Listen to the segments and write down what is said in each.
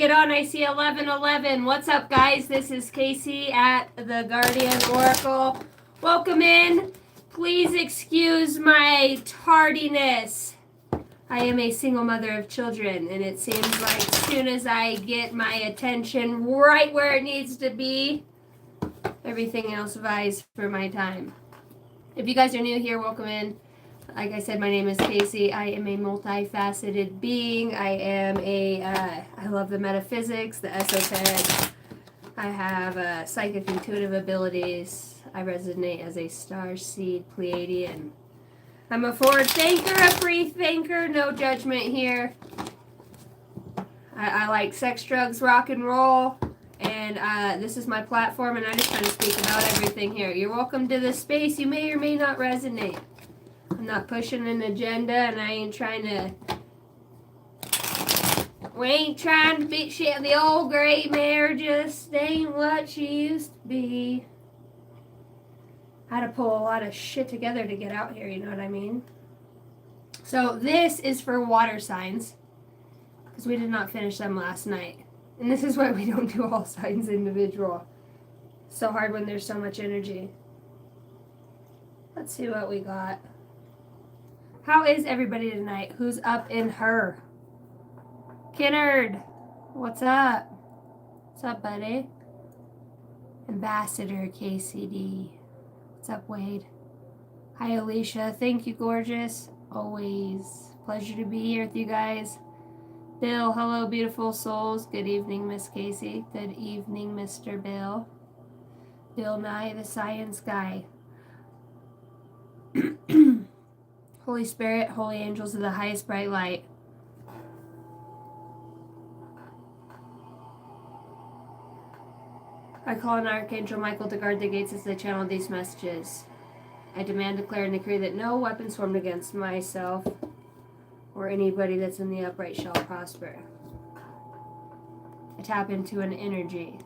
Get on, I see 1111. What's up, guys? This is Casey at the Guardian Oracle. Welcome in. Please excuse my tardiness. I am a single mother of children, and it seems like as soon as I get my attention right where it needs to be, everything else vies for my time. If you guys are new here, welcome in. Like I said, my name is Casey. I am a multifaceted being. I love the metaphysics, the esoteric. I have psychic intuitive abilities. I resonate as a star seed Pleiadian. I'm a forward thinker, a free thinker, no judgment here. I like sex, drugs, rock and roll, and this is my platform, and I just kind of speak about everything here. You're welcome to this space. You may or may not resonate. I'm not pushing an agenda, and I ain't trying to... We ain't trying to beat shit. The old gray mare just ain't what she used to be. I had to pull a lot of shit together to get out here, you know what I mean? So this is for water signs, because we did not finish them last night. And this is why we don't do all signs individual. It's so hard when there's so much energy. Let's see what we got. How is everybody tonight? Who's up in her? Kinnard, what's up? What's up, buddy? Ambassador KCD. What's up, Wade? Hi, Alicia. Thank you, gorgeous. Always pleasure to be here with you guys. Bill, hello, beautiful souls. Good evening, Miss Casey. Good evening, Mr. Bill. Bill Nye, the science guy. Holy Spirit, holy angels of the highest bright light. I call on Archangel Michael to guard the gates as they channel these messages. I demand, declare, and decree that no weapons formed against myself or anybody that's in the upright shall prosper. I tap into an energy.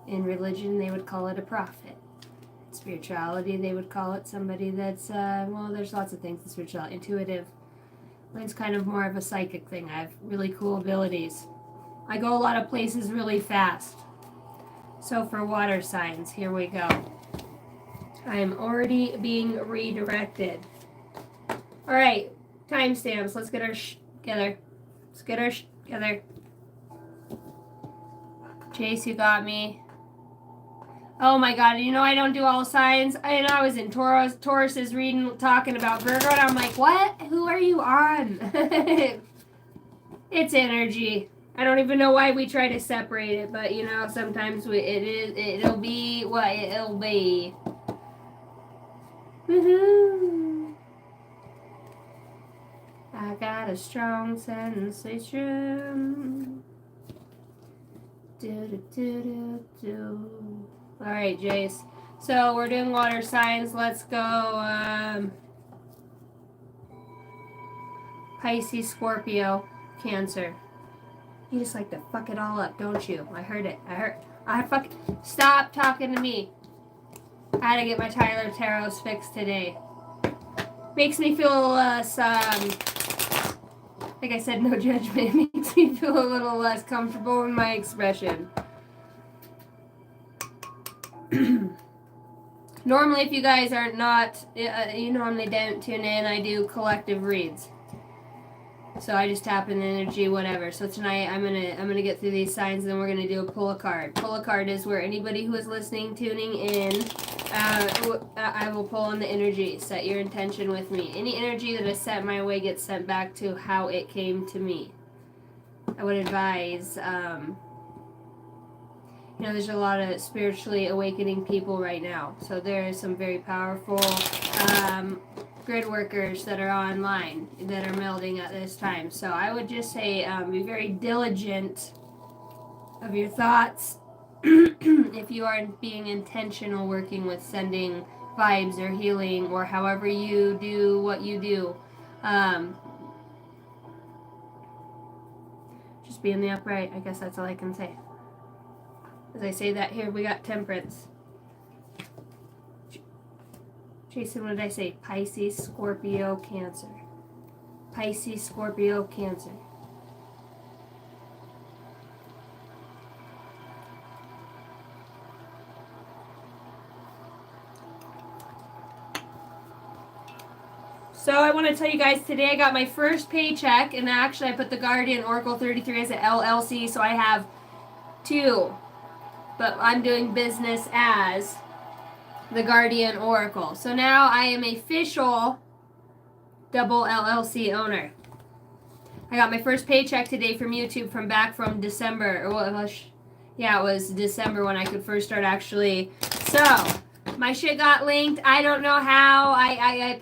In religion, they would call it a prophet. Spirituality, they would call it somebody that's, well, there's lots of things in spirituality. Intuitive. Mine's kind of more of a psychic thing. I have really cool abilities. I go a lot of places really fast. So for water signs, here we go. I am already being redirected. All right, timestamps. Let's get our together. Let's get our together. Chase, you got me. Oh my God, you know I don't do all signs. I was in Taurus is reading, talking about Virgo, and I'm like, what? Who are you on? It's energy. I don't even know why we try to separate it, but you know, sometimes it'll be what it'll be. Woohoo! I got a strong sensation. Do do do do do. All right, Jace. So we're doing water signs. Let's go. Pisces, Scorpio, Cancer. You just like to fuck it all up, don't you? I heard it. Stop talking to me. I had to get my Tyler Tarots fixed today. Makes me feel less, like I said, no judgment. It makes me feel a little less comfortable in my expression. Normally, if you guys are not, you normally don't tune in, I do collective reads. So I just tap in the energy, whatever. So tonight I'm gonna get through these signs, and then we're gonna do a pull a card. Pull a card is where anybody who is listening, tuning in, I will pull on the energy. Set your intention with me. Any energy that is sent my way gets sent back to how it came to me. I would advise, you know, there's a lot of spiritually awakening people right now. So there is some very powerful grid workers that are online that are melding at this time. So I would just say be very diligent of your thoughts if you are being intentional working with sending vibes or healing or however you do what you do. Just be in the upright. I guess that's all I can say. As I say that, here we got Temperance. Jason, what did I say? Pisces, Scorpio, Cancer. Pisces, Scorpio, Cancer. So I want to tell you guys, today I got my first paycheck, and actually I put the Guardian Oracle 33 as an LLC, so I have two, but I'm doing business as the Guardian Oracle. So now I am a official double LLC owner. I got my first paycheck today from YouTube from back from December. Yeah, it was December when I could first start actually. So my shit got linked. I don't know how. I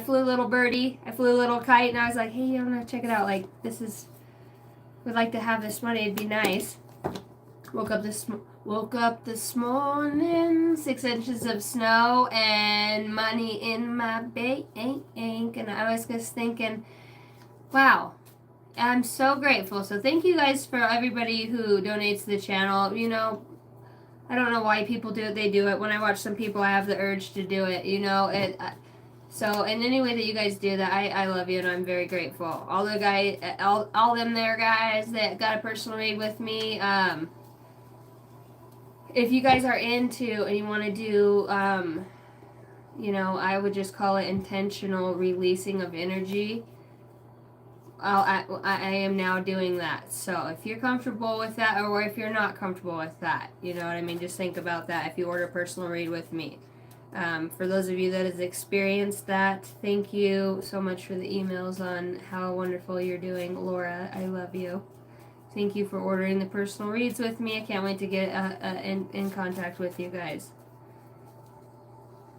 flew a little birdie. I flew a little kite, and I was like, hey, I'm gonna check it out. Like, would like to have this money. It'd be nice. Woke up this morning, 6 inches of snow and money in my bank, and I was just thinking, wow, I'm so grateful. So thank you guys for everybody who donates to the channel. You know, I don't know why people do it. They do it. When I watch some people, I have the urge to do it. You know, so in any way that you guys do that, I love you and I'm very grateful. All the guys, all them there guys that got a personal read with me. If you guys are into and you want to do, you know, I would just call it intentional releasing of energy. I am now doing that. So if you're comfortable with that, or if you're not comfortable with that, you know what I mean, just think about that if you order a personal read with me. For those of you that has experienced that, thank you so much for the emails on how wonderful you're doing. Laura, I love you. Thank you for ordering the personal reads with me. I can't wait to get in contact with you guys.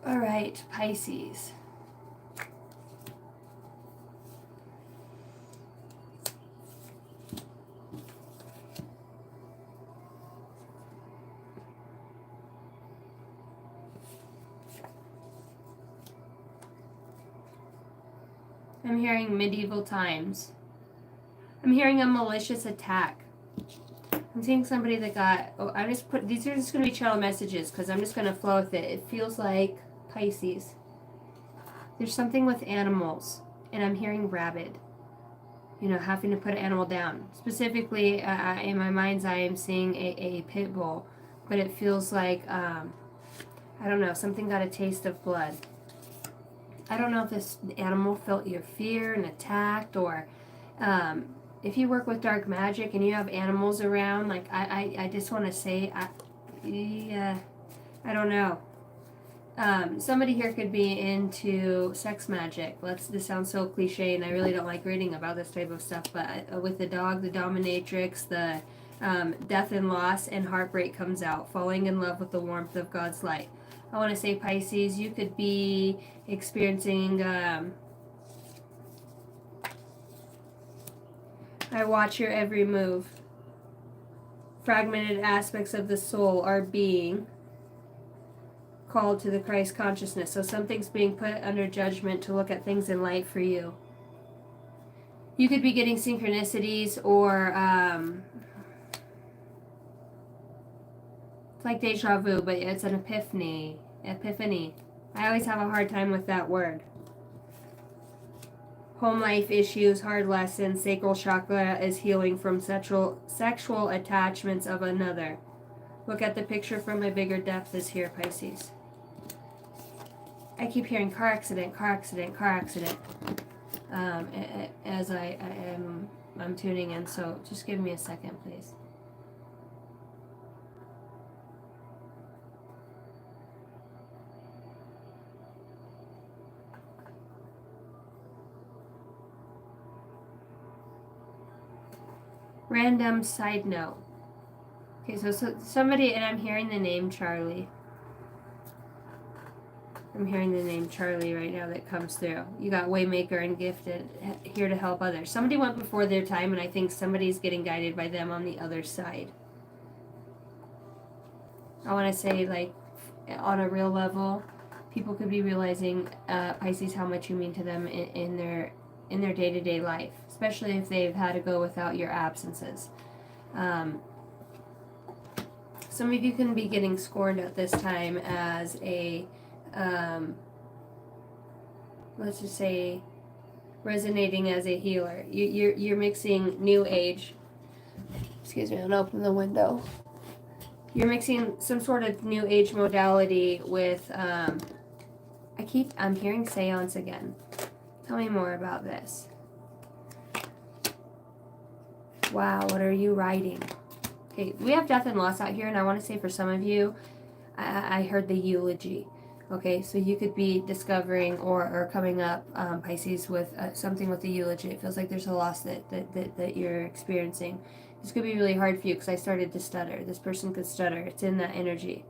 All right, Pisces. I'm hearing medieval times. I'm hearing a malicious attack. I'm seeing somebody that got, these are just going to be channel messages because I'm just going to flow with it. It feels like Pisces. There's something with animals, and I'm hearing rabid. You know, having to put an animal down. Specifically, in my mind's eye, I'm seeing a pit bull, but it feels like, I don't know, something got a taste of blood. I don't know if this animal felt your fear and attacked, or if you work with dark magic and you have animals around, like I just want to say, I don't know. Somebody here could be into sex magic. This sounds so cliche, and I really don't like reading about this type of stuff, but with the dog, the dominatrix, the death and loss and heartbreak comes out, falling in love with the warmth of God's light. I want to say, Pisces, you could be experiencing, I watch your every move. Fragmented aspects of the soul are being called to the Christ consciousness. So something's being put under judgment to look at things in light for you. You could be getting synchronicities, or it's like deja vu, but it's an epiphany. I always have a hard time with that word. Home life issues, hard lessons, sacral chakra is healing from sexual attachments of another. Look at the picture from a bigger depth is here, Pisces. I keep hearing car accident, as I'm tuning in, so just give me a second, please. Random side note. Okay, so somebody, and I'm hearing the name Charlie. I'm hearing the name Charlie right now that comes through. You got Waymaker and Gifted, here to help others. Somebody went before their time, and I think somebody's getting guided by them on the other side. I want to say, like, on a real level, people could be realizing, Pisces, how much you mean to them in their day-to-day life, especially if they've had to go without your absences. Some of you can be getting scorned at this time as a, let's just say, resonating as a healer. You're mixing New Age. Excuse me, I'm gonna open the window. You're mixing some sort of New Age modality with I'm hearing seance again. Tell me more about this. Wow, what are you writing? Okay, we have death and loss out here, and I want to say for some of you, I heard the eulogy. Okay, so you could be discovering or coming up, Pisces, with something with the eulogy. It feels like there's a loss that you're experiencing. This could be really hard for you because I started to stutter. This person could stutter. It's in that energy.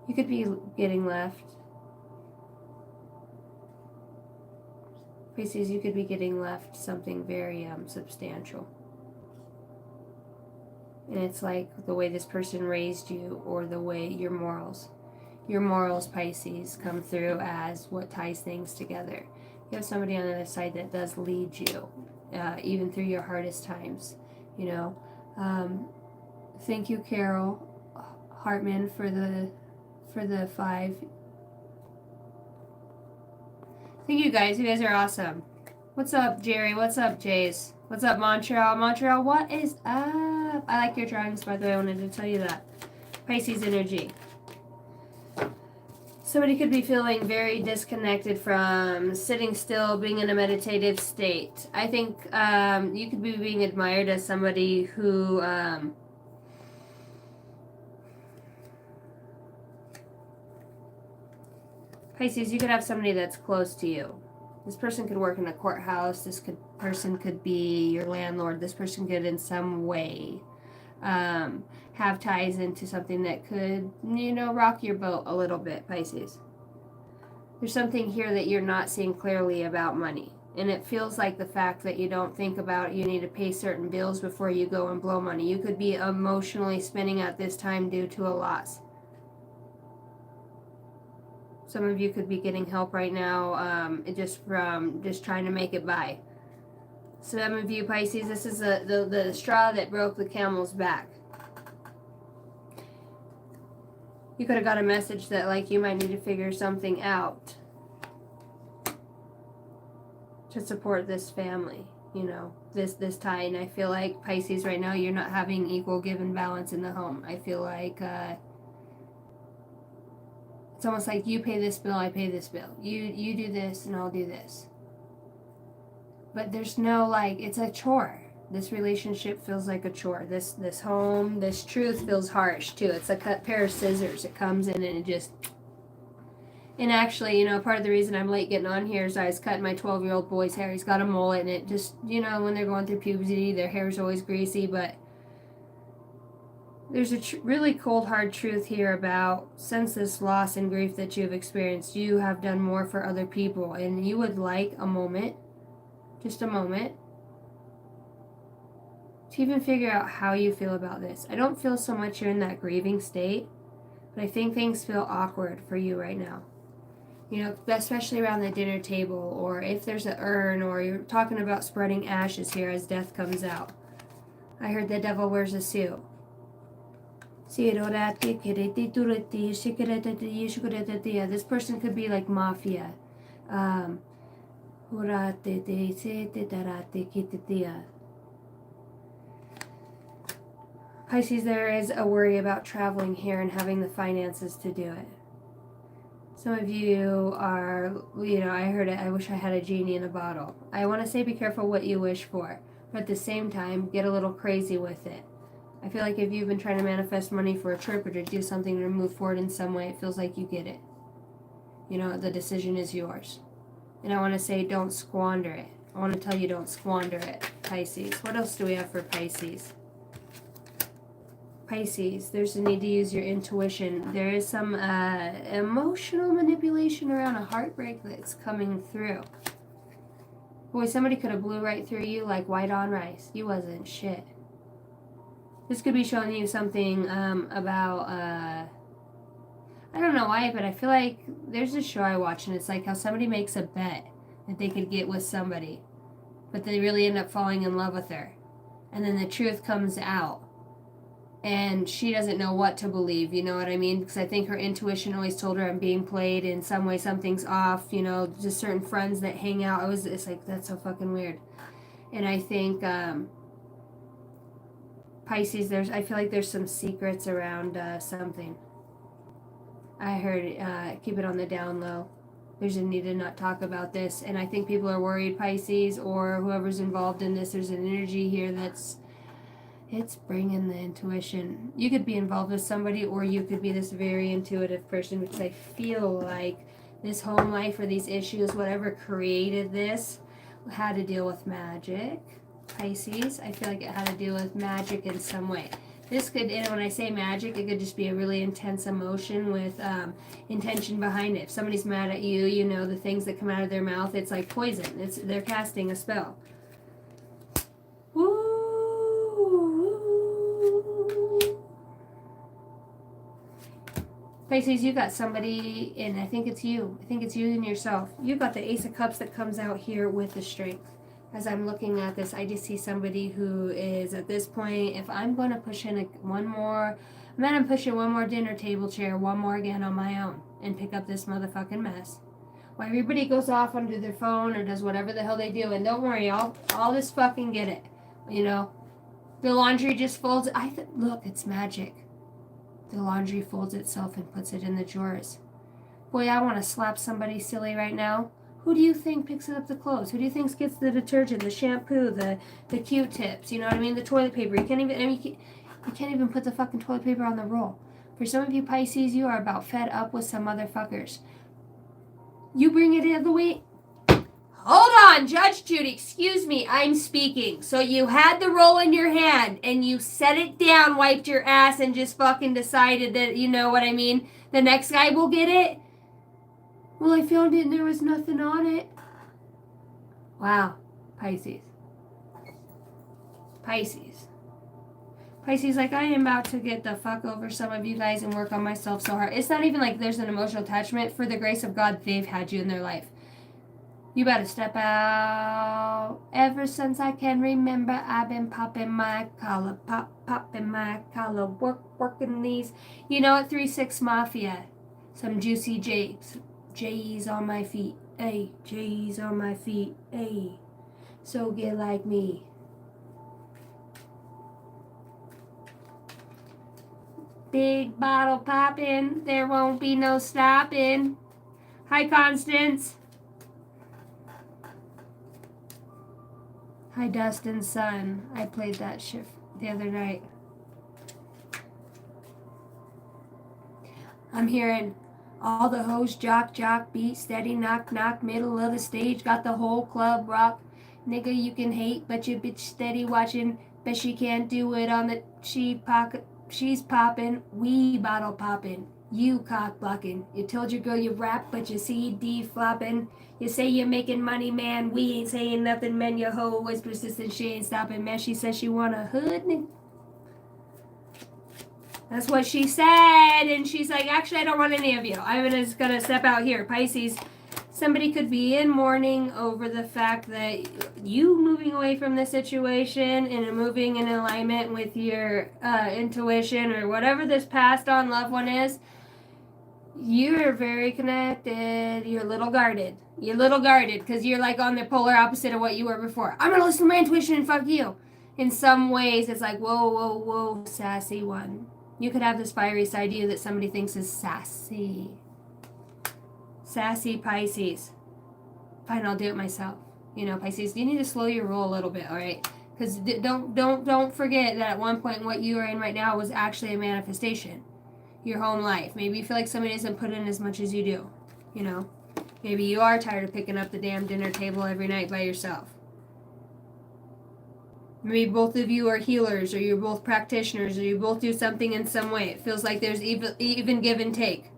You could be getting left. Pisces, you could be getting left something very substantial. And it's like the way this person raised you, or the way your morals, Pisces, come through as what ties things together. You have somebody on the other side that does lead you, even through your hardest times, you know. Thank you, Carol Hartman, for the 5. Thank you guys. You guys are awesome. What's up, Jerry? What's up, Jace? What's up, Montreal? Montreal, what is up? I like your drawings, by the way. I wanted to tell you that. Pisces energy. Somebody could be feeling very disconnected from sitting still, being in a meditative state. I think you could be being admired as somebody who Pisces, you could have somebody that's close to you. This person could work in a courthouse. This person could be your landlord. This person could in some way have ties into something that could, rock your boat a little bit, Pisces. There's something here that you're not seeing clearly about money. And it feels like the fact that you don't think about you need to pay certain bills before you go and blow money. You could be emotionally spinning at this time due to a loss. Some of you could be getting help right now, just trying to make it by. Some of you, Pisces, this is the straw that broke the camel's back. You could have got a message that, like, you might need to figure something out to support this family, this tie. And I feel like, Pisces, right now, you're not having equal give and balance in the home. I feel like it's almost like you pay this bill, I pay this bill. You do this, and I'll do this. But there's no, it's a chore. This relationship feels like a chore. This home, this truth feels harsh, too. It's a cut pair of scissors. It comes in and it just... And actually, part of the reason I'm late getting on here is I was cutting my 12-year-old boy's hair. He's got a mullet, and it just, when they're going through puberty, their hair's always greasy, but... There's a really cold, hard truth here about, since this loss and grief that you've experienced, you have done more for other people, and you would like a moment, just a moment, to even figure out how you feel about this. I don't feel so much you're in that grieving state, but I think things feel awkward for you right now. Especially around the dinner table, or if there's an urn, or you're talking about spreading ashes here as death comes out. I heard the devil wears a suit. This person could be like mafia. Pisces, there is a worry about traveling here and having the finances to do it. Some of you are, I heard it, I wish I had a genie in a bottle. I want to say be careful what you wish for, but at the same time, get a little crazy with it. I feel like if you've been trying to manifest money for a trip or to do something to move forward in some way, it feels like you get it. The decision is yours. And I want to say don't squander it. I want to tell you don't squander it, Pisces. What else do we have for Pisces? Pisces, there's a need to use your intuition. There is some emotional manipulation around a heartbreak that's coming through. Boy, somebody could have blew right through you like white on rice. You wasn't shit. This could be showing you something about, I don't know why, but I feel like there's a show I watch, and it's like how somebody makes a bet that they could get with somebody, but they really end up falling in love with her. And then the truth comes out, and she doesn't know what to believe, you know what I mean? Because I think her intuition always told her I'm being played, in some way something's off, just certain friends that hang out. It's like, that's so fucking weird. And I think, Pisces, I feel like there's some secrets around something. I heard, keep it on the down low. There's a need to not talk about this. And I think people are worried, Pisces, or whoever's involved in this. There's an energy here it's bringing the intuition. You could be involved with somebody, or you could be this very intuitive person, because I feel like this home life or these issues, whatever created this, had to deal with magic. Pisces, I feel like it had to deal with magic in some way. This could, and when I say magic, it could just be a really intense emotion with intention behind it. If somebody's mad at you, you know, the things that come out of their mouth, it's like poison. They're casting a spell. Woo! Pisces, you got somebody, and I think it's you. I think it's you and yourself. You got the Ace of Cups that comes out here with the strength. As I'm looking at this, I just see somebody who is at this point, if I'm going to push in I'm pushing one more dinner table chair, one more again on my own, and pick up this motherfucking mess. While everybody goes off onto their phone or does whatever the hell they do, and don't worry, I'll just fucking get it. You know, the laundry just folds. Look, it's magic. The laundry folds itself and puts it in the drawers. Boy, I want to slap somebody silly right now. Who do you think picks up the clothes? Who do you think gets the detergent, the shampoo, the Q-tips? You know what I mean? The toilet paper. You can't even put the fucking toilet paper on the roll. For some of you Pisces, you are about fed up with some motherfuckers. You bring it in the way. Hold on, Judge Judy. Excuse me, I'm speaking. So you had the roll in your hand and you set it down, wiped your ass, and just fucking decided that, you know what I mean, the next guy will get it? Well, I found it and there was nothing on it. Wow, Pisces. Pisces, like, I am about to get the fuck over some of you guys and work on myself so hard. It's not even like there's an emotional attachment. For the grace of God, they've had you in their life. You better step out. Ever since I can remember, I've been popping my collar, popping my collar, working these. You know what, 3-6 Mafia. Some juicy J's on my feet, ayy. J's on my feet, ayy. So get like me. Big bottle poppin', there won't be no stopping. Hi, Constance. Hi, Dustin Sun. I played that shit the other night. I'm hearing all the hoes jock, beat, steady, knock, middle of the stage, got the whole club rock. Nigga, you can hate, but your bitch steady watching. Bet she can't do it on the she's popping, we bottle popping. You cock blocking. You told your girl you rap, but your CD flopping. You say you're making money, man. We ain't saying nothing, man. Your hoe was persistent. She ain't stopping, man. She says she want a hood, nigga. That's what she said. And she's like, actually, I don't want any of you. I'm just going to step out here. Pisces, somebody could be in mourning over the fact that you moving away from the situation and moving in alignment with your intuition or whatever this passed on loved one is. You're very connected. You're a little guarded. Because you're like on the polar opposite of what you were before. I'm going to listen to my intuition and fuck you. In some ways, it's like, whoa, sassy one. You could have this fiery side to you that somebody thinks is sassy. Sassy Pisces. Fine, I'll do it myself. You know, Pisces, you need to slow your roll a little bit, all right? Because don't forget that at one point what you are in right now was actually a manifestation. Your home life. Maybe you feel like somebody doesn't put in as much as you do. You know? Maybe you are tired of picking up the damn dinner table every night by yourself. Maybe both of you are healers, or you're both practitioners, or you both do something in some way. It feels like there's even give and take.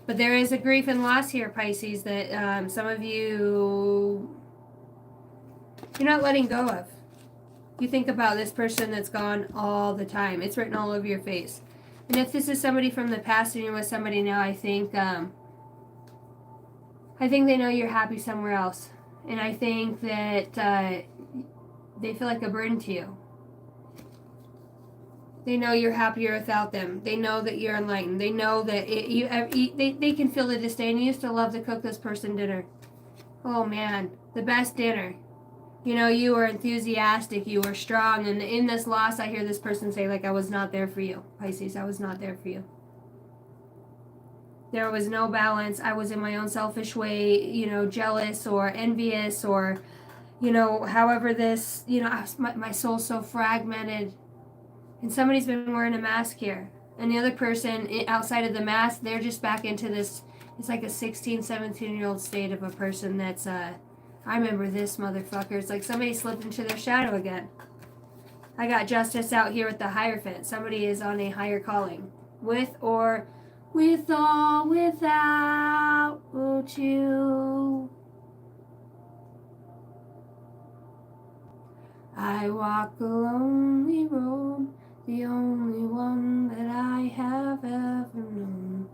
But there is a grief and loss here, Pisces, that some of you, you're not letting go of. You think about this person that's gone all the time. It's written all over your face. And if this is somebody from the past and you're with somebody now, I think they know you're happy somewhere else. And I think that they feel like a burden to you. They know you're happier without them. They know that you're enlightened. They know that they can feel the disdain. You used to love to cook this person dinner. Oh man, the best dinner. You know, you were enthusiastic, you were strong, and in this loss, I hear this person say, like, I was not there for you, Pisces. I was not there for you. There was no balance. I was in my own selfish way, you know, jealous or envious or, you know, however this, you know, my soul's so fragmented. And somebody's been wearing a mask here. And the other person outside of the mask, they're just back into this, it's like a 16, 17-year-old state of a person that's, I remember this motherfucker. It's like somebody slipped into their shadow again. I got justice out here with the Hierophant. Somebody is on a higher calling. With or with or without you. I walk a lonely road, the only one that I have ever known.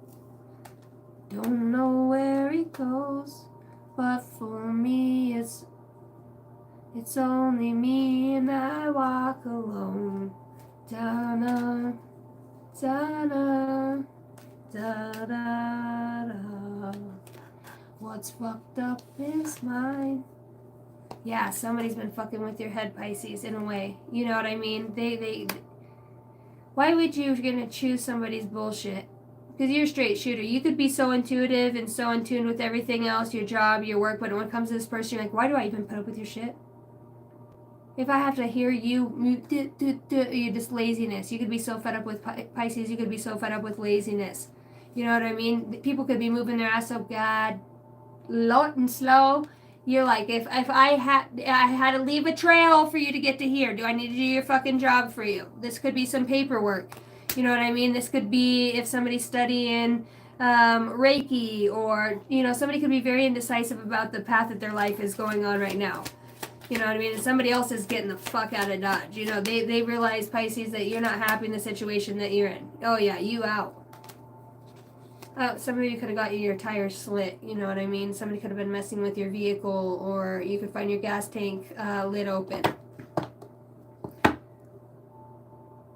Don't know where it goes, but for me it's only me, and I walk alone. Da-na, da-na, da-da-da. What's fucked up is mine. Yeah, somebody's been fucking with your head, Pisces, in a way. You know what I mean? Why would you, if you're gonna choose somebody's bullshit? Because you're a straight shooter. You could be so intuitive and so in tune with everything else, your job, your work, but when it comes to this person, you're like, why do I even put up with your shit? If I have to hear you, you're just laziness. You could be so fed up with Pisces, you could be so fed up with laziness. You know what I mean? People could be moving their ass up, God, lot and slow. You're like, if I had to leave a trail for you to get to here, do I need to do your fucking job for you? This could be some paperwork. You know what I mean? This could be if somebody's studying Reiki, or, you know, somebody could be very indecisive about the path that their life is going on right now. You know what I mean? And somebody else is getting the fuck out of Dodge. You know, they realize, Pisces, that you're not happy in the situation that you're in. Oh yeah, you out. Some of you could have got your tires slit, you know what I mean? Somebody could have been messing with your vehicle, or you could find your gas tank lid open.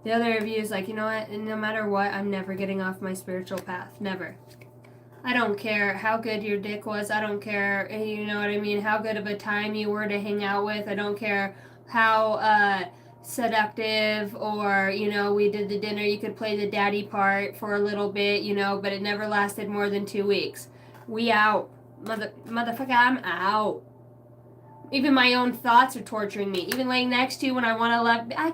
The other of you is like, you know what? No matter what, I'm never getting off my spiritual path. Never. I don't care how good your dick was. I don't care, you know what I mean, how good of a time you were to hang out with. I don't care how seductive, or, you know, we did the dinner. You could play the daddy part for a little bit, you know, but it never lasted more than 2 weeks. We out. Motherfucker, I'm out. Even my own thoughts are torturing me. Even laying next to you when I want to love. I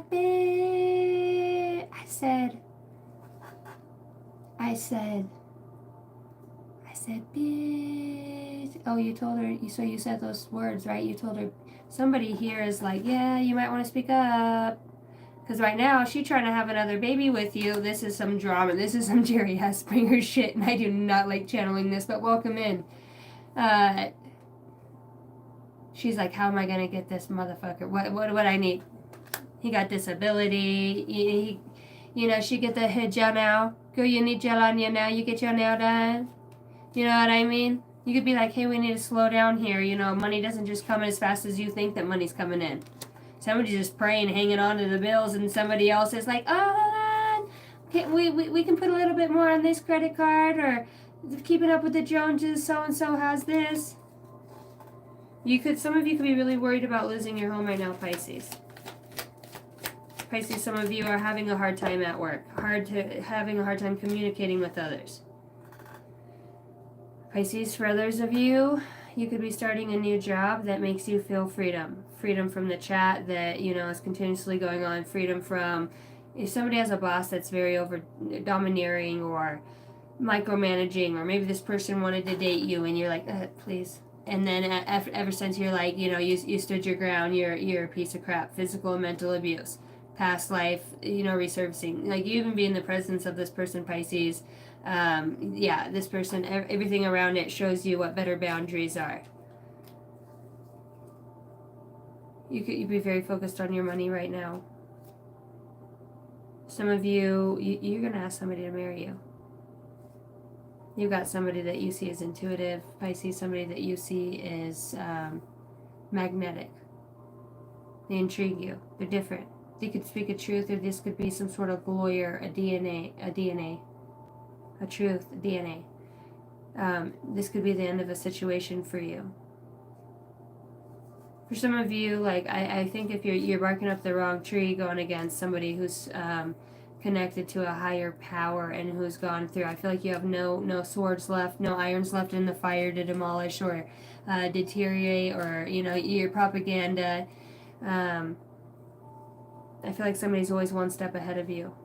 said, bitch. Oh, you told her, so you said those words, right? You told her, somebody here is like, yeah, you might want to speak up. Because right now, she's trying to have another baby with you. This is some drama. This is some Jerry S. Springer shit, and I do not like channeling this, but welcome in. She's like, how am I going to get this motherfucker? What I need? He got disability. You know, she get the head gel now. Girl, you need gel on you now. You get your nail done. You know what I mean? You could be like, hey, we need to slow down here. You know, money doesn't just come in as fast as you think that money's coming in. Somebody's just praying, hanging on to the bills, and somebody else is like, oh, hold on. Okay, we can put a little bit more on this credit card, or keeping up with the Joneses, so-and-so has this. Some of you could be really worried about losing your home right now, Pisces. Pisces, some of you are having a hard time at work, having a hard time communicating with others. Pisces, for others of you, you could be starting a new job that makes you feel freedom. Freedom from the chat that, you know, is continuously going on. Freedom from, if somebody has a boss that's very domineering or micromanaging, or maybe this person wanted to date you and you're like, please. And then ever since you're like, you know, you stood your ground, you're a piece of crap. Physical and mental abuse. Past life, you know, resurfacing. Like, you even be in the presence of this person, Pisces. Yeah, this person, everything around it shows you what better boundaries are. You'd be very focused on your money right now. Some of you're going to ask somebody to marry you. You've got somebody that you see as intuitive, Pisces, somebody that you see as magnetic. They intrigue you. They're different. They could speak a truth, or this could be some sort of lawyer, a truth, a DNA. This could be the end of a situation for you. For some of you, like, I think if you're barking up the wrong tree going against somebody who's connected to a higher power and who's gone through, I feel like you have no swords left, no irons left in the fire to demolish or deteriorate, or, you know, your propaganda. I feel like somebody's always one step ahead of you.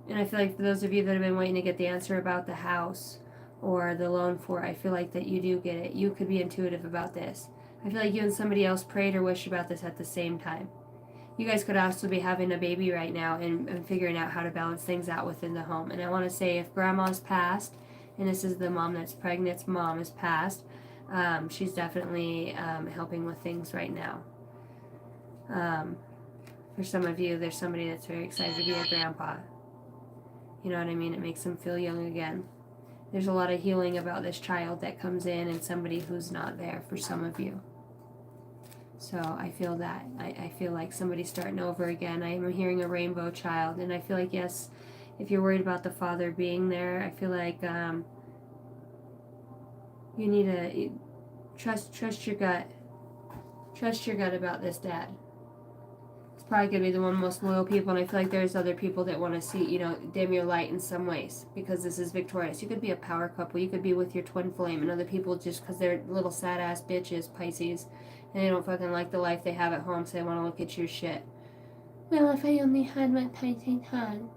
And I feel like for those of you that have been waiting to get the answer about the house or the loan for, I feel like that you do get it. You could be intuitive about this. I feel like you and somebody else prayed or wished about this at the same time. You guys could also be having a baby right now and figuring out how to balance things out within the home. And I want to say, if grandma's passed, and this is the mom that's pregnant's mom is passed, she's definitely helping with things right now. For some of you, there's somebody that's very excited to be a grandpa. You know what I mean? It makes them feel young again. There's a lot of healing about this child that comes in and somebody who's not there for some of you. So I feel that. I feel like somebody's starting over again. I am hearing a rainbow child. And I feel like, yes, if you're worried about the father being there, I feel like you need to trust your gut. Trust your gut about this dad. It's probably going to be the one most loyal people, and I feel like there's other people that want to see, you know, dim your light in some ways, because this is victorious. You could be a power couple. You could be with your twin flame, and other people just because they're little sad-ass bitches, Pisces, and they don't fucking like the life they have at home, so they want to look at your shit. Well, if I only had my Pisces hand.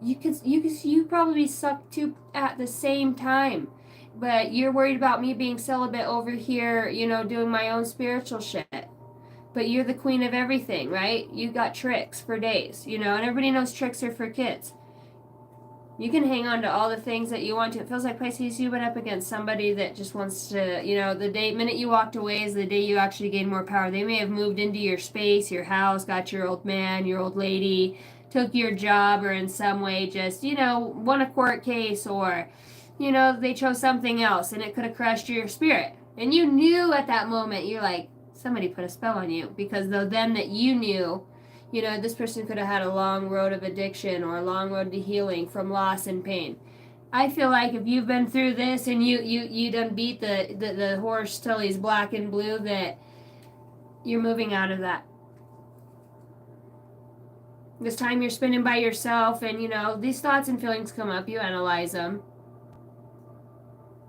You probably be sucked to at the same time. But you're worried about me being celibate over here, you know, doing my own spiritual shit. But you're the queen of everything, right? You got tricks for days, you know, and everybody knows tricks are for kids. You can hang on to all the things that you want to. It feels like, Pisces, you went up against somebody that just wants to, you know, the minute you walked away is the day you actually gained more power. They may have moved into your space, your house, got your old man, your old lady, took your job, or in some way just, you know, won a court case, or, you know, they chose something else and it could have crushed your spirit. And you knew at that moment, you're like, somebody put a spell on you, because the them that you knew, you know, this person could have had a long road of addiction or a long road to healing from loss and pain. I feel like if you've been through this and you done beat the horse till he's black and blue, that you're moving out of that. This time you're spending by yourself, and, you know, these thoughts and feelings come up, you analyze them.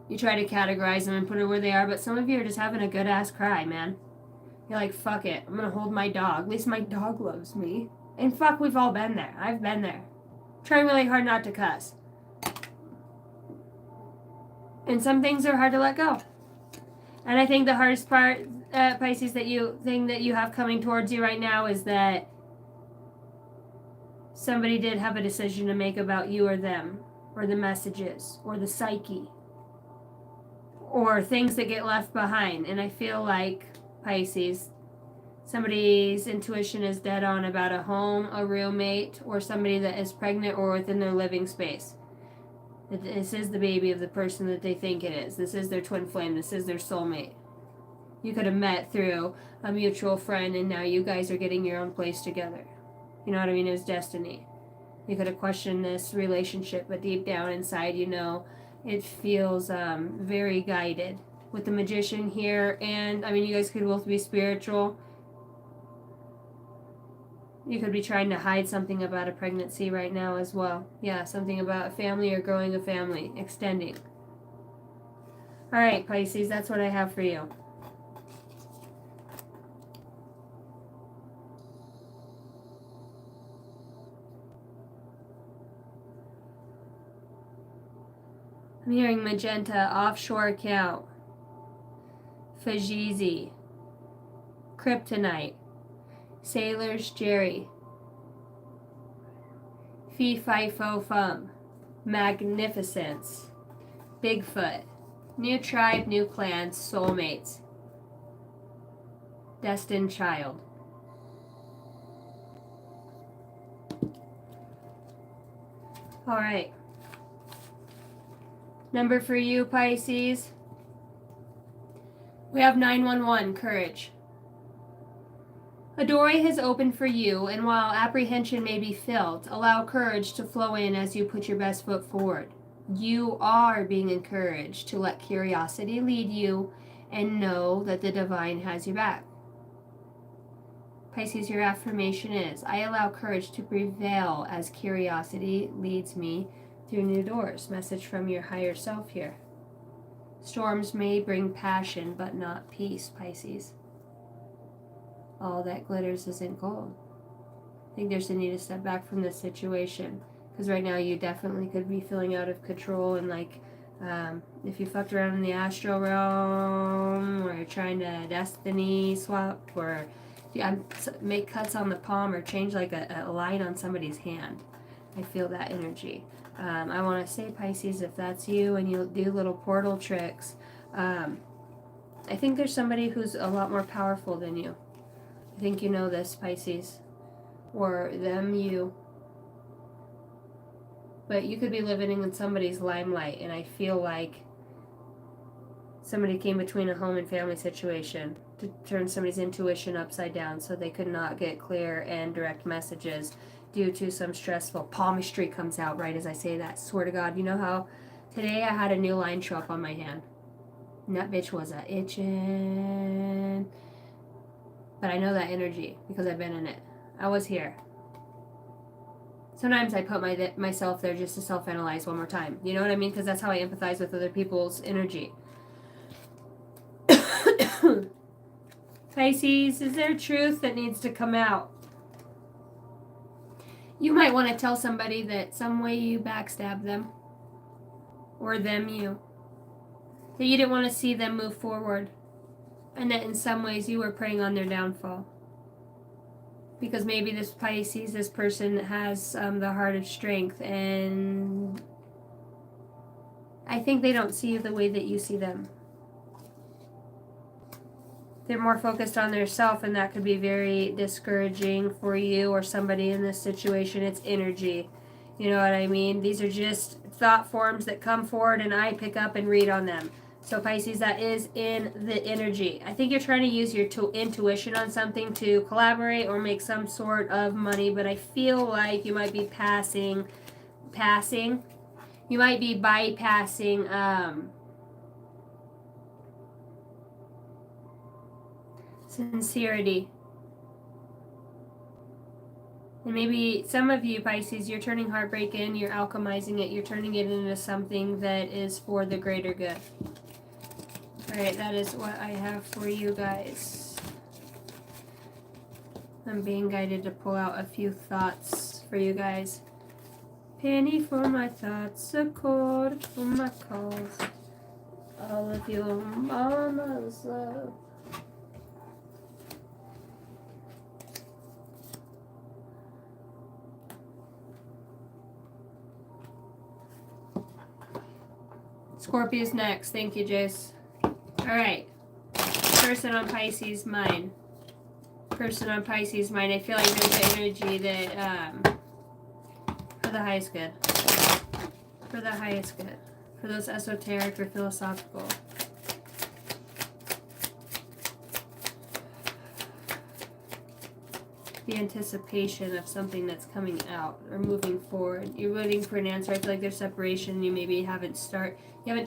You try to categorize them and put it where they are, but some of you are just having a good ass cry, man. You're like, fuck it, I'm gonna hold my dog. At least my dog loves me. And fuck, we've all been there. I've been there. Trying really hard not to cuss. And some things are hard to let go. And I think the hardest part, Pisces, that you have coming towards you right now is that somebody did have a decision to make about you or them, or the messages, or the psyche, or things that get left behind. And I feel like, Pisces, somebody's intuition is dead on about a home, a roommate, or somebody that is pregnant or within their living space. This is the baby of the person that they think it is. This is their twin flame. This is their soulmate. You could have met through a mutual friend, and now you guys are getting your own place together. You know what I mean? It was destiny. You could have questioned this relationship, but deep down inside, you know, it feels very guided. With the Magician here, and I mean, you guys could both be spiritual. You could be trying to hide something about a pregnancy right now as well. Yeah, something about a family or growing a family, extending. All right, Pisces, that's what I have for you. I'm hearing magenta, offshore account, Fajizi, Kryptonite, Sailors Jerry, Fee Fi Fo Fum, Magnificence, Bigfoot, New Tribe, New Clans, Soulmates, Destined Child. All right. Number for you, Pisces. We have 911, Courage. A doorway has opened for you, and while apprehension may be felt, allow courage to flow in as you put your best foot forward. You are being encouraged to let curiosity lead you and know that the divine has your back. Pisces, your affirmation is, I allow courage to prevail as curiosity leads me through new doors. Message from your higher self here. Storms may bring passion, but not peace, Pisces. All that glitters isn't gold. I think there's a need to step back from this situation, because right now you definitely could be feeling out of control, and like if you fucked around in the astral realm, or you're trying to destiny swap, or make cuts on the palm, or change like a line on somebody's hand. I feel that energy. I want to say, Pisces, if that's you and you do little portal tricks, I think there's somebody who's a lot more powerful than you. I think you know this, Pisces. Or them, you. But you could be living in somebody's limelight, and I feel like somebody came between a home and family situation to turn somebody's intuition upside down so they could not get clear and direct messages due to some stressful palmistry comes out right as I say that. Swear to God, you know how today I had a new line show up on my hand. And that bitch was a itching. But I know that energy because I've been in it. I was here. Sometimes I put myself there just to self-analyze one more time. You know what I mean? Because that's how I empathize with other people's energy. Pisces, is there truth that needs to come out? You might want to tell somebody that some way you backstab them. Or them you. That you didn't want to see them move forward. And that in some ways you were preying on their downfall. Because maybe this Pisces, this person has the heart of strength, and I think they don't see you the way that you see them. They're more focused on their self, and that could be very discouraging for you or somebody in this situation. It's energy. You know what I mean? These are just thought forms that come forward, and I pick up and read on them. So Pisces, that is in the energy. I think you're trying to use your intuition on something to collaborate or make some sort of money, but I feel like you might be passing. You might be bypassing sincerity. And maybe some of you, Pisces, you're turning heartbreak in, you're alchemizing it, you're turning it into something that is for the greater good. Alright, that is what I have for you guys. I'm being guided to pull out a few thoughts for you guys. Penny for my thoughts, a cord for my calls. All of your mama's love. Scorpio's next. Thank you, Jace. Alright. Person on Pisces' mind. Person on Pisces' mind. I feel like there's energy that, for the highest good. For the highest good. For those esoteric or philosophical. The anticipation of something that's coming out or moving forward. You're waiting for an answer. I feel like there's separation. You maybe haven't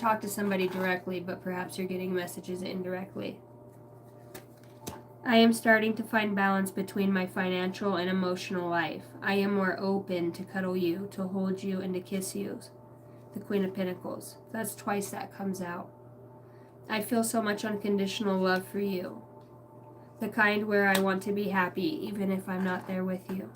talked to somebody directly, but perhaps you're getting messages indirectly. I am starting to find balance between my financial and emotional life. I am more open to cuddle you, to hold you, and to kiss you. The Queen of Pentacles. That's twice that comes out. I feel so much unconditional love for you. The kind where I want to be happy even if I'm not there with you.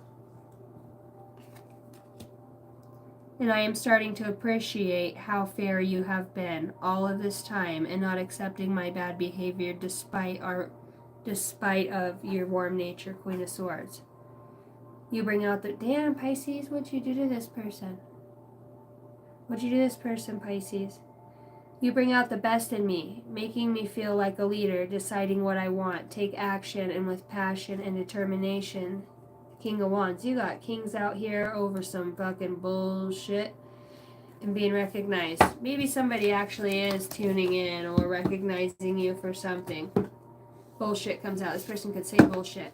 And I am starting to appreciate how fair you have been all of this time and not accepting my bad behavior despite of your warm nature, Queen of Swords. You bring out the, damn, Pisces, what'd you do to this person? What'd you do to this person, Pisces? You bring out the best in me, making me feel like a leader, deciding what I want, take action, and with passion and determination. King of Wands. You got kings out here over some fucking bullshit and being recognized. Maybe somebody actually is tuning in or recognizing you for something. Bullshit comes out. This person could say bullshit.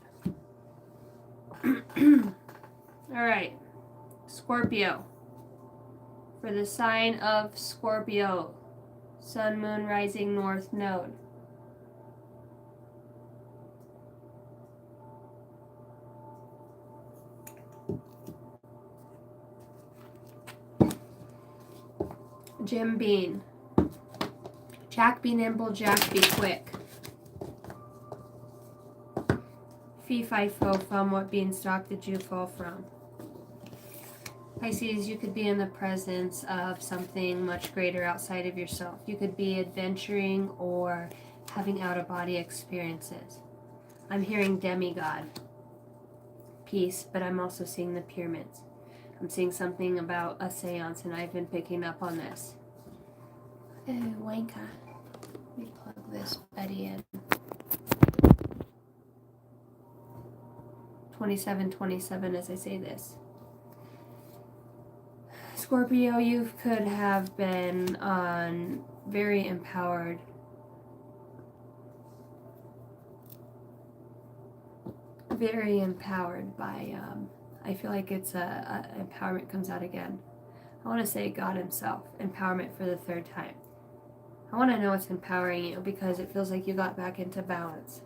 Alright. Scorpio. For the sign of Scorpio. Sun, Moon, Rising, North Node. Jim Bean. Jack be nimble, Jack be quick. Fee fi fo fum, what beanstalk did you fall from? Pisces, you could be in the presence of something much greater outside of yourself. You could be adventuring or having out-of-body experiences. I'm hearing demigod, peace, but I'm also seeing the pyramids. I'm seeing something about a seance, and I've been picking up on this. Ooh, wanka. Let me plug this Betty in. 2727 as I say this. Scorpio, you could have been very empowered. Very empowered by, I feel like it's empowerment comes out again. I want to say God himself, empowerment for the third time. I want to know what's empowering you because it feels like you got back into balance.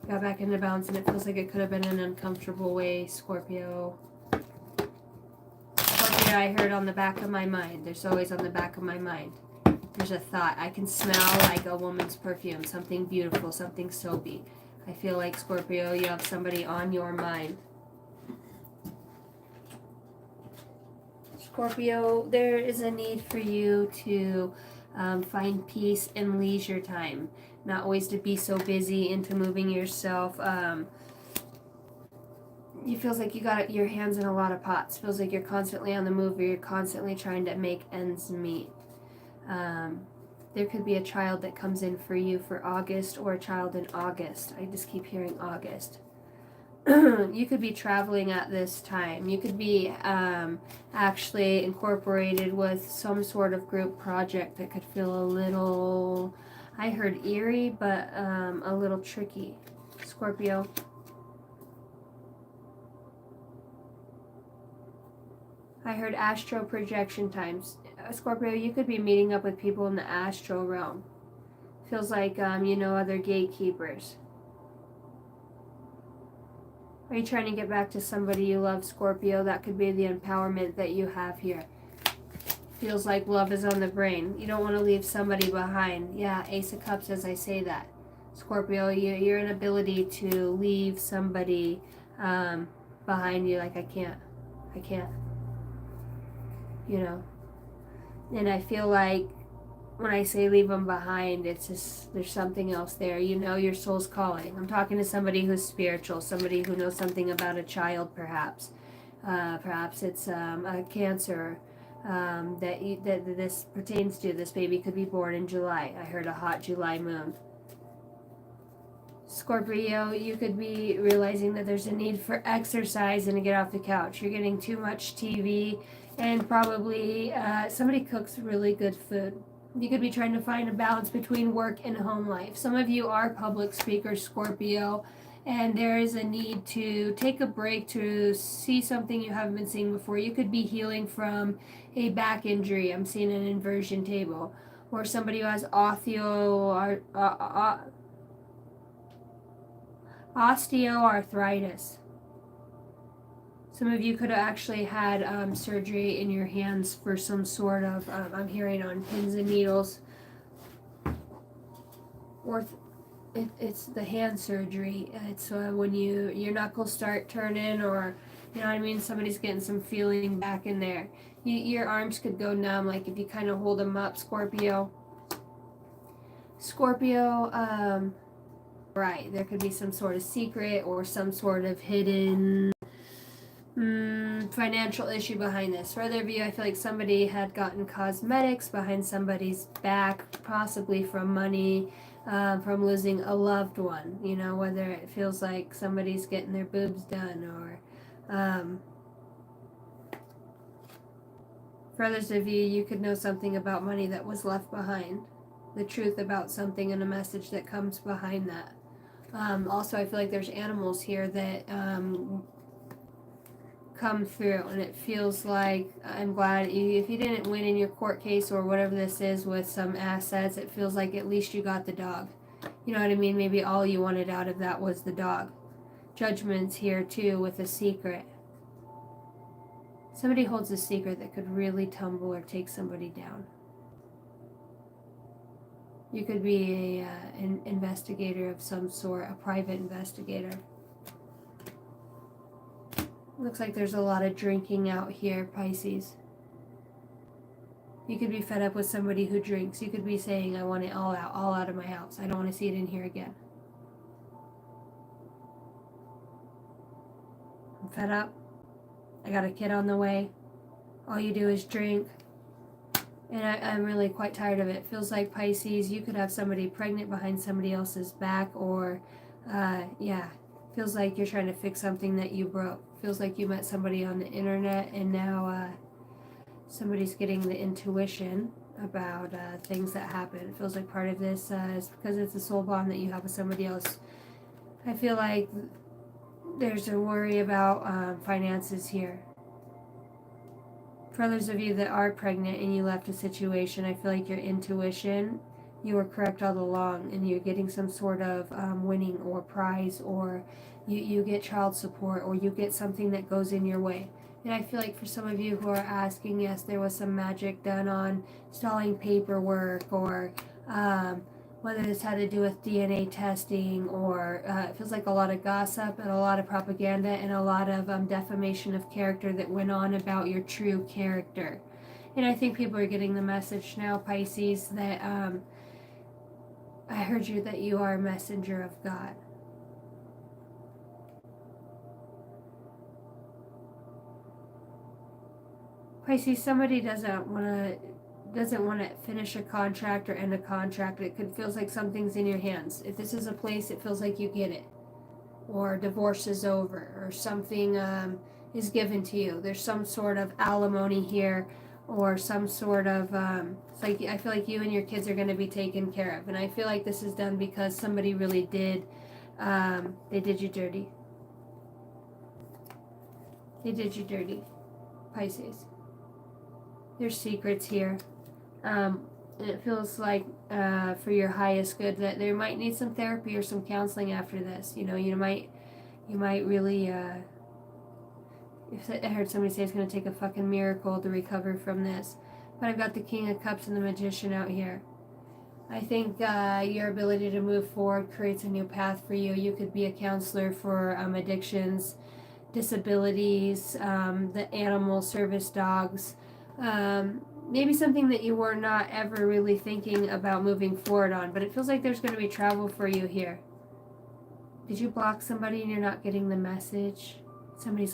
Got back into balance and it feels like it could have been an uncomfortable way, Scorpio. Scorpio, I heard on the back of my mind. There's always on the back of my mind. There's a thought. I can smell like a woman's perfume, something beautiful, something soapy. I feel like, Scorpio, you have somebody on your mind. Scorpio, there is a need for you to find peace and leisure time. Not always to be so busy into moving yourself. It feels like you got your hands in a lot of pots. Feels like you're constantly on the move or you're constantly trying to make ends meet. There could be a child that comes in for you for August or a child in August. I just keep hearing August. You could be traveling at this time. You could be actually incorporated with some sort of group project that could feel a little, I heard eerie, but a little tricky. Scorpio. I heard astral projection times. Scorpio, you could be meeting up with people in the astral realm. Feels like, other gatekeepers. Are you trying to get back to somebody you love, Scorpio? That could be the empowerment that you have here. Feels like love is on the brain. You don't want to leave somebody behind. Yeah, Ace of Cups as I say that. Scorpio, your inability to leave somebody behind you, like I can't. And I feel like when I say leave them behind, it's just there's something else there. Your soul's calling. I'm talking to somebody who's spiritual, somebody who knows something about a child, perhaps. Perhaps it's a cancer that this pertains to. This baby could be born in July. I heard a hot July moon. Scorpio, you could be realizing that there's a need for exercise and to get off the couch. You're getting too much TV, and probably somebody cooks really good food. You could be trying to find a balance between work and home life. Some of you are public speakers, Scorpio, and there is a need to take a break to see something you haven't been seeing before. You could be healing from a back injury. I'm seeing an inversion table. Or somebody who has osteoarthritis. Some of you could have actually had surgery in your hands for some sort of, I'm hearing on pins and needles. Or it's the hand surgery. It's when your knuckles start turning, or, somebody's getting some feeling back in there. Your arms could go numb, like if you kind of hold them up, Scorpio. Right, there could be some sort of secret or some sort of hidden financial issue behind this. For other of you, I feel like somebody had gotten cosmetics behind somebody's back, possibly from money, from losing a loved one, whether it feels like somebody's getting their boobs done, or for others of you, you could know something about money that was left behind, the truth about something and a message that comes behind that. Also, I feel like there's animals here that come through, and it feels like, I'm glad if you didn't win in your court case or whatever this is with some assets, it feels like at least you got the dog. You know what I mean? Maybe all you wanted out of that was the dog. Judgment's here too with a secret. Somebody holds a secret that could really tumble or take somebody down. You could be an investigator of some sort, a private investigator. Looks like there's a lot of drinking out here, Pisces. You could be fed up with somebody who drinks. You could be saying, I want it all out of my house. I don't want to see it in here again. I'm fed up. I got a kid on the way. All you do is drink. And I'm really quite tired of it. Feels like, Pisces, you could have somebody pregnant behind somebody else's back, or, feels like you're trying to fix something that you broke. Feels like you met somebody on the internet, and now somebody's getting the intuition about things that happen. It feels like part of this is because it's a soul bond that you have with somebody else. I feel like there's a worry about finances here. For those of you that are pregnant and you left a situation, I feel like your intuition, you were correct all along, and you're getting some sort of winning or prize, or you get child support, or you get something that goes in your way. And I feel like for some of you who are asking, yes, there was some magic done on stalling paperwork, or whether this had to do with DNA testing, or it feels like a lot of gossip and a lot of propaganda and a lot of defamation of character that went on about your true character. And I think people are getting the message now, Pisces, that I heard you, that you are a messenger of God. Pisces, somebody doesn't want to finish a contract or end a contract. It feels like something's in your hands. If this is a place, it feels like you get it, or divorce is over, or something is given to you. There's some sort of alimony here, or some sort of it's like, I feel like you and your kids are going to be taken care of. And I feel like this is done because somebody really did they did you dirty. They did you dirty, Pisces. There's secrets here. And it feels like for your highest good that there might need some therapy or some counseling after this. You know, you might really I heard somebody say it's going to take a fucking miracle to recover from this. But I've got the King of Cups and the Magician out here. I think your ability to move forward creates a new path for you. You could be a counselor for addictions, disabilities, the animal service dogs, maybe something that you were not ever really thinking about moving forward on, but it feels like there's going to be travel for you here. Did you block somebody and you're not getting the message? Somebody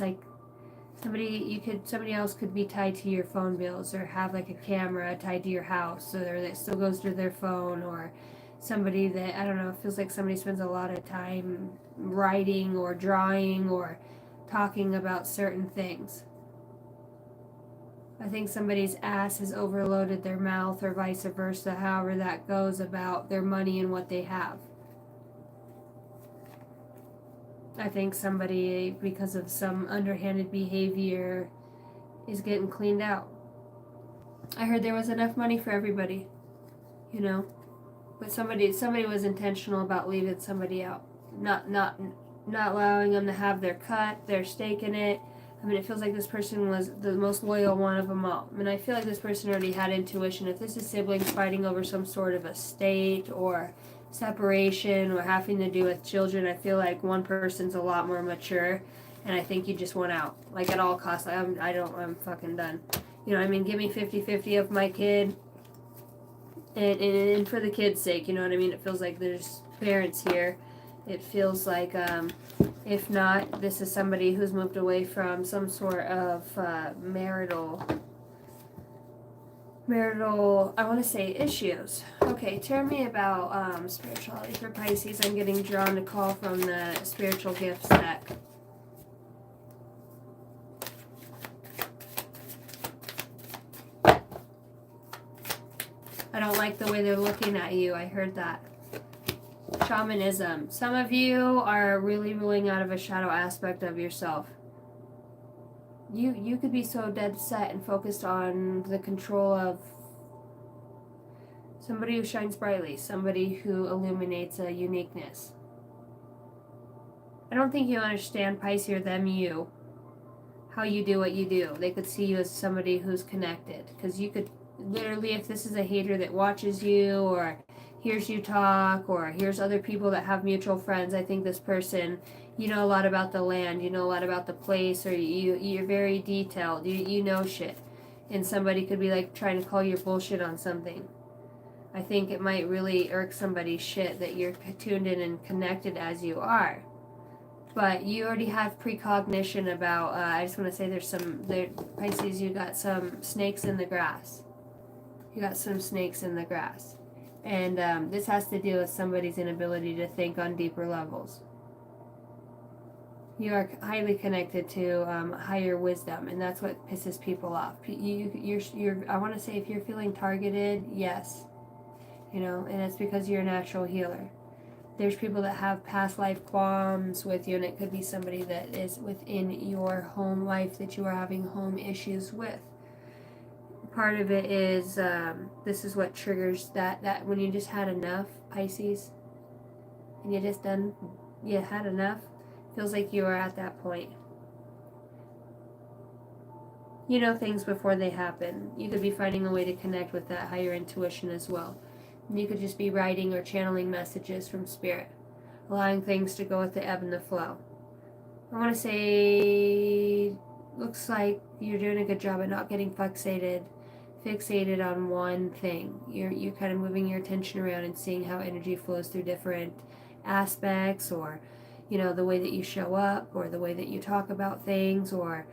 else could be tied to your phone bills, or have like a camera tied to your house, so that still goes to their phone, or somebody that, I don't know, it feels like somebody spends a lot of time writing or drawing or talking about certain things. I think somebody's ass has overloaded their mouth, or vice versa, however that goes, about their money and what they have. I think somebody, because of some underhanded behavior, is getting cleaned out. I heard there was enough money for everybody, you know, but somebody was intentional about leaving somebody out, not allowing them to have their cut, their stake in it. I mean, it feels like this person was the most loyal one of them all. I mean, I feel like this person already had intuition. If this is siblings fighting over some sort of estate or separation or having to do with children, I feel like one person's a lot more mature, and I think you just went out. Like, at all costs, I'm fucking done. You know, I mean, give me 50-50 of my kid, and for the kid's sake, you know what I mean? It feels like there's parents here. It feels like, if not, this is somebody who's moved away from some sort of marital, I want to say, issues. Okay, tell me about spirituality for Pisces. I'm getting drawn to call from the spiritual gifts deck. I don't like the way they're looking at you. I heard that. Shamanism. Some of you are really ruling out of a shadow aspect of yourself. You could be so dead set and focused on the control of somebody who shines brightly, somebody who illuminates a uniqueness. I don't think you understand, Pisces, or them, you. how you do what you do. They could see you as somebody who's connected, because you could literally, if this is a hater that watches you or hears you talk or hears other people that have mutual friends, I think this person, you know a lot about the land, you know a lot about the place, or you're very detailed, you know shit. And somebody could be like trying to call your bullshit on something. I think it might really irk somebody's shit that you're tuned in and connected as you are. But you already have precognition about, I just want to say Pisces, you got some snakes in the grass. You got some snakes in the grass. And this has to do with somebody's inability to think on deeper levels. You are highly connected to higher wisdom, and that's what pisses people off. I want to say, if you're feeling targeted, yes. You know, and it's because you're a natural healer. There's people that have past life qualms with you, and it could be somebody that is within your home life that you are having home issues with. Part of it is, this is what triggers that when you just had enough, Pisces, and you had enough, feels like you are at that point. You know things before they happen. You could be finding a way to connect with that higher intuition as well. And you could just be writing or channeling messages from spirit, allowing things to go with the ebb and the flow. I want to say, looks like you're doing a good job at not getting fixated on one thing. You're kind of moving your attention around and seeing how energy flows through different aspects, or you know, the way that you show up, or the way that you talk about things, or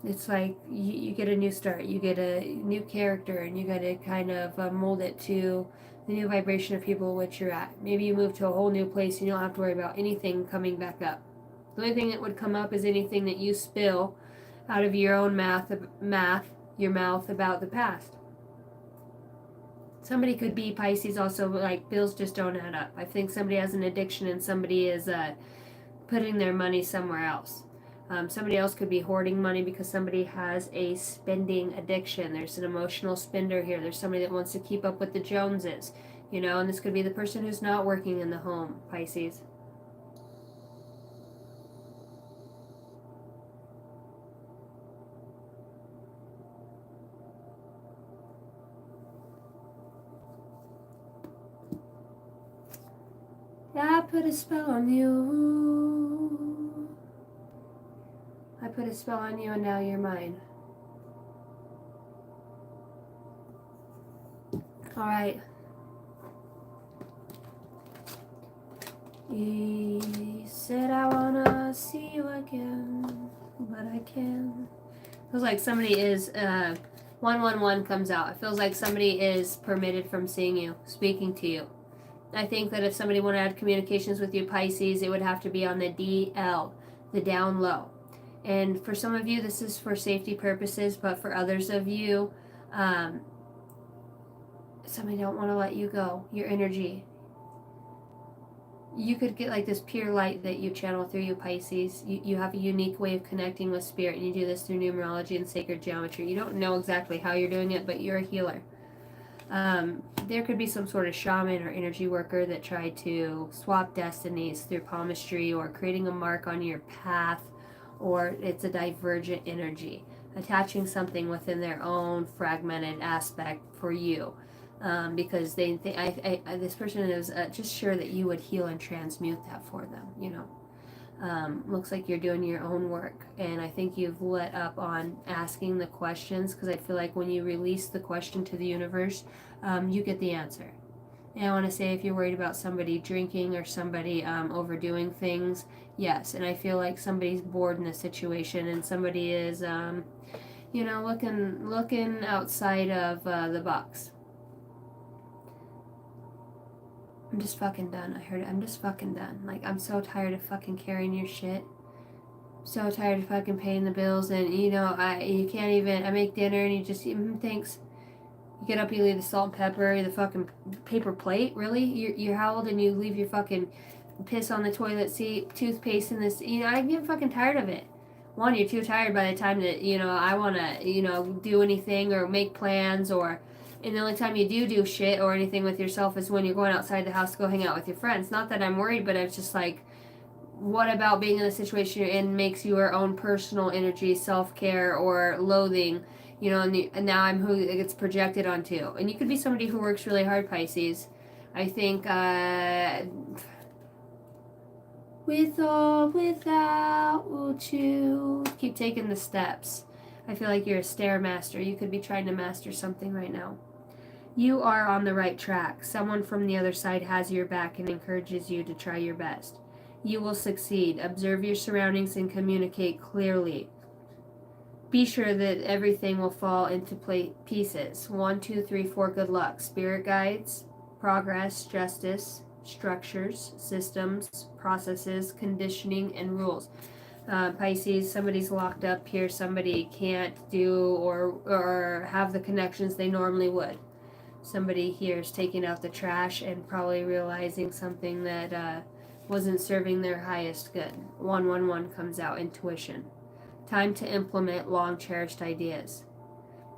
it's like you get a new start, you get a new character, and you got to kind of mold it to the new vibration of people which you're at. Maybe you move to a whole new place and you don't have to worry about anything coming back up. The only thing that would come up is anything that you spill out of your own your mouth about the past. Somebody could be Pisces also, like bills just don't add up. I think somebody has an addiction and somebody is putting their money somewhere else. Somebody else could be hoarding money because somebody has a spending addiction. There's an emotional spender here. There's somebody that wants to keep up with the Joneses, you know, and this could be the person who's not working in the home, Pisces. I put a spell on you. I put a spell on you and now you're mine. Alright. He said I wanna see you again, but I can't. Feels like somebody is 111 comes out. It feels like somebody is permitted from seeing you, speaking to you. I think that if somebody wanted to have communications with you, Pisces, it would have to be on the DL, the down low. And for some of you, this is for safety purposes, but for others of you, somebody don't want to let you go, your energy. You could get like this pure light that you channel through you, Pisces. You have a unique way of connecting with spirit, and you do this through numerology and sacred geometry. You don't know exactly how you're doing it, but you're a healer. There could be some sort of shaman or energy worker that tried to swap destinies through palmistry, or creating a mark on your path, or it's a divergent energy, attaching something within their own fragmented aspect for you, because they think this person is just sure that you would heal and transmute that for them, you know. Looks like you're doing your own work, and I think you've let up on asking the questions, because I feel like when you release the question to the universe, you get the answer. And I want to say, if you're worried about somebody drinking or somebody overdoing things, yes. And I feel like somebody's bored in a situation, and somebody is, you know, looking outside of the box. I'm just fucking done. I heard it. I'm just fucking done. Like, I'm so tired of fucking carrying your shit. So tired of fucking paying the bills, and you know, you can't even, I make dinner and you just, thanks. You get up, you leave the salt and pepper, the fucking paper plate, really? You're how old, and you leave your fucking piss on the toilet seat, toothpaste in this, you know, I get fucking tired of it. One, you're too tired by the time that, you know, I want to, you know, do anything or make plans, or, and the only time you do shit or anything with yourself is when you're going outside the house to go hang out with your friends. Not that I'm worried, but it's just like, what about being in the situation you're in makes your own personal energy, self-care, or loathing, you know, and now I'm who it gets projected onto. And you could be somebody who works really hard, Pisces. I think, with or without you, keep taking the steps. I feel like you're a stairmaster. You could be trying to master something right now. You are on the right track. Someone from the other side has your back and encourages you to try your best. You will succeed. Observe your surroundings and communicate clearly. Be sure that everything will fall into pieces. 1, 2, 3, 4, good luck. Spirit guides, progress, justice, structures, systems, processes, conditioning, and rules. Pisces, somebody's locked up here. Somebody can't do or have the connections they normally would. Somebody here is taking out the trash and probably realizing something that wasn't serving their highest good. 111 comes out, intuition. Time to implement long-cherished ideas.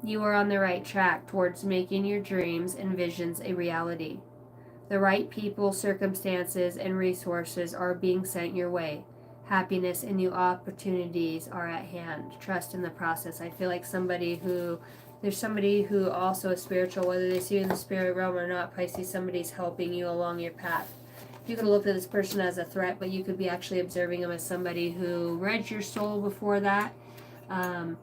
You are on the right track towards making your dreams and visions a reality. The right people, circumstances, and resources are being sent your way. Happiness and new opportunities are at hand. Trust in the process. I feel like there's somebody who also is spiritual, whether they see you in the spirit realm or not, Pisces, somebody's helping you along your path. You could look at this person as a threat, but you could be actually observing them as somebody who read your soul before that. I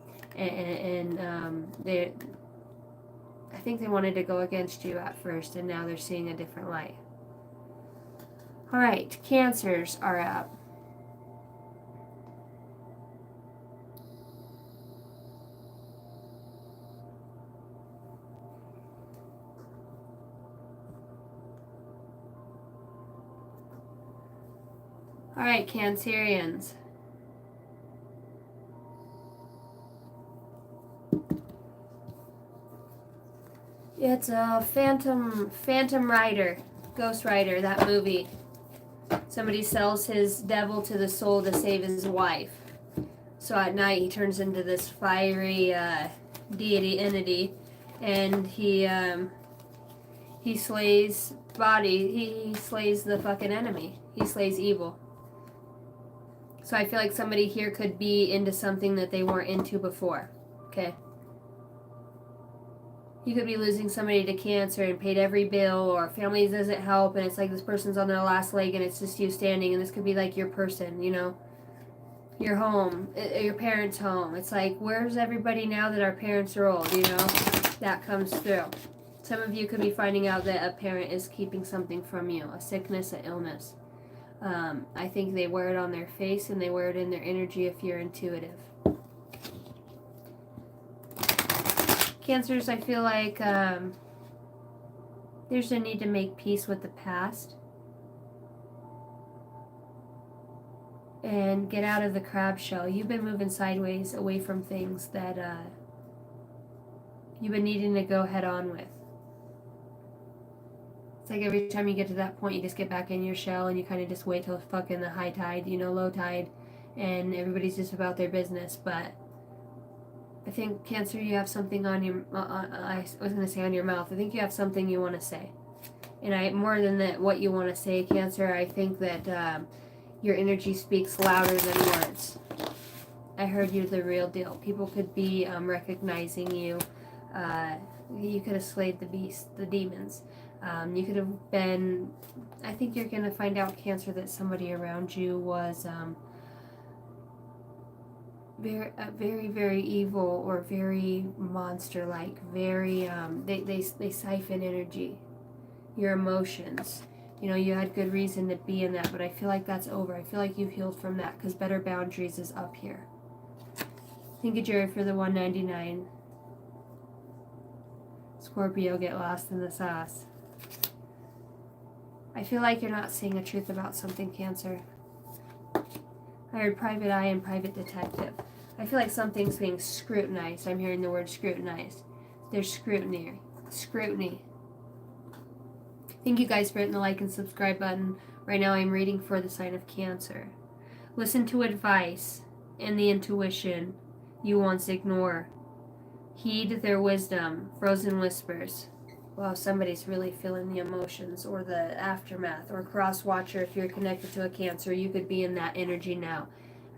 think they wanted to go against you at first, and now they're seeing a different light. All right, Cancers are up. All right, Cancerians. It's a Phantom Rider, Ghost Rider, that movie. Somebody sells his devil to the soul to save his wife. So at night he turns into this fiery deity entity, and he slays he slays the fucking enemy. He slays evil. So I feel like somebody here could be into something that they weren't into before. Okay. You could be losing somebody to cancer and paid every bill, or family doesn't help, and it's like this person's on their last leg and it's just you standing, and this could be like your person, you know, your home, your parents' home. It's like, where's everybody now that our parents are old, you know? That comes through. Some of you could be finding out that a parent is keeping something from you, a sickness, an illness. I think they wear it on their face and they wear it in their energy if you're intuitive. Cancers, I feel like there's a need to make peace with the past and get out of the crab shell. You've been moving sideways away from things that you've been needing to go head on with. It's like every time you get to that point, you just get back in your shell and you kind of just wait till fucking the high tide, you know, low tide, and everybody's just about their business. But I think, Cancer, you have something on your, I was going to say on your mouth. I think you have something you want to say. And more than that, what you want to say, Cancer, I think that your energy speaks louder than words. I heard you're the real deal. People could be recognizing you. You could have slayed the beast, the demons. You could have been, I think you're going to find out, Cancer, that somebody around you was very, very evil, or very monster-like, very, they siphon energy, your emotions. You know, you had good reason to be in that, but I feel like that's over. I feel like you've healed from that, because Better Boundaries is up here. Thank you, Jerry, for the $1.99. Scorpio, get lost in the sauce. I feel like you're not seeing the truth about something, Cancer. I heard private eye and private detective. I feel like something's being scrutinized. I'm hearing the word scrutinized. There's scrutiny. Scrutiny. Thank you guys for hitting the like and subscribe button. Right now I'm reading for the sign of Cancer. Listen to advice and the intuition you once ignore. Heed their wisdom. Frozen whispers. Well, somebody's really feeling the emotions or the aftermath, or cross watcher. If you're connected to a Cancer, you could be in that energy now.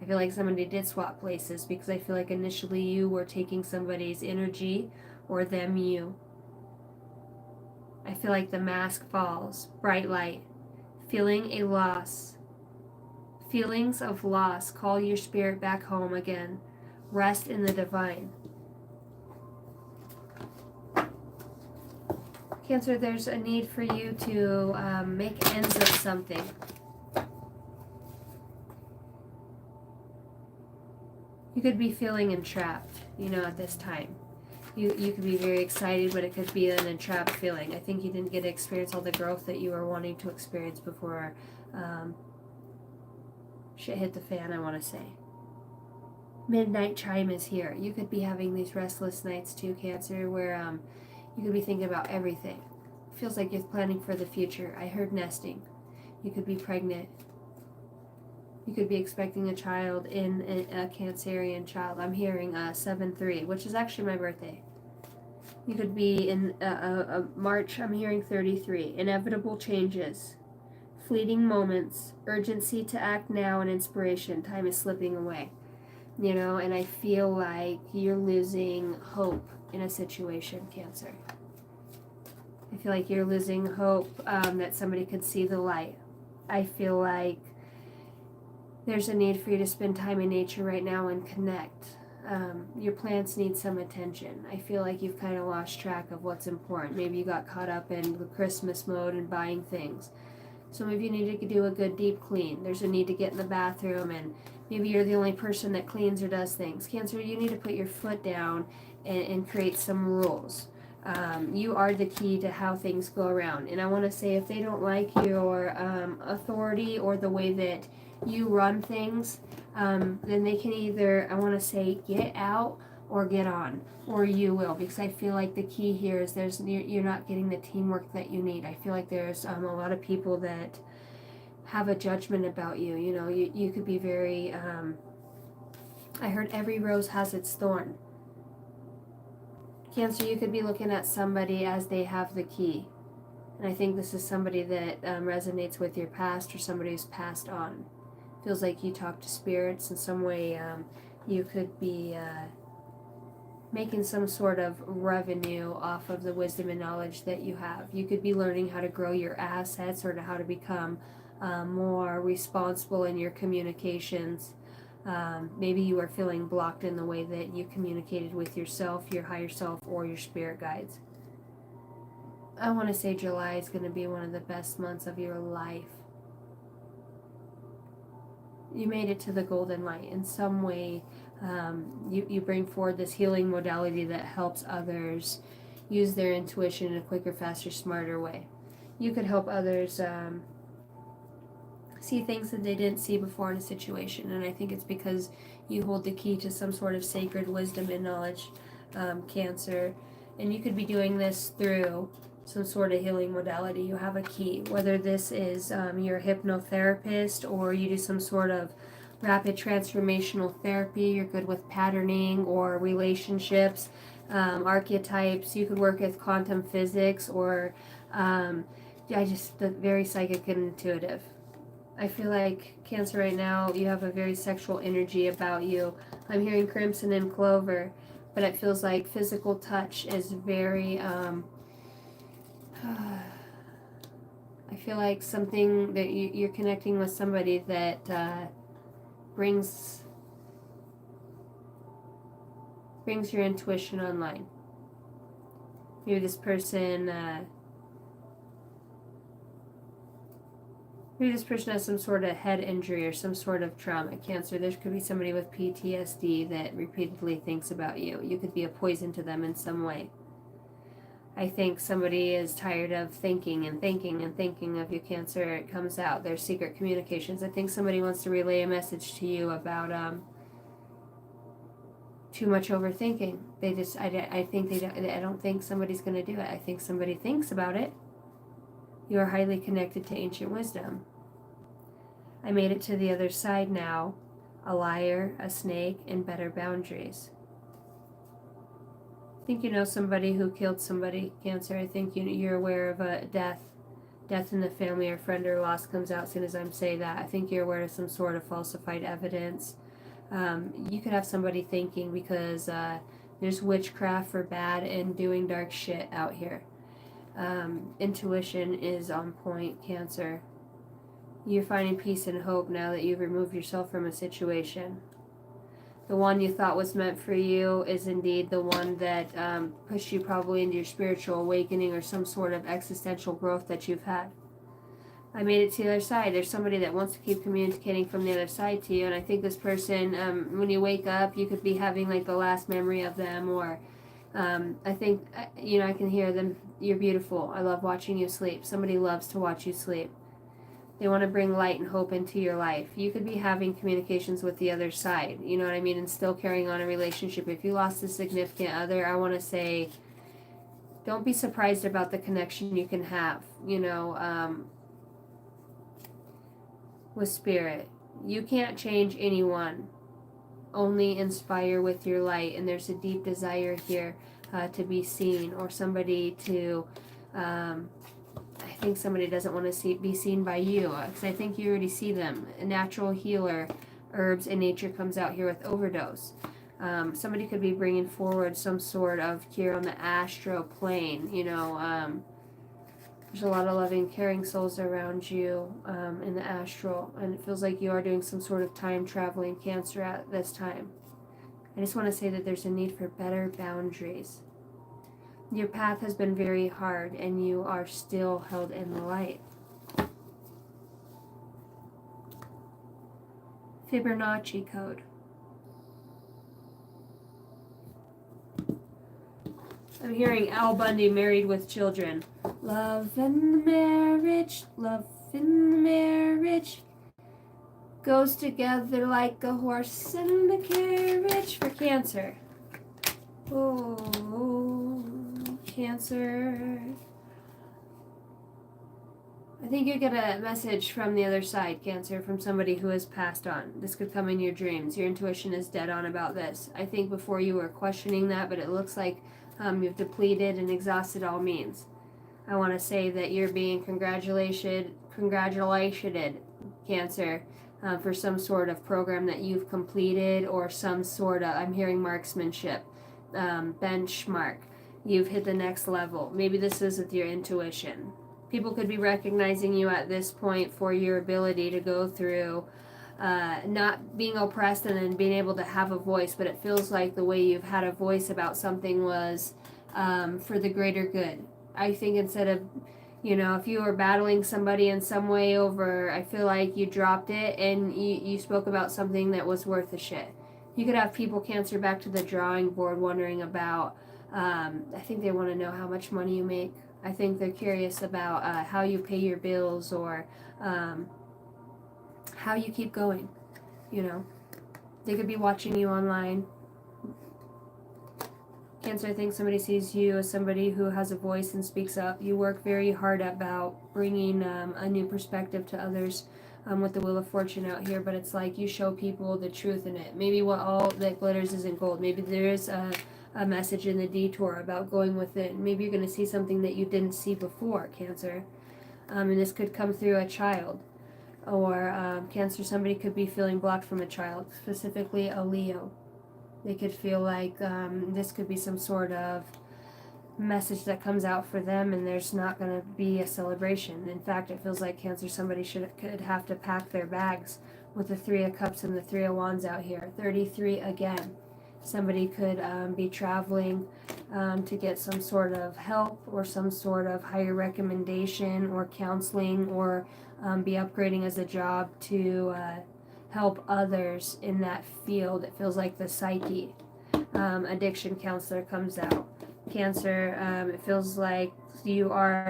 I feel like somebody did swap places, because I feel like initially you were taking somebody's energy, or them you. I feel like the mask falls, bright light, feeling a loss. Feelings of loss, call your spirit back home again. Rest in the divine. Cancer, there's a need for you to make ends of something. You could be feeling entrapped, at this time. You could be very excited, but it could be an entrapped feeling. I think you didn't get to experience all the growth that you were wanting to experience before shit hit the fan, I want to say. Midnight chime is here. You could be having these restless nights too, Cancer, where you could be thinking about everything. It feels like you're planning for the future. I heard nesting. You could be pregnant. You could be expecting a child in a Cancerian child. I'm hearing 7-3, which is actually my birthday. You could be in March. I'm hearing 33. Inevitable changes. Fleeting moments. Urgency to act now and inspiration. Time is slipping away. And I feel like you're losing hope in a situation, Cancer. I feel like you're losing hope that somebody could see the light. I feel like there's a need for you to spend time in nature right now and connect. Your plants need some attention. I feel like you've kind of lost track of what's important. Maybe you got caught up in the Christmas mode and buying things. Some of you need to do a good deep clean. There's a need to get in the bathroom, and maybe you're the only person that cleans or does things. Cancer, you need to put your foot down and create some rules. You are the key to how things go around. And I want to say, if they don't like your authority or the way that you run things, then they can either, I want to say, get out or get on, or you will, because I feel like the key here is you're not getting the teamwork that you need. I feel like there's a lot of people that have a judgment about you. You could be very, I heard every rose has its thorn. Cancer, you could be looking at somebody as they have the key. And I think this is somebody that resonates with your past, or somebody who's passed on. Feels like you talk to spirits in some way. You could be making some sort of revenue off of the wisdom and knowledge that you have. You could be learning how to grow your assets, or to how to become more responsible in your communications. Maybe you are feeling blocked in the way that you communicated with yourself, your higher self, or your spirit guides. I want to say July is going to be one of the best months of your life. You made it to the golden light in some way. You bring forward this healing modality that helps others use their intuition in a quicker, faster, smarter way. You could help others see things that they didn't see before in a situation, and I think it's because you hold the key to some sort of sacred wisdom and knowledge, Cancer. And you could be doing this through some sort of healing modality. You have a key, whether this is you're a hypnotherapist, or you do some sort of rapid transformational therapy. You're good with patterning or relationships, archetypes. You could work with quantum physics, or very psychic and intuitive. I feel like, Cancer, right now you have a very sexual energy about you. I'm hearing crimson and clover, but it feels like physical touch is very I feel like something that you're connecting with somebody that brings your intuition online. Maybe this person has some sort of head injury or some sort of trauma. Cancer, there could be somebody with PTSD that repeatedly thinks about you. You could be a poison to them in some way. I think somebody is tired of thinking and thinking and thinking of you, Cancer. It comes out. There's secret communications. I think somebody wants to relay a message to you about too much overthinking. I don't think somebody's going to do it. I think somebody thinks about it. You are highly connected to ancient wisdom. I made it to the other side now. A liar, a snake, and better boundaries. I think you know somebody who killed somebody, Cancer. I think you're aware of a death in the family, or friend or loss comes out as soon as I'm saying that. I think you're aware of some sort of falsified evidence. You could have somebody thinking, because there's witchcraft for bad and doing dark shit out here. Intuition is on point, Cancer. You're finding peace and hope now that you've removed yourself from a situation. The one you thought was meant for you is indeed the one that pushed you probably into your spiritual awakening or some sort of existential growth that you've had. I made it to the other side. There's somebody that wants to keep communicating from the other side to you, and I think this person, when you wake up, you could be having like the last memory of them, or I think, I can hear them. You're beautiful. I love watching you sleep. Somebody loves to watch you sleep. They want to bring light and hope into your life. You could be having communications with the other side, you know what I mean, and still carrying on a relationship. If you lost a significant other, I want to say, don't be surprised about the connection you can have, with spirit. You can't change anyone. Only inspire with your light, and there's a deep desire here to be seen, or somebody to... I think somebody doesn't want to be seen by you, because I think you already see them. A natural healer, herbs and nature comes out here with overdose. Somebody could be bringing forward some sort of cure on the astral plane. There's a lot of loving, caring souls around you in the astral, and it feels like you are doing some sort of time traveling, Cancer, at this time. I just want to say that there's a need for better boundaries. Your path has been very hard, and you are still held in the light. Fibonacci code. I'm hearing Al Bundy, Married with Children. Love and marriage, love and marriage goes together like a horse and a carriage, for Cancer. Oh, Cancer. I think you get a message from the other side, Cancer, from somebody who has passed on. This could come in your dreams. Your intuition is dead on about this. I think before you were questioning that, but it looks like you've depleted and exhausted all means. I want to say that you're being congratulated, Cancer, for some sort of program that you've completed, or some sort of, I'm hearing marksmanship, benchmark. You've hit the next level. Maybe this is with your intuition. People could be recognizing you at this point for your ability to go through not being oppressed and then being able to have a voice, but it feels like the way you've had a voice about something was for the greater good. I think instead of, if you were battling somebody in some way over, I feel like you dropped it and you spoke about something that was worth a shit. You could have people, Cancer, back to the drawing board wondering about, I think they want to know how much money you make. I think they're curious about how you pay your bills, or how you keep going. They could be watching you online. Cancer, I think somebody sees you as somebody who has a voice and speaks up. You work very hard about bringing a new perspective to others with the Wheel of Fortune out here, but it's like you show people the truth in it. Maybe what all that glitters isn't gold. Maybe there is a message in the detour about going within. Maybe you're going to see something that you didn't see before, Cancer. And this could come through a child. Or Cancer, somebody could be feeling blocked from a child, specifically a Leo. They could feel like this could be some sort of message that comes out for them, and there's not going to be a celebration. In fact, it feels like, Cancer, somebody could have to pack their bags with the Three of Cups and the Three of Wands out here. 33 again. Somebody could be traveling to get some sort of help, or some sort of higher recommendation or counseling, or be upgrading as a job to help others in that field. It feels like the psyche. Addiction counselor comes out. Cancer, it feels like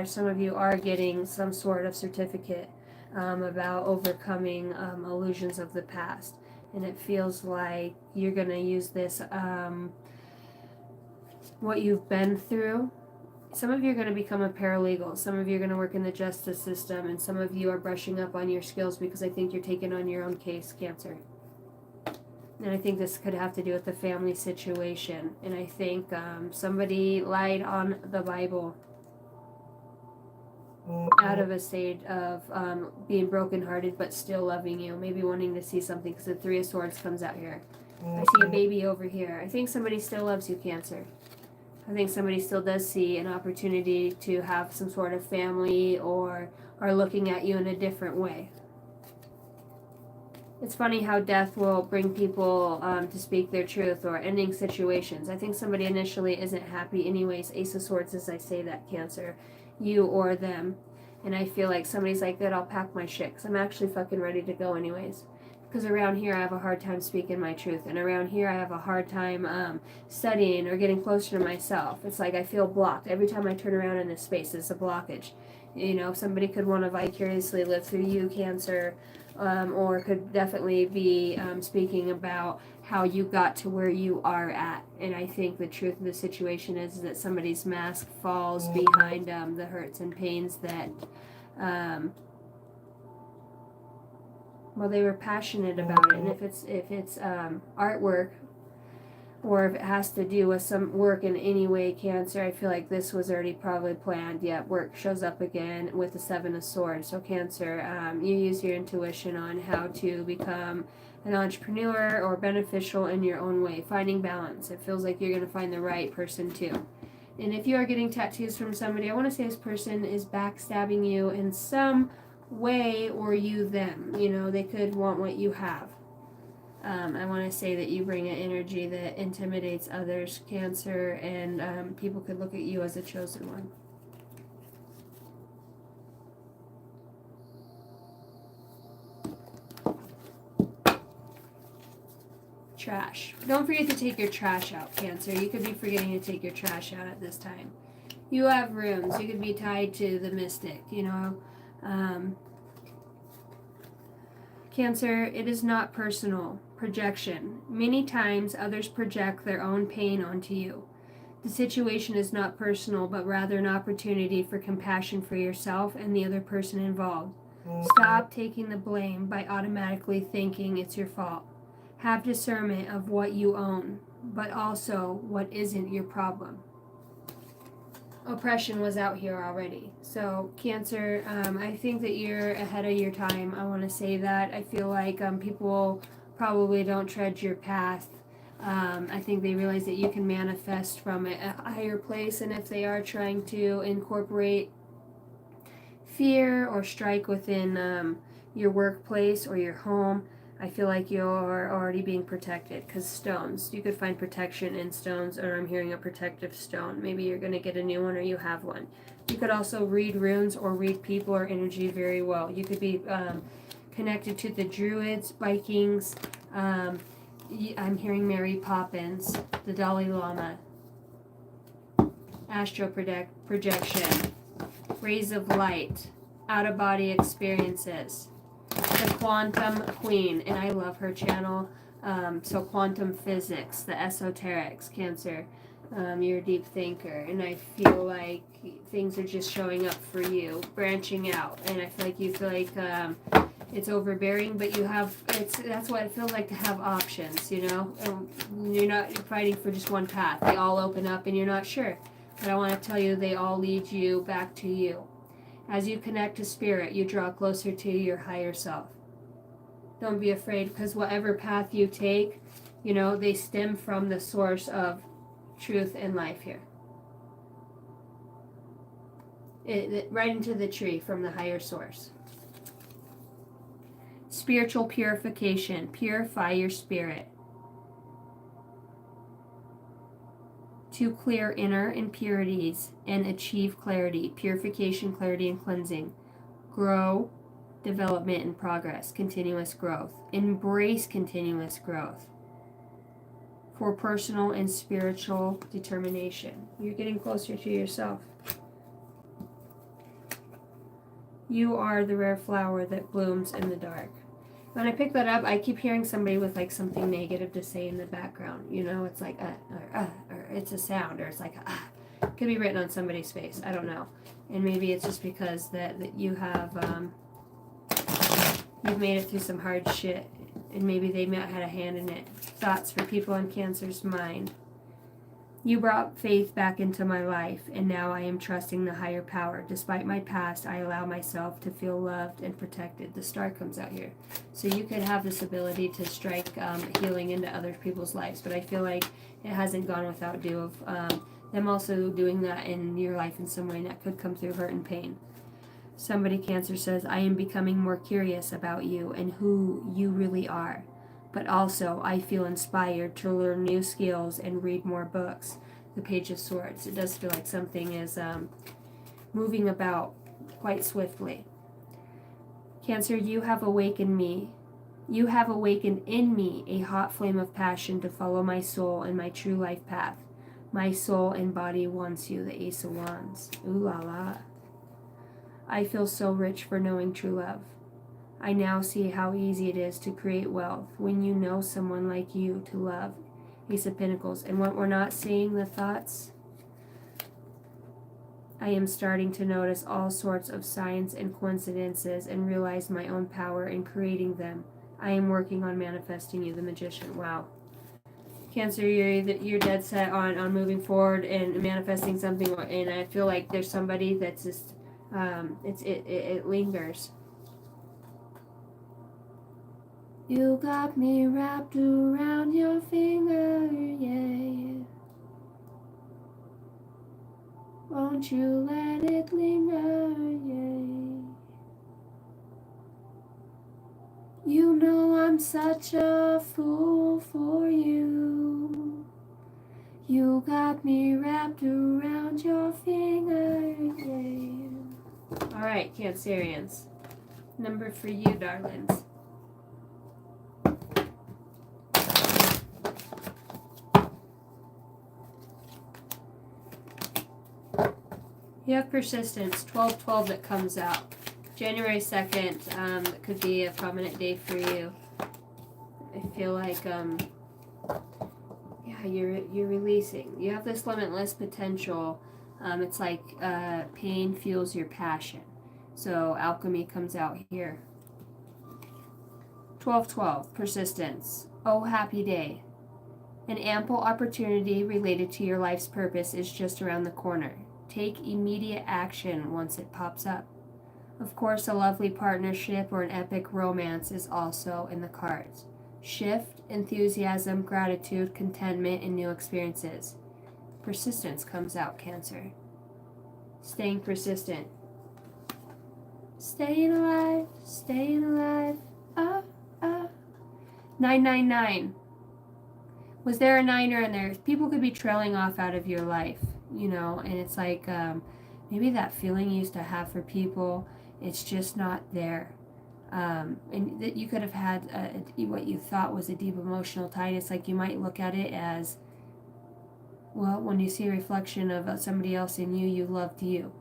some of you are getting some sort of certificate about overcoming illusions of the past. And it feels like you're going to use this, what you've been through. Some of you are going to become a paralegal. Some of you are going to work in the justice system. And some of you are brushing up on your skills because I think you're taking on your own case, Cancer. And I think this could have to do with the family situation. And I think somebody lied on the Bible out of a state of being brokenhearted but still loving you. Maybe wanting to see something, because the Three of Swords comes out here. I see a baby over here. I think somebody still loves you, Cancer. I think somebody still does see an opportunity to have some sort of family, or are looking at you in a different way. It's funny how death will bring people to speak their truth, or ending situations. I think somebody initially isn't happy anyways. Ace of Swords as I say that, Cancer. You or them. And I feel like somebody's like, good, I'll pack my shit, because I'm actually fucking ready to go anyways. Because around here I have a hard time speaking my truth. And around here I have a hard time studying or getting closer to myself. It's like I feel blocked. Every time I turn around in this space, it's a blockage. You know, somebody could want to vicariously live through you, Cancer. Or could definitely be speaking about how you got to where you are at. And I think the truth of the situation is that somebody's mask falls behind the hurts and pains that, well, they were passionate about it. And if it's artwork, or if it has to do with some work in any way, Cancer, I feel like this was already probably planned. Yet work shows up again with the Seven of Swords. So Cancer, you use your intuition on how to become an entrepreneur or beneficial in your own way, finding balance. It feels like you're going to find the right person too. And if you are getting tattoos from somebody, I want to say this person is backstabbing you in some way, or you them. You know, they could want what you have. I want to say that you bring an energy that intimidates others, Cancer, and people could look at you as a chosen one. Trash. Don't forget to take your trash out, Cancer. You could be forgetting to take your trash out at this time. You have rooms. You could be tied to the mystic, you know. Cancer, it is not personal. Projection. Many times others project their own pain onto you. The situation is not personal, but rather an opportunity for compassion for yourself and the other person involved. Stop taking the blame by automatically thinking it's your fault. Have discernment of what you own, but also what isn't your problem. Oppression was out here already. So Cancer, I think that you're ahead of your time. I want to say that. I feel like people probably don't tread your path. I think they realize that you can manifest from a higher place, and if they are trying to incorporate fear or strike within your workplace or your home, I feel like you're already being protected, because stones, you could find protection in stones, or I'm hearing a protective stone. Maybe you're going to get a new one, or you have one. You could also read runes or read people or energy very well. You could be connected to the Druids, Vikings. I'm hearing Mary Poppins, the Dalai Lama, astral projection, rays of light, out-of-body experiences. The Quantum Queen, and I love her channel. So quantum physics, the esoterics, Cancer. You're a deep thinker, and I feel like things are just showing up for you, branching out, and I feel like it's overbearing, but you have, that's what it feels like to have options, you know, and you're not fighting for just one path. They all open up and you're not sure, but I want to tell you they all lead you back to you. As you connect to spirit, you draw closer to your higher self. Don't be afraid, because whatever path you take, you know, they stem from the source of truth and life here. Right into the tree from the higher source. Spiritual purification. Purify your spirit. To clear inner impurities and achieve clarity. Purification, clarity, and cleansing. Grow, development, and progress. Continuous growth. Embrace continuous growth. For personal and spiritual determination. You're getting closer to yourself. You are the rare flower that blooms in the dark. When I pick that up, I keep hearing somebody with like something negative to say in the background. You know, it's like or it's a sound, or it's like It could be written on somebody's face. I don't know. And maybe it's just because that you have you've made it through some hard shit and maybe they had a hand in it. Thoughts for people in Cancer's mind. You brought faith back into my life, and now I am trusting the higher power. Despite my past, I allow myself to feel loved and protected. The star comes out here. So you could have this ability to strike healing into other people's lives, but I feel like it hasn't gone without due of them also doing that in your life in some way, and that could come through hurt and pain. Somebody, Cancer, says, I am becoming more curious about you and who you really are. But also, I feel inspired to learn new skills and read more books. The Page of Swords. It does feel like something is moving about quite swiftly. Cancer, you have awakened me. You have awakened in me a hot flame of passion to follow my soul and my true life path. My soul and body wants you. The Ace of Wands. Ooh la la. I feel so rich for knowing true love. I now see how easy it is to create wealth when you know someone like you to love. Ace of Pentacles. And what we're not seeing, the thoughts, I am starting to notice all sorts of signs and coincidences and realize my own power in creating them. I am working on manifesting you, the Magician. Wow. Cancer, you're dead set on moving forward and manifesting something, and I feel like there's somebody that's just it lingers. You got me wrapped around your finger, yeah. Won't you let it linger, yeah. You know I'm such a fool for you. You got me wrapped around your finger, yeah. All right, Cancerians. Number for you, darlings. You have persistence, 12/12 that comes out. January 2nd, it could be a prominent day for you. I feel like, yeah, you're releasing. You have this limitless potential. It's like pain fuels your passion. So alchemy comes out here. 12/12, persistence. Oh, happy day. An ample opportunity related to your life's purpose is just around the corner. Take immediate action once it pops up. Of course, a lovely partnership or an epic romance is also in the cards. Shift, enthusiasm, gratitude, contentment, and new experiences. Persistence comes out, Cancer. Staying persistent. Staying alive, staying alive. 999. Was there a niner in there? People could be trailing off out of your life, you know, and it's like maybe that feeling you used to have for people, it's just not there. And that you could have had what you thought was a deep emotional tie. It's like you might look at it as, well, when you see a reflection of somebody else in you, you loved you.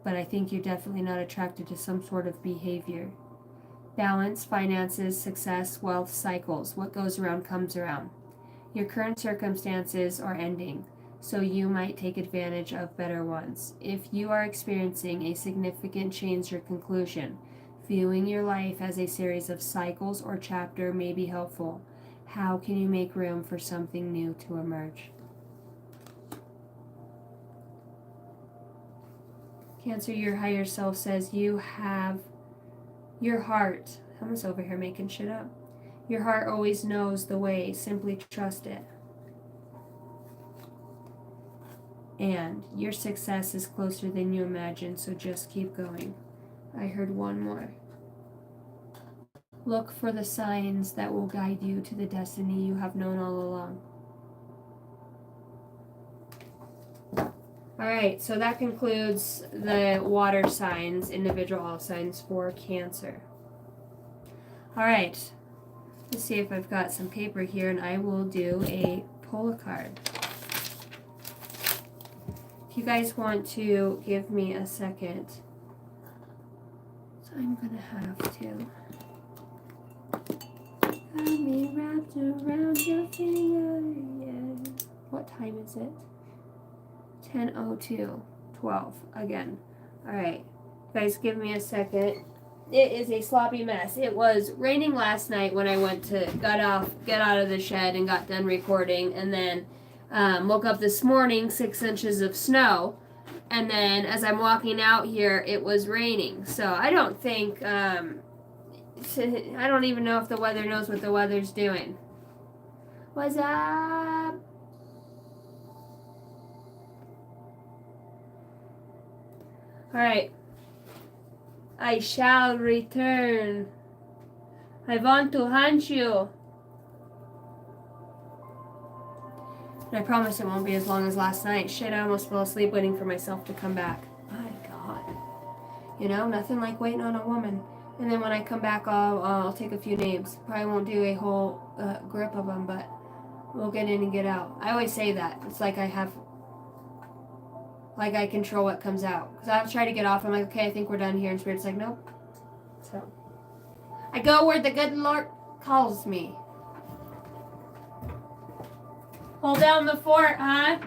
But I think you're definitely not attracted to some sort of behavior. Balance, finances, success, wealth, cycles. What goes around comes around. Your current circumstances are ending, so you might take advantage of better ones. If you are experiencing a significant change or conclusion, viewing your life as a series of cycles or chapter may be helpful. How can you make room for something new to emerge? Cancer, your higher self says you have your heart. I'm just over here making shit up. Your heart always knows the way. Simply trust it. And your success is closer than you imagine, so just keep going. I heard one more. Look for the signs that will guide you to the destiny you have known all along. All right, so that concludes the water signs, individual signs for Cancer. All right, let's see if I've got some paper here, and I will do a pull a card. If you guys want to give me a second, so I'm gonna have to. Got me wrapped around your finger, yeah. What time is it? 10:02, 12 again. All right, guys, give me a second. It is a sloppy mess. It was raining last night when I went to get out of the shed and got done recording, and then woke up this morning, 6 inches of snow, and then as I'm walking out here, it was raining. So I don't think I don't even know if the weather knows what the weather's doing. What's up? All right. I shall return. I want to hunt you. And I promise it won't be as long as last night. Shit, I almost fell asleep waiting for myself to come back. My God. You know, nothing like waiting on a woman. And then when I come back, I'll take a few names. Probably won't do a whole grip of them, but we'll get in and get out. I always say that. It's like I control what comes out. Because I'll try to get off. I'm like, okay, I think we're done here. And Spirit's like, nope. So I go where the good Lord calls me. Hold down the fort, huh?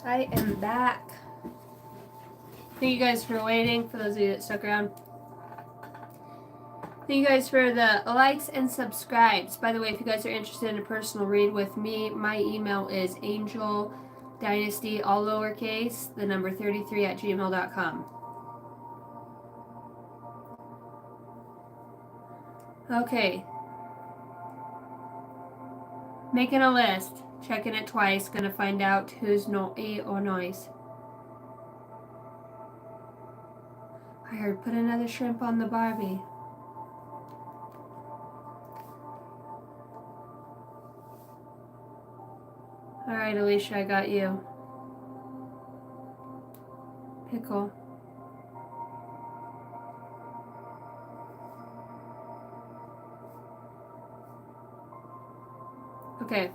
I am back. Thank you guys for waiting, for those of you that stuck around. Thank you guys for the likes and subscribes. By the way, if you guys are interested in a personal read with me, my email is angeldynasty, all lowercase, the number 33 at gmail.com. Okay. Making a list. Checking it twice. Gonna find out who's naughty or nice. I heard put another shrimp on the Barbie. Alright, Alicia, I got you. Pickle. Okay.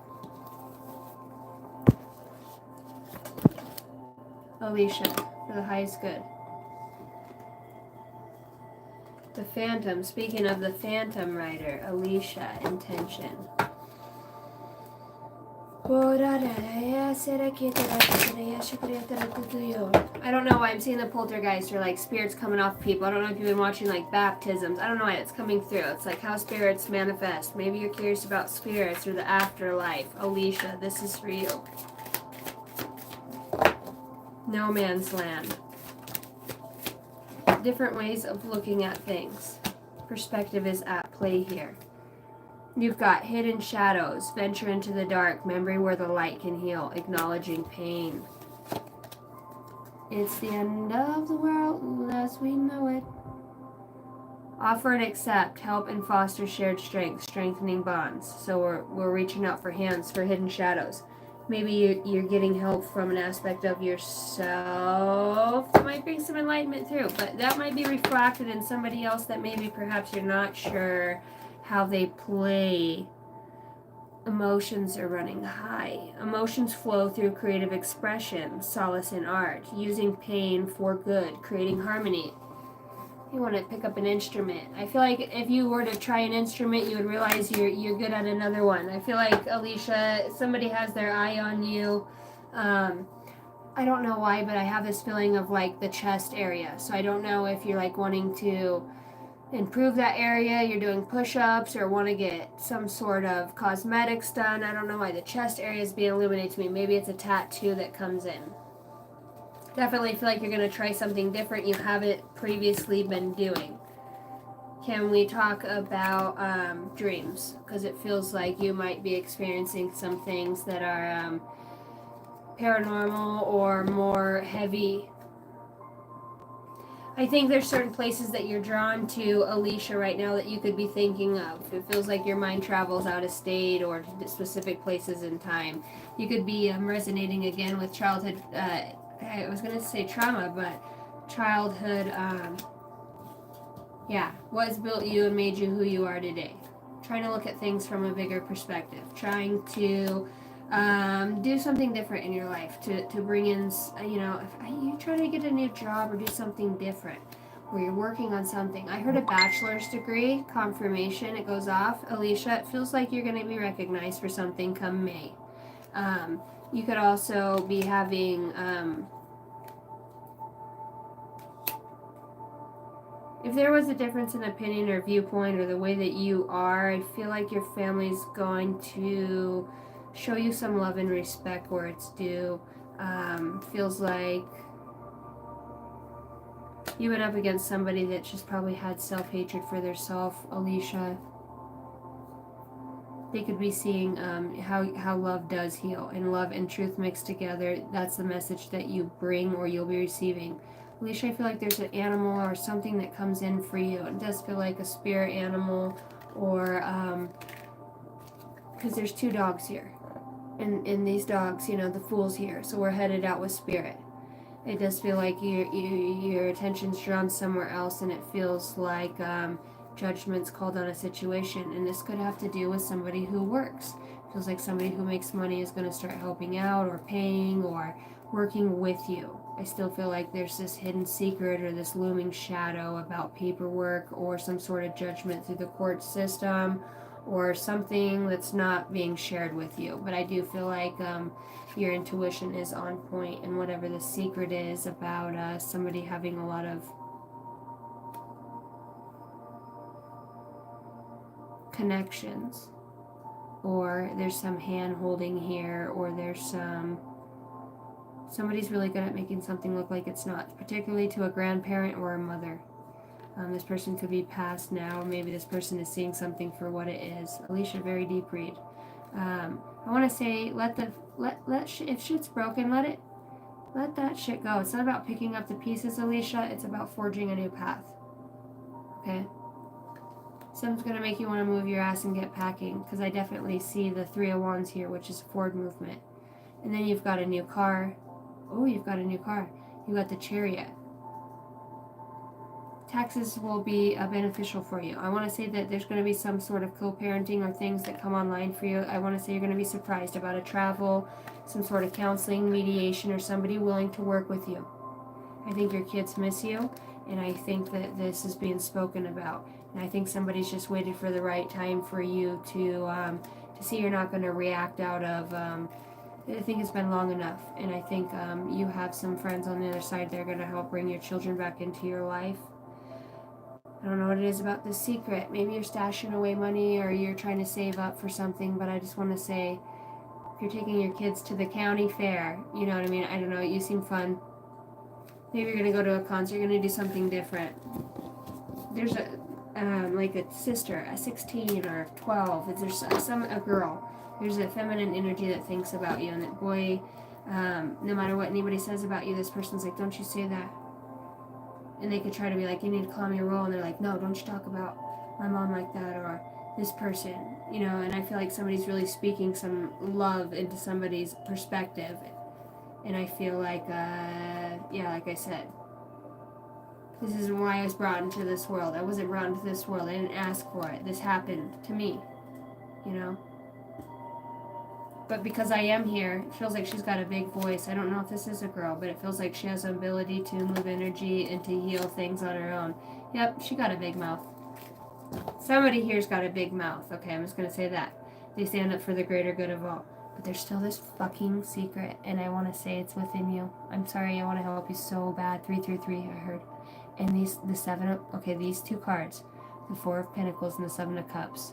Alicia, for the highest good. The Phantom. Speaking of the Phantom Rider, Alicia, intention. I don't know why I'm seeing the poltergeist or like spirits coming off people. I don't know if you've been watching like baptisms. I don't know why it's coming through. It's like how spirits manifest. Maybe you're curious about spirits or the afterlife. Alicia, this is for you. No man's land. Different ways of looking at things. Perspective is at play here. You've got hidden shadows, venture into the dark, memory where the light can heal, acknowledging pain. It's the end of the world as we know it. Offer and accept, help and foster shared strength, strengthening bonds. So we're reaching out for hands for hidden shadows. Maybe you're getting help from an aspect of yourself that might bring some enlightenment through, but that might be reflected in somebody else that maybe perhaps you're not sure how they play. Emotions are running high. Emotions flow through creative expression, solace in art, using pain for good, creating harmony. You want to pick up an instrument. I feel like if you were to try an instrument, you would realize you're good at another one. I feel like, Alicia, somebody has their eye on you. I don't know why, but I have this feeling of like the chest area. So I don't know if you're like wanting to improve that area, you're doing push-ups or want to get some sort of cosmetics done. I don't know why the chest area is being illuminated to me. Maybe it's a tattoo that comes in. Definitely feel like you're going to try something different you haven't previously been doing. Can we talk about dreams? Because it feels like you might be experiencing some things that are paranormal or more heavy. I think there's certain places that you're drawn to, Alicia, right now that you could be thinking of. It feels like your mind travels out of state or to specific places in time. You could be resonating again with childhood, I was going to say trauma, but childhood, what has built you and made you who you are today. Trying to look at things from a bigger perspective. Trying to do something different in your life to bring in, if you try to get a new job or do something different where you're working on something. I heard a bachelor's degree, confirmation, it goes off. Alicia, it feels like you're going to be recognized for something come May. You could also be having, if there was a difference in opinion or viewpoint or the way that you are, I feel like your family's going to show you some love and respect where it's due. Feels like you went up against somebody that just probably had self-hatred for their self, Alicia. They could be seeing how love does heal, and love and truth mixed together. That's the message that you bring or you'll be receiving. Alicia, I feel like there's an animal or something that comes in for you. It does feel like a spirit animal or because there's two dogs here. And these dogs, the fool's here. So we're headed out with spirit. It does feel like your attention's drawn somewhere else, and it feels like judgment's called on a situation. And this could have to do with somebody who works. Feels like somebody who makes money is going to start helping out or paying or working with you. I still feel like there's this hidden secret or this looming shadow about paperwork or some sort of judgment through the court system or something that's not being shared with you. But I do feel like your intuition is on point, and whatever the secret is about somebody having a lot of connections, or there's some hand holding here, or there's somebody's really good at making something look like it's not, particularly to a grandparent or a mother. This person could be past now, or maybe this person is seeing something for what it is. Alicia, very deep read. I want to say, if shit's broken, let that shit go. It's not about picking up the pieces, Alicia. It's about forging a new path. Okay? Something's going to make you want to move your ass and get packing, because I definitely see the Three of Wands here, which is forward movement. And then you've got a new car. Oh, you've got a new car. You've got the Chariot. Taxes will be beneficial for you. I want to say that there's going to be some sort of co-parenting or things that come online for you. I want to say you're going to be surprised about a travel, some sort of counseling, mediation, or somebody willing to work with you. I think your kids miss you, and I think that this is being spoken about. And I think somebody's just waited for the right time for you to see you're not going to react out of, I think it's been long enough. And I think you have some friends on the other side that are going to help bring your children back into your life. I don't know what it is about this secret. Maybe you're stashing away money, or you're trying to save up for something, but I just want to say, if you're taking your kids to the county fair, you know what I mean? I don't know, you seem fun. Maybe you're going to go to a concert, you're going to do something different. There's like a sister, a 16 or 12, there's a girl. There's a feminine energy that thinks about you, and that boy, no matter what anybody says about you, this person's like, don't you say that. And they could try to be like, you need to calm your roll, and they're like, no, don't you talk about my mom like that, or this person, you know. And I feel like somebody's really speaking some love into somebody's perspective, and I feel like, yeah, like I said, this isn't why I was brought into this world. I wasn't brought into this world. I didn't ask for it. This happened to me, you know. But because I am here, it feels like she's got a big voice. I don't know if this is a girl, but it feels like she has the ability to move energy and to heal things on her own. Yep, she got a big mouth. Somebody here's got a big mouth. Okay, I'm just going to say that. They stand up for the greater good of all. But there's still this fucking secret, and I want to say it's within you. I'm sorry, I want to help you so bad. 333, I heard. And these two cards, the Four of Pentacles and the Seven of Cups,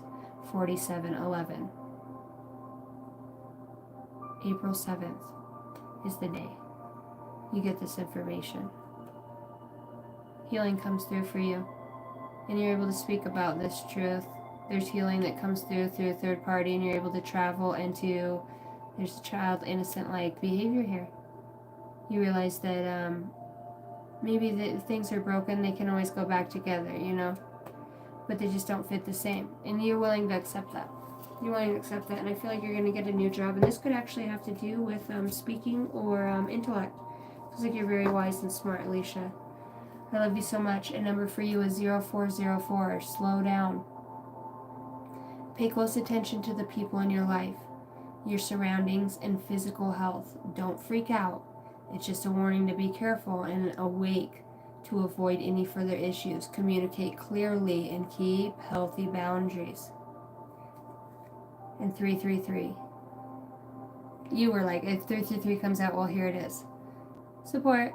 4711. April 7th is the day you get this information. Healing comes through for you, and you're able to speak about this truth. There's healing that comes through a third party, and you're able to travel into, there's child innocent-like behavior here. You realize that maybe the things are broken, they can always go back together, you know, but they just don't fit the same, and you're willing to accept that. You're willing to accept that, and I feel like you're going to get a new job, and this could actually have to do with speaking or intellect. Feels like you're very wise and smart, Alicia. I love you so much. A number for you is 0404. Slow down. Pay close attention to the people in your life, your surroundings, and physical health. Don't freak out. It's just a warning to be careful and awake to avoid any further issues. Communicate clearly and keep healthy boundaries. And 333. You were like, if 333 comes out, well, here it is. Support,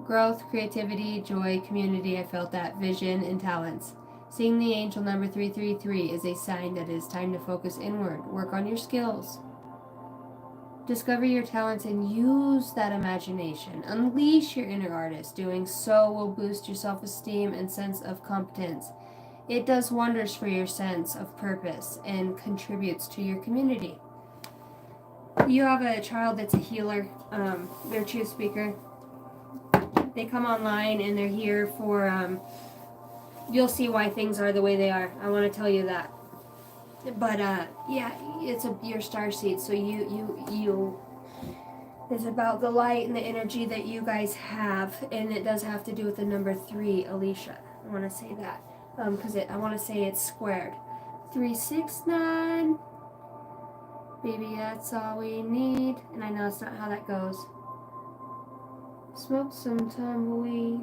growth, creativity, joy, community. I felt that. Vision and talents. Seeing the angel number 333 is a sign that it is time to focus inward. Work on your skills. Discover your talents and use that imagination. Unleash your inner artist. Doing so will boost your self-esteem and sense of competence. It does wonders for your sense of purpose and contributes to your community. You have a child that's a healer. They're a truth speaker. They come online and they're here for, you'll see why things are the way they are. I want to tell you that. But, yeah, it's your starseed. So you it's about the light and the energy that you guys have. And it does have to do with the number 3, Alicia. I want to say that. Because I want to say it's squared. 369. Baby, that's all we need. And I know it's not how that goes. Smoke some tumbleweed.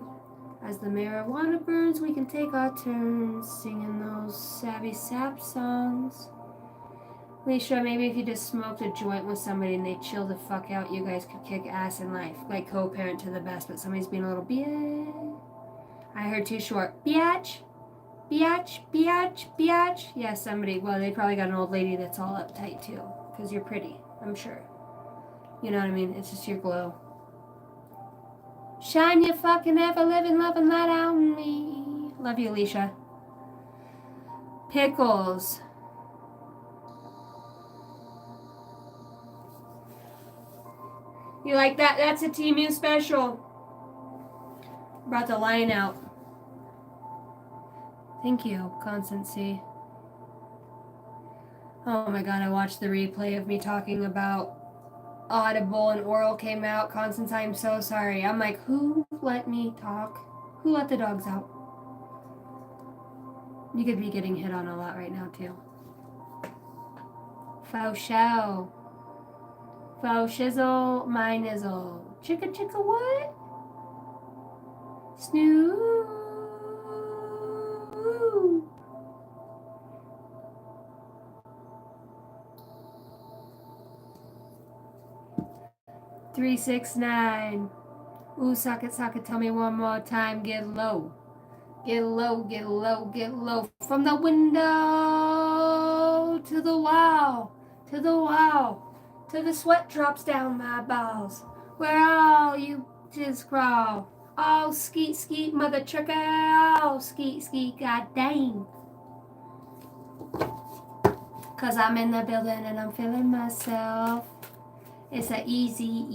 As the marijuana burns, we can take our turns singing those savvy sap songs. Alicia, maybe if you just smoked a joint with somebody and they chill the fuck out, you guys could kick ass in life. Like co-parent to the best, but somebody's being a little bitch. I heard too short. Biatch. Biatch. Biatch. Biatch. Yeah, somebody. Well, they probably got an old lady that's all uptight too. Because you're pretty, I'm sure. You know what I mean? It's just your glow. Shine your fucking ever-living love and light on me. Love you, Alicia. Pickles. You like that? That's a TMU special. Brought the line out. Thank you, Constancy. Oh my god, I watched the replay of me talking about Audible and Oral came out. Constance, I'm so sorry. I'm like, who let me talk? Who let the dogs out? You could be getting hit on a lot right now, too. Faux show. Faux shizzle, my nizzle. Chicka chicka what? Snoo. 369. Ooh, sock it, tell me one more time. Get low. Get low, get low, get low. From the window to the wall, to the wall, till the sweat drops down my balls. Where all you just crawl. Oh, skeet, skeet, mother trucker. Oh, skeet, skeet, god dang. Cause I'm in the building and I'm feeling myself. It's an easy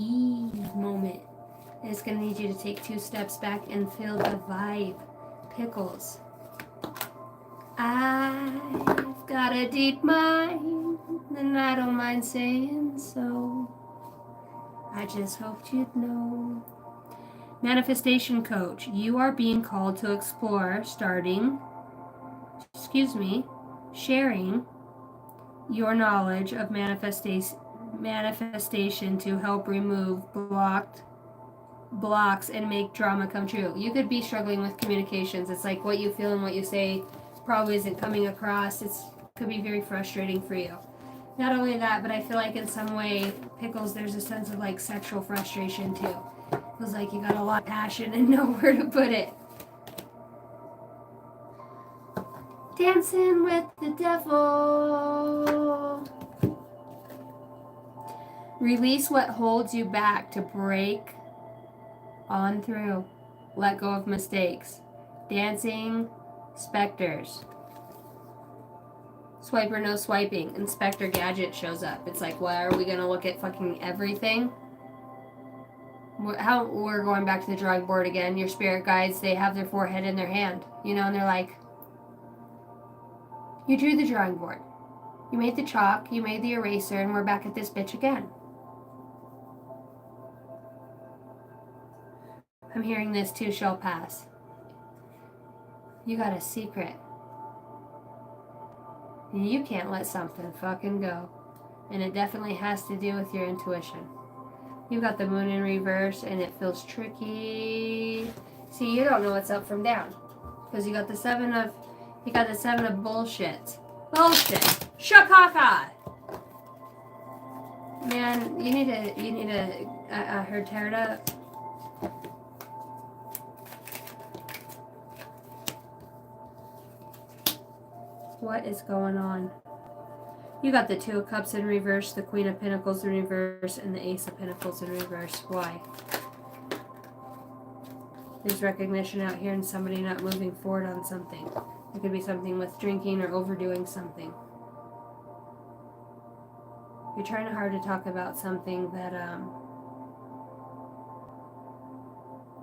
moment. It's gonna need you to take 2 steps back and feel the vibe. Pickles. I've got a deep mind, and I don't mind saying so. I just hoped you'd know. Manifestation coach, you are being called to explore sharing your knowledge of manifestation to help remove blocks and make drama come true. You could be struggling with communications. It's like what you feel and what you say probably isn't coming across. It could be very frustrating for you. Not only that, but I feel like in some way, Pickles, there's a sense of like sexual frustration too. It feels like you got a lot of passion and nowhere to put it. Dancing with the devil. Release what holds you back to break on through. Let go of mistakes. Dancing specters. Swiper no swiping. Inspector Gadget shows up. It's like, why are we gonna look at fucking everything? We're going back to the drawing board again. Your spirit guides, they have their forehead in their hand, and they're like, you drew the drawing board. You made the chalk, you made the eraser, and we're back at this bitch again. I'm hearing this too shall pass. You got a secret. And you can't let something fucking go. And it definitely has to do with your intuition. You got the moon in reverse and it feels tricky. See, you don't know what's up from down. Because you got the seven of bullshit. Bullshit. Shakaka. Man, you need to her tear it up. What is going on? You got the 2 of Cups in reverse, the Queen of Pentacles in reverse, and the Ace of Pentacles in reverse. Why? There's recognition out here and somebody not moving forward on something. It could be something with drinking or overdoing something. You're trying hard to talk about something that,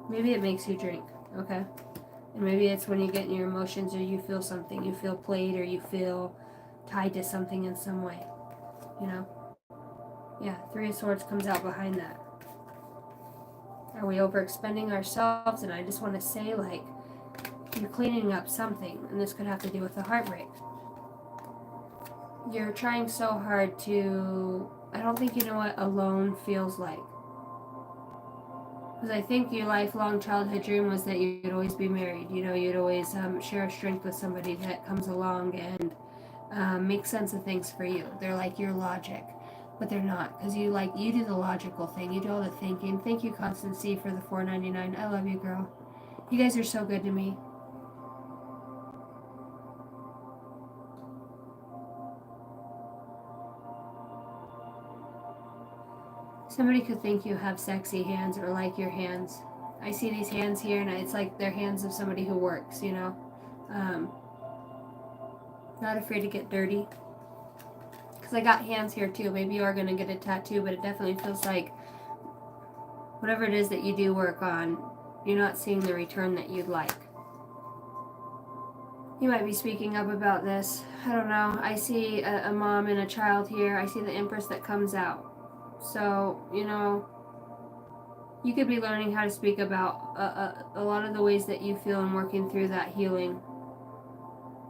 maybe it makes you drink, okay? And maybe it's when you get in your emotions or you feel something. You feel played or you feel tied to something in some way. Yeah, 3 of Swords comes out behind that. Are we overexpending ourselves? And I just want to say, like, you're cleaning up something. And this could have to do with the heartbreak. You're trying so hard to... I don't think you know what alone feels like. Because I think your lifelong childhood dream was that you'd always be married. You'd always share a strength with somebody that comes along and make sense of things for you. They're like your logic, but they're not, because you do the logical thing. You do all the thinking. Thank you, Constancy, for the $4.99. I love you, girl. You guys are so good to me. Somebody could think you have sexy hands or like your hands. I see these hands here, and it's like they're hands of somebody who works, you know. Not afraid to get dirty. Because I got hands here too. Maybe you are going to get a tattoo, but it definitely feels like whatever it is that you do work on, you're not seeing the return that you'd like. You might be speaking up about this. I don't know. I see a mom and a child here. I see the Empress that comes out. So, you know, you could be learning how to speak about a lot of the ways that you feel and working through that healing.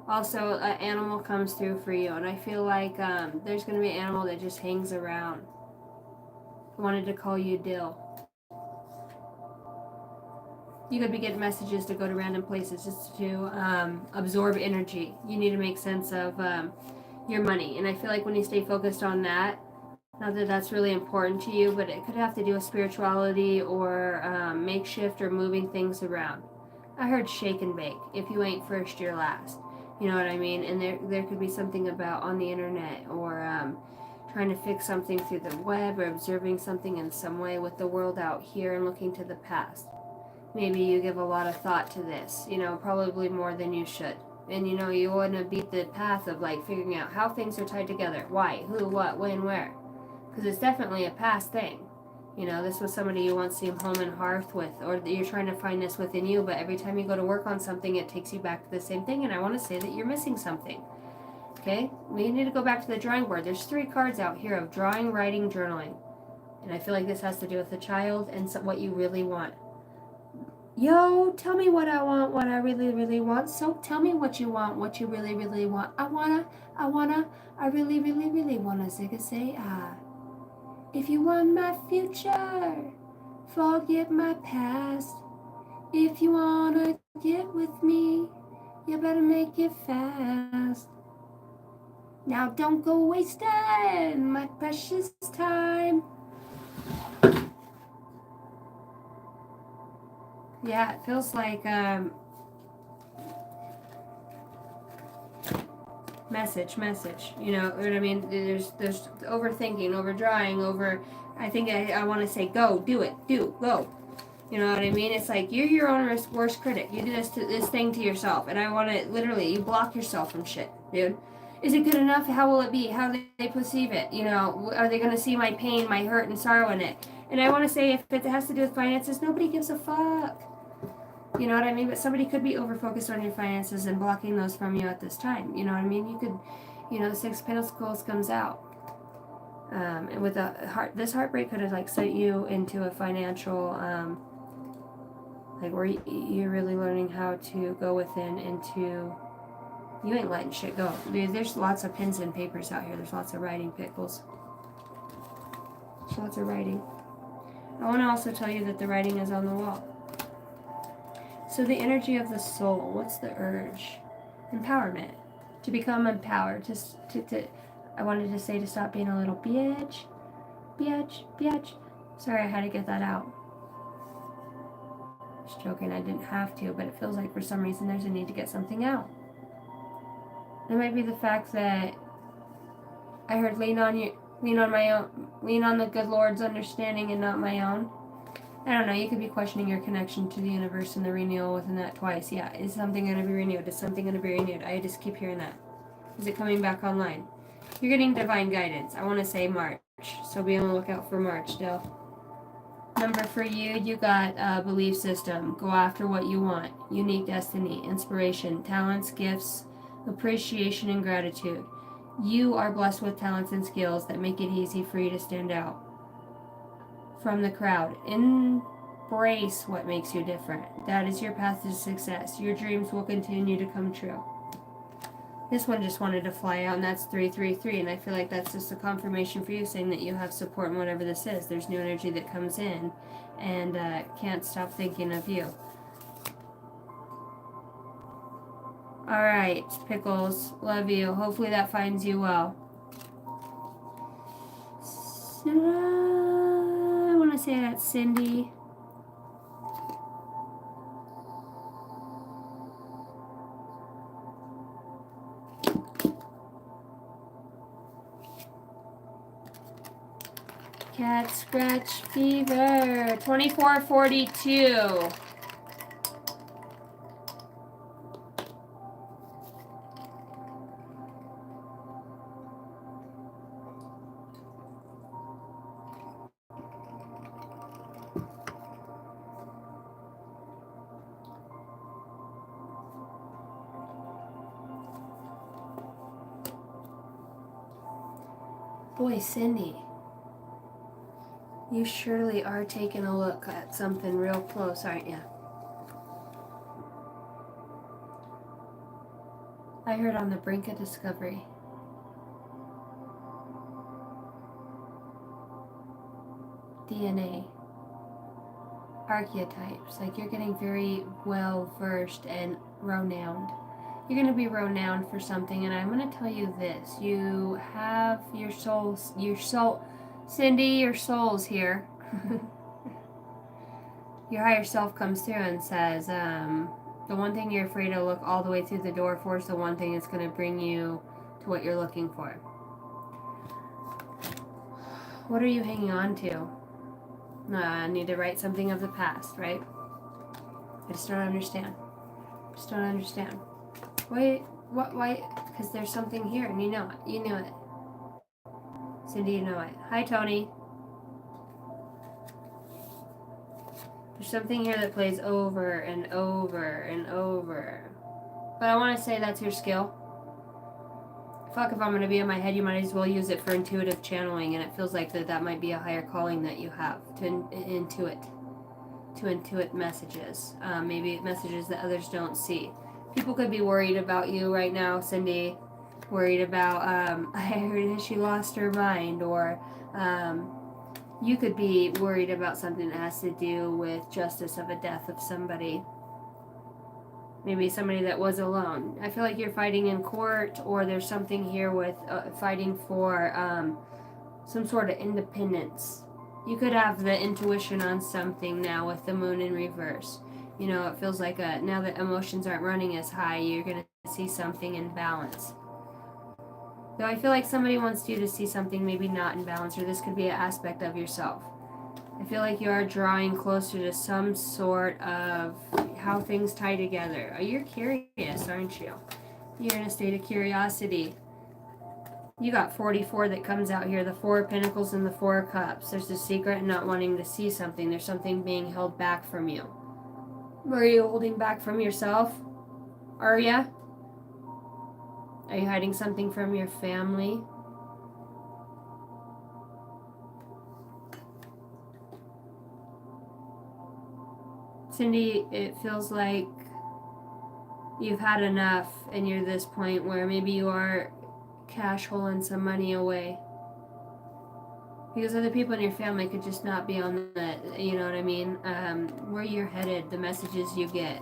Also, an animal comes through for you, and I feel like there's going to be an animal that just hangs around. I wanted to call you Dill. You could be getting messages to go to random places just to absorb energy. You need to make sense of your money, and I feel like when you stay focused on that, not that that's really important to you, but it could have to do with spirituality or makeshift or moving things around. I heard shake and bake. If you ain't first, you're last. You know what I mean? And there could be something about on the internet or trying to fix something through the web or observing something in some way with the world out here and looking to the past. Maybe you give a lot of thought to this, you know, probably more than you should. And, you know, you want to beat the path of, like, figuring out how things are tied together. Why, who, what, when, where. Because it's definitely a past thing. You know, this was somebody you once seemed home and hearth with, or you're trying to find this within you, but every time you go to work on something, it takes you back to the same thing, and I want to say that you're missing something. Okay? We need to go back to the drawing board. There's 3 cards out here of drawing, writing, journaling. And I feel like this has to do with the child and what you really want. Yo, tell me what I want, what I really, really want. So tell me what you want, what you really, really want. I really, really, really wanna say ah. If you want my future, forget my past. If you wanna get with me, you better make it fast. Now don't go wasting my precious time. Yeah, it feels like message. You know what I mean? There's overthinking, overdrawing, I think I want to say go, go. You know what I mean? It's like you're your own worst critic. You do this thing to yourself, and I want to literally, you block yourself from shit, dude. Is it good enough? How will it be? How do they perceive it? You know, are they going to see my pain, my hurt, and sorrow in it? And I want to say, if it has to do with finances, nobody gives a fuck. You know what I mean? But somebody could be over-focused on your finances and blocking those from you at this time. You know what I mean? You could, you know, the 6 of Pentacles comes out. And with this heartbreak could have, like, set you into a financial, like, where you're really learning how to go within into, you ain't letting shit go. Dude, there's lots of pens and papers out here. There's lots of writing, Pickles. There's lots of writing. I want to also tell you that the writing is on the wall. So the energy of the soul, what's the urge? Empowerment. To become empowered. I wanted to say to stop being a little bitch. Sorry, I had to get that out. Just joking, I didn't have to, but it feels like for some reason there's a need to get something out. It might be the fact that I heard lean on the good Lord's understanding and not my own. I don't know, you could be questioning your connection to the universe and the renewal within that twice. Yeah, is something going to be renewed? Is something going to be renewed? I just keep hearing that. Is it coming back online? You're getting divine guidance. I want to say March, so be on the lookout for March still. Number for you, you got belief system. Go after what you want. Unique destiny, inspiration, talents, gifts, appreciation, and gratitude. You are blessed with talents and skills that make it easy for you to stand out from the crowd. Embrace what makes you different. That is your path to success. Your dreams will continue to come true. This one just wanted to fly out, and that's 333, and I feel like that's just a confirmation for you, saying that you have support in whatever this is. There's new energy that comes in, and can't stop thinking of you. All right, Pickles. Love you. Hopefully that finds you well. I want to say that's Cindy. Cat scratch fever. 2442. Boy, Cindy, you surely are taking a look at something real close, aren't you? I heard on the brink of discovery. DNA. Archetypes. Like, you're getting very well versed and renowned. You're going to be renowned for something, and I'm going to tell you this. You have your soul, Cindy, your soul's here. Your higher self comes through and says, the one thing you're afraid to look all the way through the door for is the one thing that's going to bring you to what you're looking for. What are you hanging on to? I need to write something of the past, right? I just don't understand. Just don't understand. Wait, what? Why? Because there's something here, and you know it. You knew it. Cindy, you know it. Hi, Tony. There's something here that plays over and over and over. But I want to say that's your skill. Fuck, if I'm going to be in my head, you might as well use it for intuitive channeling, and it feels like that might be a higher calling that you have to intuit messages. Maybe messages that others don't see. People could be worried about you right now, Cindy. Worried about, I heard she lost her mind, or you could be worried about something that has to do with justice of a death of somebody. Maybe somebody that was alone. I feel like you're fighting in court, or there's something here with fighting for some sort of independence. You could have the intuition on something now with the moon in reverse. You know, it feels like now that emotions aren't running as high, you're going to see something in balance. Though I feel like somebody wants you to see something maybe not in balance, or this could be an aspect of yourself. I feel like you are drawing closer to some sort of how things tie together. You're curious, aren't you? You're in a state of curiosity. You got 44 that comes out here, the 4 of Pentacles and the 4 of Cups. There's a secret in not wanting to see something. There's something being held back from you. Are you holding back from yourself? Are ya? Are you hiding something from your family? Cindy, it feels like you've had enough, and you're at this point where maybe you are cash holing some money away. Because other people in your family could just not be on that, you know what I mean? Where you're headed, the messages you get.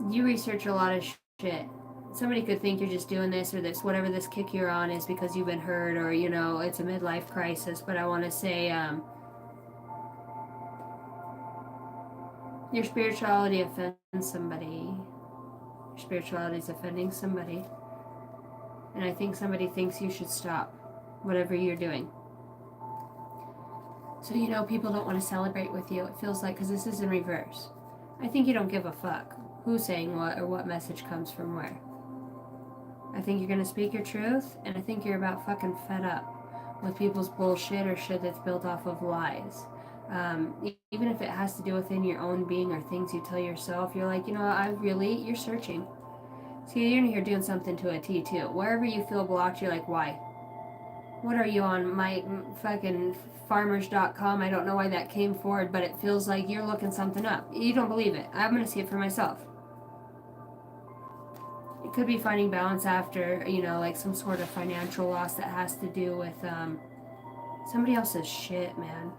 You research a lot of shit. Somebody could think you're just doing this or this, whatever this kick you're on is because you've been hurt, or, you know, it's a midlife crisis. But I want to say, your spirituality offends somebody. Your spirituality is offending somebody. And I think somebody thinks you should stop whatever you're doing. So, you know, people don't want to celebrate with you. It feels like, because this is in reverse. I think you don't give a fuck who's saying what or what message comes from where. I think you're going to speak your truth, and I think you're about fucking fed up with people's bullshit or shit that's built off of lies. Even if it has to do within your own being or things you tell yourself, you're like, you know, you're searching. See, you're in here doing something to a T too. Wherever you feel blocked, you're like, why? What are you on, my fucking farmers.com? I don't know why that came forward, but it feels like you're looking something up. You don't believe it. I'm going to see it for myself. It could be finding balance after, you know, like some sort of financial loss that has to do with somebody else's shit, man.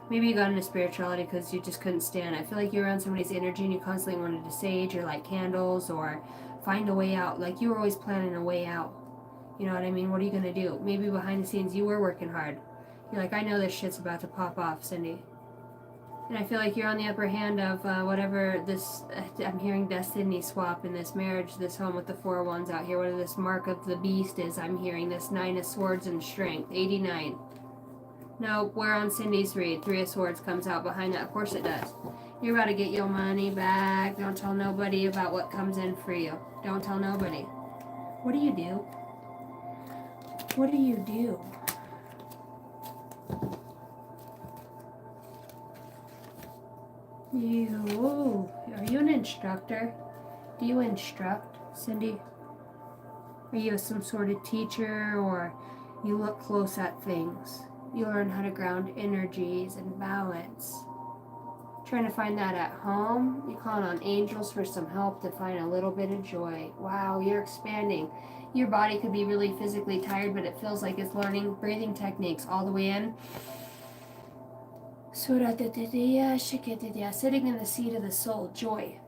Maybe you got into spirituality because you just couldn't stand it. I feel like you're around somebody's energy and you constantly wanted to sage or light candles or find a way out. Like you were always planning a way out. You know what I mean? What are you going to do? Maybe behind the scenes you were working hard. You're like, I know this shit's about to pop off, Cindy. And I feel like you're on the upper hand of whatever this, I'm hearing destiny swap in this marriage, this home with the 4 wands out here, whatever this mark of the beast is. I'm hearing this 9 of swords and strength, 89. No, we're on Cindy's read. 3 of swords comes out behind that. Of course it does. You're about to get your money back. Don't tell nobody about what comes in for you. Don't tell nobody. What do you do? What do you do? Are you an instructor? Do you instruct, Cindy? Are you some sort of teacher, or you look close at things? You learn how to ground energies and balance. Trying to find that at home? You calling on angels for some help to find a little bit of joy. Wow, you're expanding. Your body could be really physically tired, but it feels like it's learning breathing techniques all the way in. Sitting in the seat of the soul, joy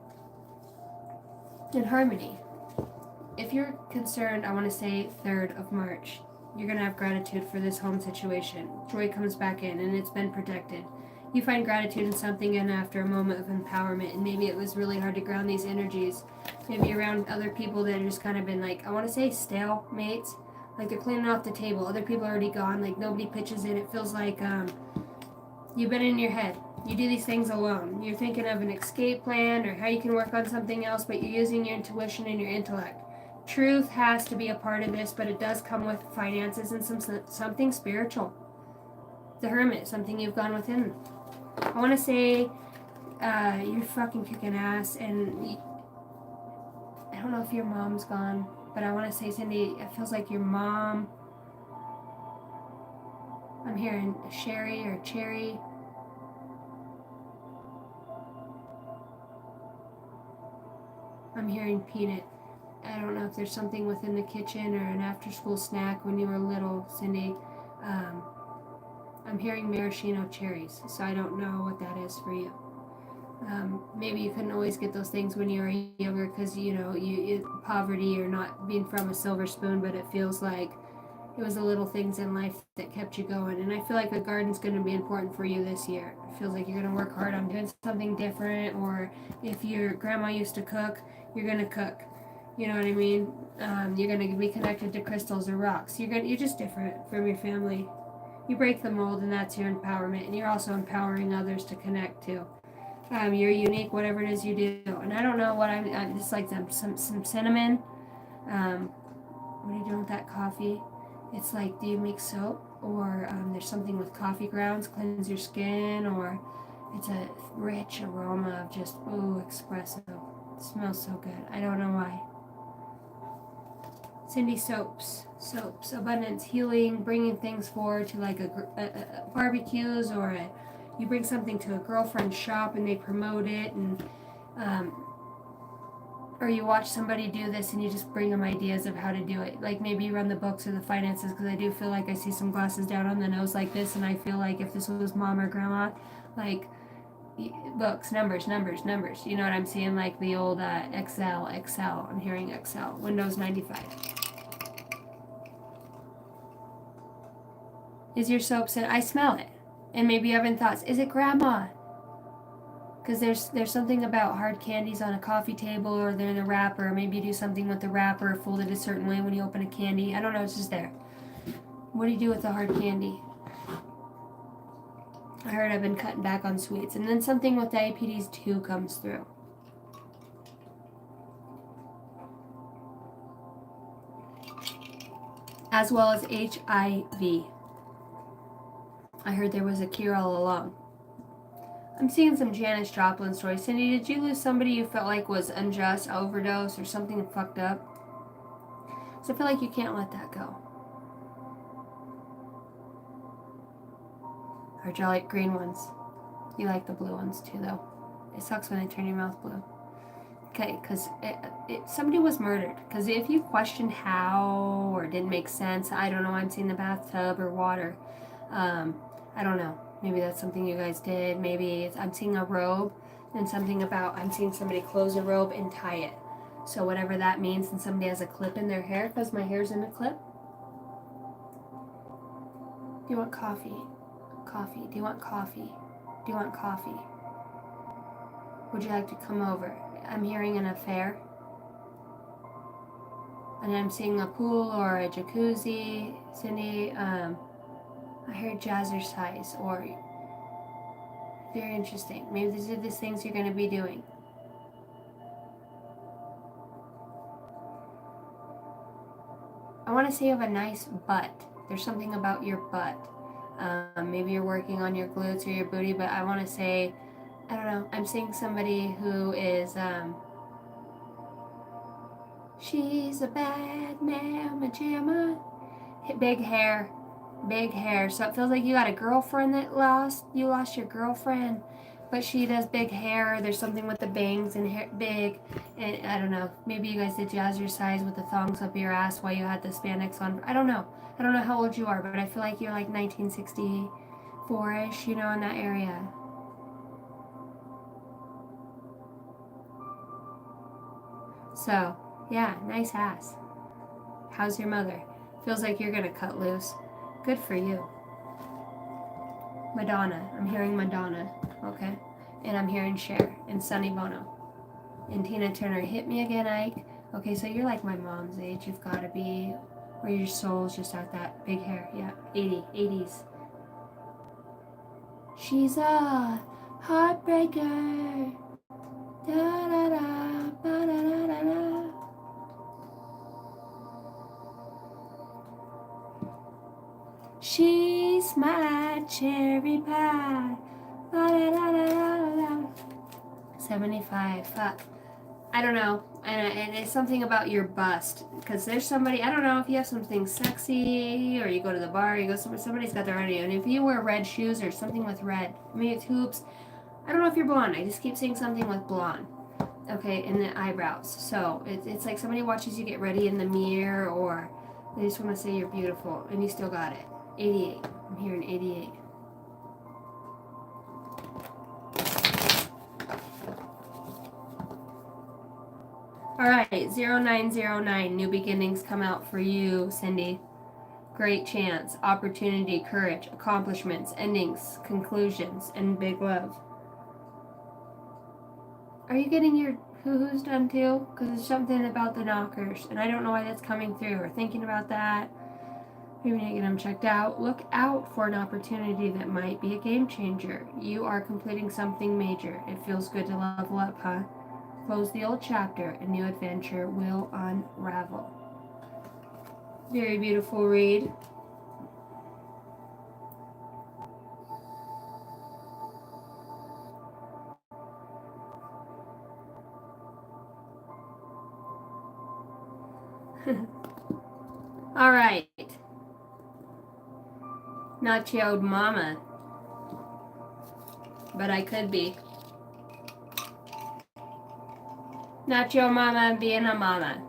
and harmony. If you're concerned, I want to say 3rd of March. You're going to have gratitude for this home situation. Joy comes back in and it's been protected. You find gratitude in something, and after a moment of empowerment, and maybe it was really hard to ground these energies. Maybe around other people that have just kind of been like, I want to say stale mates. Like they're cleaning off the table. Other people are already gone. Like nobody pitches in. It feels like you've been in your head. You do these things alone. You're thinking of an escape plan or how you can work on something else, but you're using your intuition and your intellect. Truth has to be a part of this, but it does come with finances and something spiritual. The Hermit, something you've gone within. I want to say you're fucking kicking ass, and I don't know if your mom's gone, but I want to say, Cindy, it feels like your mom, I'm hearing Sherry or Cherry. I'm hearing peanut. I don't know if there's something within the kitchen or an after-school snack when you were little, Cindy. I'm hearing maraschino cherries, so I don't know what that is for you. Maybe you couldn't always get those things when you were younger because, you poverty or not being from a silver spoon, but it feels like it was the little things in life that kept you going. And I feel like the garden's going to be important for you this year. It feels like you're going to work hard on doing something different, or if your grandma used to cook, you're going to cook. You know what I mean? You're going to be connected to crystals or rocks. You're just different from your family. You break the mold, and that's your empowerment, and you're also empowering others to connect to. You're unique, whatever it is you do. And I don't know what I'm just like some cinnamon. What are you doing with that coffee? It's like, do you make soap, or there's something with coffee grounds, cleanse your skin, or it's a rich aroma of just, espresso. It smells so good. I don't know why. Cindy, soaps, abundance, healing, bringing things forward to like a barbecues, or you bring something to a girlfriend's shop and they promote it, and or you watch somebody do this and you just bring them ideas of how to do it. Like maybe you run the books or the finances, because I do feel like I see some glasses down on the nose like this, and I feel like if this was mom or grandma, like books, numbers. You know what I'm seeing? Like the old Excel. I'm hearing Excel. Windows 95. Is your soap scent? I smell it. And maybe you're having thoughts. Is it grandma? Because there's something about hard candies on a coffee table, or they're in a wrapper. Maybe you do something with the wrapper folded a certain way when you open a candy. I don't know. It's just there. What do you do with the hard candy? I heard I've been cutting back on sweets. And then something with diabetes 2 comes through. As well as HIV. I heard there was a cure all along. I'm seeing some Janis Joplin stories. Cindy, did you lose somebody you felt like was unjust, overdose, or something fucked up? So I feel like you can't let that go. Or do you like green ones? You like the blue ones too, though. It sucks when they turn your mouth blue. Okay, because somebody was murdered. Because if you questioned how or didn't make sense, I don't know, I'm seeing the bathtub or water. I don't know. Maybe that's something you guys did. Maybe I'm seeing a robe and something about I'm seeing somebody close a robe and tie it. So whatever that means, and somebody has a clip in their hair because my hair's in a clip. Do you want coffee? Coffee. Do you want coffee? Do you want coffee? Would you like to come over? I'm hearing an affair. And I'm seeing a pool or a jacuzzi. Cindy, I heard jazzercise or very interesting. Maybe these are the things you're going to be doing. I want to say you have a nice butt. There's something about your butt. Maybe you're working on your glutes or your booty, but I want to say, I don't know, I'm seeing somebody who is, she's a bad mamma jamma. Big hair. Big hair. So it feels like you got a girlfriend that you lost your girlfriend, but she does big hair. There's something with the bangs and hair big, and I don't know, maybe you guys did jazzercise with the thongs up your ass while you had the spandex on. I don't know how old you are, but I feel like you're like 1964ish, you know, in that area. So yeah, nice ass. How's your mother? Feels like you're gonna cut loose. Good for you. Madonna. I'm hearing Madonna. Okay. And I'm hearing Cher and Sonny Bono. And Tina Turner. Hit me again, Ike. Okay, so you're like my mom's age. You've got to be. Or your soul's just at that big hair. Yeah. 80s. She's a heartbreaker. Da da da. Ba da da da da. She's my cherry pie. 75. Fuck. I don't know. And it's something about your bust. Because there's somebody, I don't know if you have something sexy or you go to the bar, you go somewhere, somebody's got their on you. And if you wear red shoes or something with red, maybe it's hoops. I don't know if you're blonde. I just keep seeing something with blonde. Okay, and the eyebrows. So it's like somebody watches you get ready in the mirror, or they just want to say you're beautiful and you still got it. 88. I'm hearing 88. All right, 0909. New beginnings come out for you, Cindy. Great chance, opportunity, courage, accomplishments, endings, conclusions, and big love. Are you getting your hoo-hoos done too? Because there's something about the knockers, and I don't know why that's coming through, or thinking about that. Maybe you need to get them checked out. Look out for an opportunity that might be a game changer. You are completing something major. It feels good to level up, huh? Close the old chapter. A new adventure will unravel. Very beautiful read. All right. Not your old mama, but I could be. Not your mama being a mama.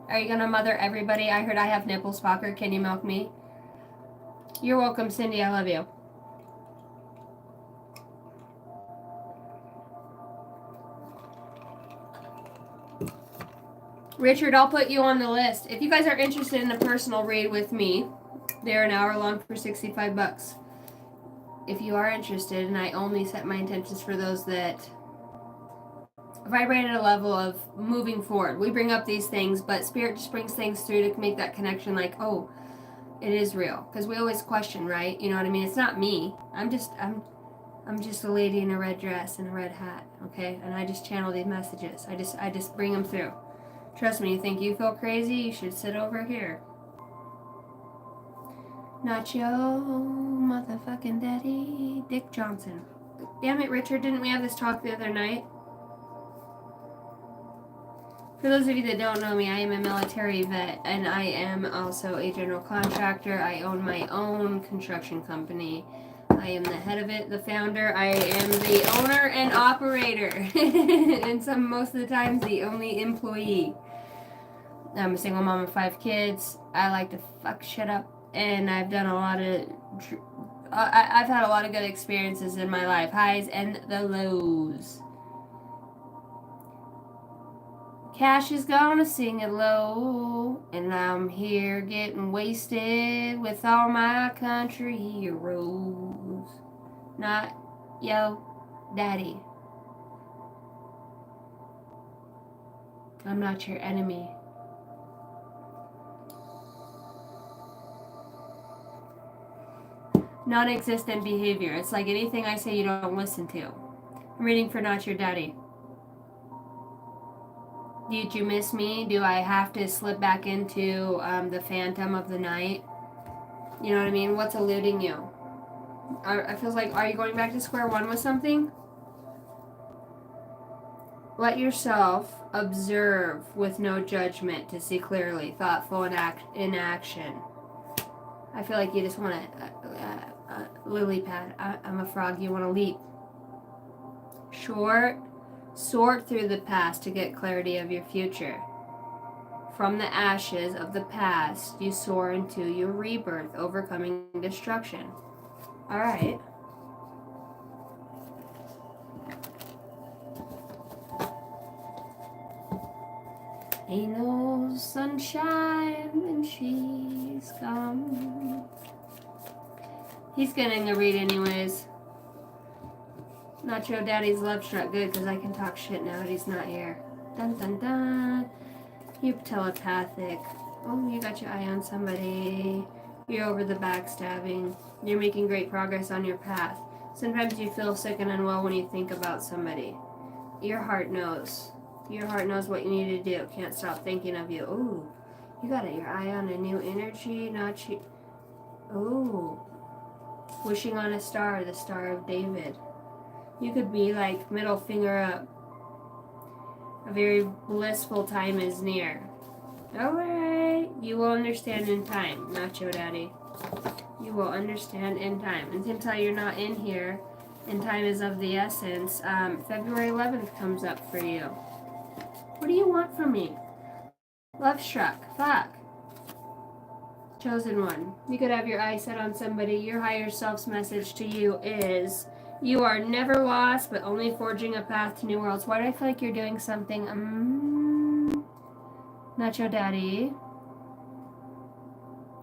Are you gonna mother everybody? I heard I have nipples, Fokker. Can you milk me? You're welcome, Cindy. I love you. Richard, I'll put you on the list. If you guys are interested in a personal read with me, they're an hour long for $65. If you are interested, and I only set my intentions for those that vibrate at a level of moving forward. We bring up these things, but Spirit just brings things through to make that connection like, oh, it is real. Because we always question, right? You know what I mean? It's not me. I'm just a lady in a red dress and a red hat, okay? And I just channel these messages. I just bring them through. Trust me, you think you feel crazy? You should sit over here. Not your motherfucking daddy, Dick Johnson. Damn it, Richard, didn't we have this talk the other night? For those of you that don't know me, I am a military vet, and I am also a general contractor. I own my own construction company. I am the head of it, the founder. I am the owner and operator, and most of the times the only employee. I'm a single mom of 5 kids. I like to fuck shit up, and I've done a lot of. I've had a lot of good experiences in my life, highs and the lows. Cash is gonna sing it low, and I'm here getting wasted with all my country heroes. Not yo, daddy. I'm not your enemy. Non-existent behavior. It's like anything I say you don't listen to. I'm reading for not your daddy. Did you miss me? Do I have to slip back into the phantom of the night? You know what I mean? What's eluding you? I feel like, are you going back to square one with something? Let yourself observe with no judgment to see clearly, thoughtful in action. I feel like you just want to, lily pad. I'm a frog, you want to leap. Sort through the past to get clarity of your future. From the ashes of the past, you soar into your rebirth, overcoming destruction. All right. Ain't no sunshine when she's gone. He's getting a read anyways. Nacho Daddy's love struck. Good, because I can talk shit now that he's not here. Dun dun dun. You're telepathic. Oh, you got your eye on somebody. You're over the backstabbing. You're making great progress on your path. Sometimes you feel sick and unwell when you think about somebody. Your heart knows. Your heart knows what you need to do. Can't stop thinking of you. Ooh, you got your eye on a new energy. Ooh. Wishing on a star, the Star of David. You could be like middle finger up. A very blissful time is near. Alright. You will understand in time, Nacho Daddy. You will understand in time. And until you're not in here, and time is of the essence, February 11th comes up for you. What do you want from me? Love struck. Fuck. Chosen one. You could have your eyes set on somebody. Your higher self's message to you is, you are never lost, but only forging a path to new worlds. Why do I feel like you're doing something? Nacho Daddy.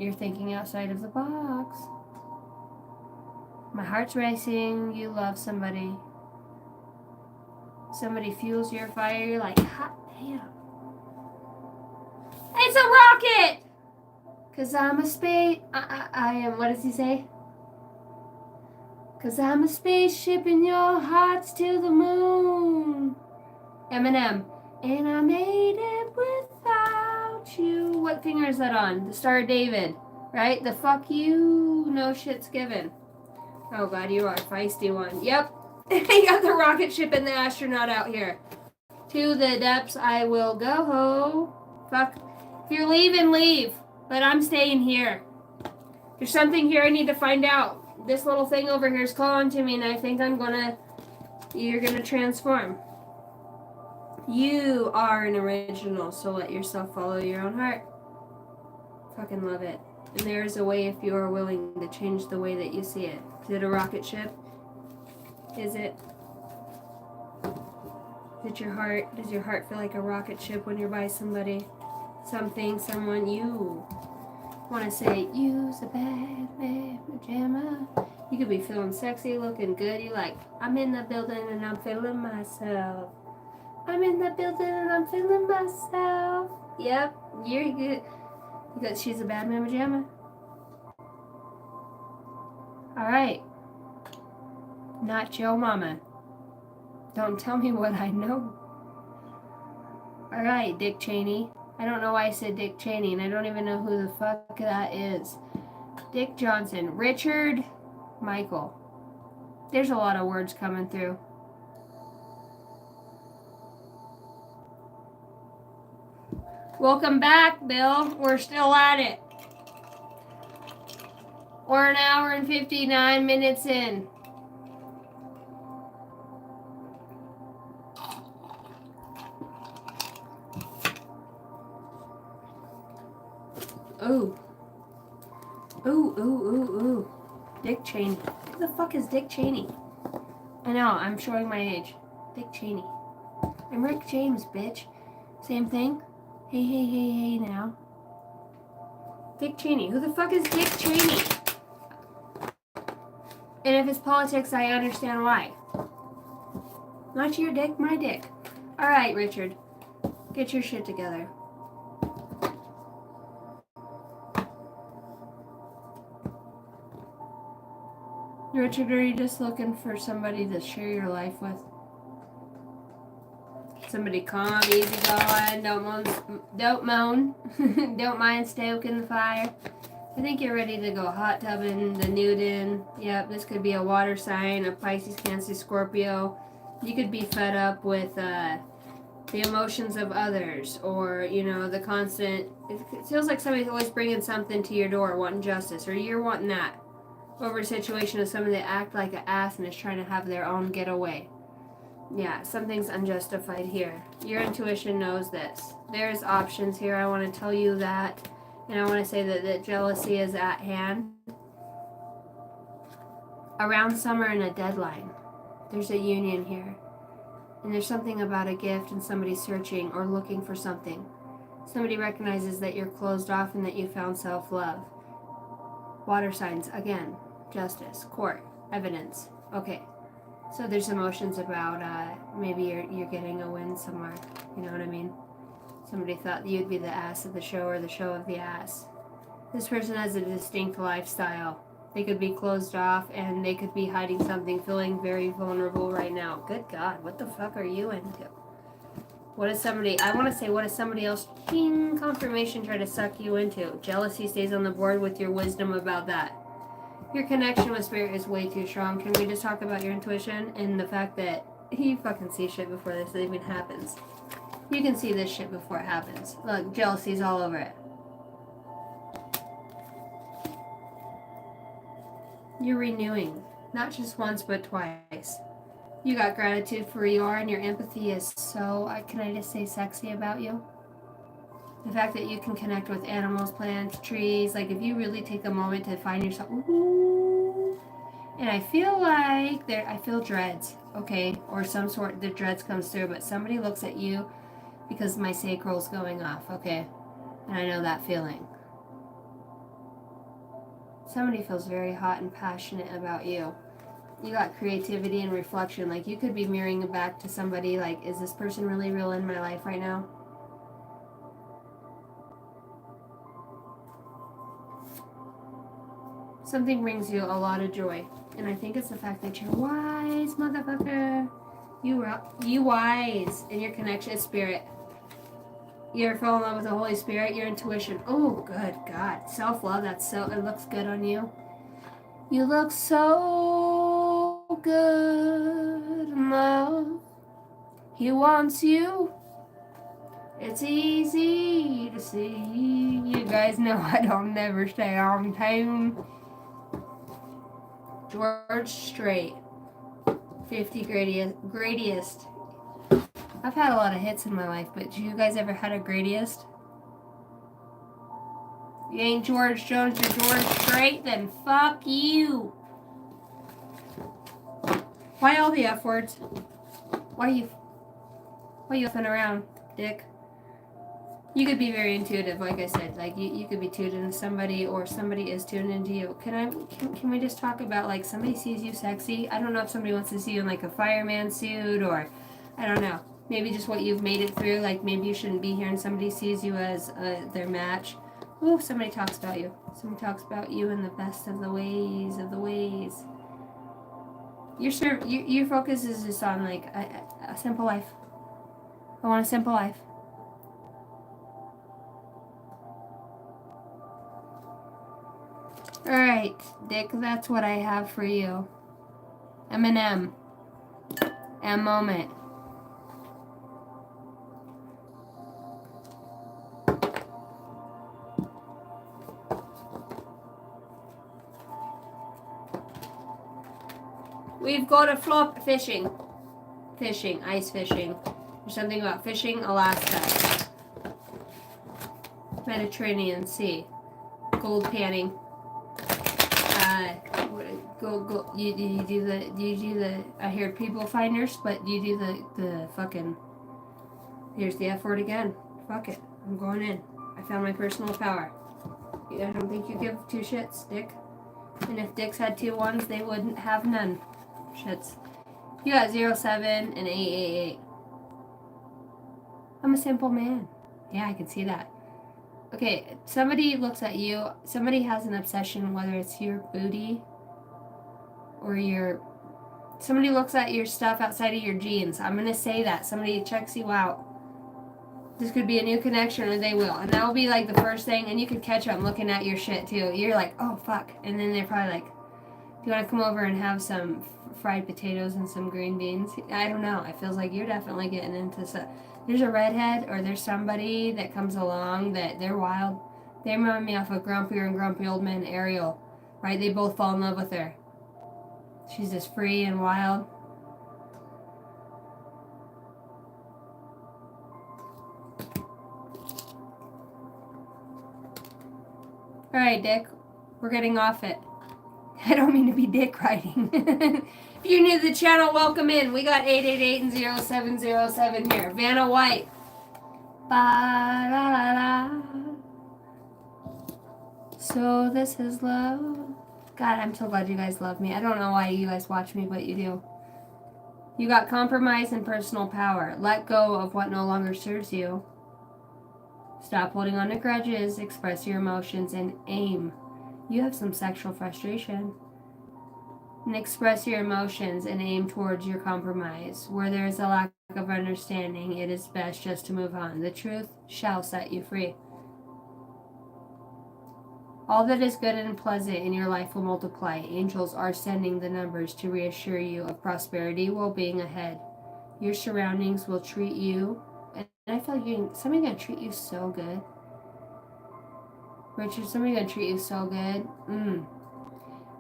You're thinking outside of the box. My heart's racing. You love somebody. Somebody fuels your fire. You're like, hot damn. It's a rocket! Cause I'm a space. I am. What does he say? Cause I'm a spaceship and your heart's to the moon. Eminem. And I made it without you. What finger is that on? The Star of David. Right? The fuck you. No shit's given. Oh god, you are a feisty one. Yep. You got the rocket ship and the astronaut out here. To the depths I will go. Fuck. If you're leaving, leave. But I'm staying here. There's something here I need to find out. This little thing over here is calling to me, and I think you're gonna transform. You are an original, so let yourself follow your own heart. Fucking love it. And there is a way if you are willing to change the way that you see it. Is it a rocket ship? Is it? Is it your heart? Does your heart feel like a rocket ship when you're by somebody? Something, someone, you want to say, use a bad man pajama. You could be feeling sexy, looking good. You're like, I'm in the building and I'm feeling myself. I'm in the building and I'm feeling myself. Yep, you're good. Because she's a bad man pajama. Alright. Not your mama. Don't tell me what I know. Alright, Dick Cheney. I don't know why I said Dick Cheney, and I don't even know who the fuck that is. Dick Johnson. Richard Michael. There's a lot of words coming through. Welcome back, Bill. We're still at it. We're an hour and 59 minutes in. Ooh. Ooh. Dick Cheney. Who the fuck is Dick Cheney? I know, I'm showing my age. Dick Cheney. I'm Rick James, bitch. Same thing? Hey now. Dick Cheney. Who the fuck is Dick Cheney? And if it's politics, I understand why. Not your dick, my dick. Alright, Richard. Get your shit together. Richard, are you just looking for somebody to share your life with? Somebody calm, easygoing, don't moan, don't mind stoking the fire. I think you're ready to go hot tubbing, the nudin. Yep, this could be a water sign, a Pisces, Cancer, Scorpio. You could be fed up with the emotions of others, or, you know, the constant, it feels like somebody's always bringing something to your door, wanting justice, or you're wanting that over a situation of somebody that act like an ass and is trying to have their own getaway. Yeah, something's unjustified here. Your intuition knows this. There's options here. I want to tell you that. And I want to say that jealousy is at hand. Around summer and a deadline. There's a union here. And there's something about a gift and somebody searching or looking for something. Somebody recognizes that you're closed off and that you found self-love. Water signs, again. Justice, court, evidence. Okay. So there's emotions about maybe you're getting a win somewhere. You know what I mean? Somebody thought you'd be the ass of the show or the show of the ass. This person has a distinct lifestyle. They could be closed off and they could be hiding something, feeling very vulnerable right now. Good God, what the fuck are you into? What is somebody, I want to say, what is somebody else, ping, confirmation, try to suck you into? Jealousy stays on the board with your wisdom about that. Your connection with spirit is way too strong. Can we just talk about your intuition and the fact that you fucking see shit before this even happens? You can see this shit before it happens. Look, jealousy's all over it. You're renewing. Not just once, but twice. You got gratitude for who you are, and your empathy is so, can I just say sexy about you? The fact that you can connect with animals, plants, trees, like if you really take a moment to find yourself, ooh, and I feel like I feel dreads, okay, or some sort, the dreads comes through, but somebody looks at you because my sacral's going off, okay, and I know that feeling. Somebody feels very hot and passionate about you. You got creativity and reflection, like you could be mirroring back to somebody, like, is this person really real in my life right now? Something brings you a lot of joy, and I think it's the fact that you're wise, motherfucker. You wise, and your connection is spirit. You're falling in love with the Holy Spirit, your intuition. Oh, good God. Self-love, it looks good on you. You look so good in love. He wants you. It's easy to see. You guys know I don't never stay on tune. George Strait, 50 greatest. I've had a lot of hits in my life, but you guys ever had a greatest? You ain't George Jones, you're George Strait, then fuck you. Why all the F words? Why you effing around, dick? You could be very intuitive, like I said. Like you could be tuned into somebody, or somebody is tuned into you. Can we just talk about, like, somebody sees you sexy? I don't know if somebody wants to see you in like a fireman suit, or I don't know. Maybe just what you've made it through. Like maybe you shouldn't be here, and somebody sees you as their match. Ooh, somebody talks about you. Somebody talks about you in the best of the ways of the ways. Your focus is just on like a simple life. I want a simple life. Alright, Dick, that's what I have for you. M&M. M moment. We've got a flop fishing. Fishing, ice fishing. There's something about fishing, Alaska. Mediterranean Sea. Gold panning. You do the I hear people finders, but you do the fucking Here's the F word again. Fuck it. I'm going in. I found my personal power. I don't think you give two shits, Dick. And if dicks had two ones, they wouldn't have none. Shits. You got 07 and 888. I'm a simple man. Yeah, I can see that. Okay, somebody looks at you. Somebody has an obsession, whether it's your booty or your... Somebody looks at your stuff outside of your jeans. I'm going to say that. Somebody checks you out. This could be a new connection, or they will. And that will be like the first thing. And you could catch them looking at your shit, too. You're like, oh, fuck. And then they're probably like, do you want to come over and have some fried potatoes and some green beans? I don't know. It feels like you're definitely getting into some... There's a redhead, or there's somebody that comes along that they're wild. They remind me of a grumpier and grumpy old man, Ariel. Right? They both fall in love with her. She's just free and wild. Alright, Dick. We're getting off it. I don't mean to be dick riding. If you're new to the channel, welcome in. We got 888 and 0707 here. Vanna White. Ba-la-la-la. So this is love. God, I'm so glad you guys love me. I don't know why you guys watch me, but you do. You got compromise and personal power. Let go of what no longer serves you. Stop holding on to grudges. Express your emotions and aim. You have some sexual frustration. And express your emotions and aim towards your compromise. Where there is a lack of understanding, it is best just to move on. The truth shall set you free. All that is good and pleasant in your life will multiply. Angels are sending the numbers to reassure you of prosperity, well-being ahead. Your surroundings will treat you, and I feel like somebody's going to treat you so good. Richard, somebody's going to treat you so good.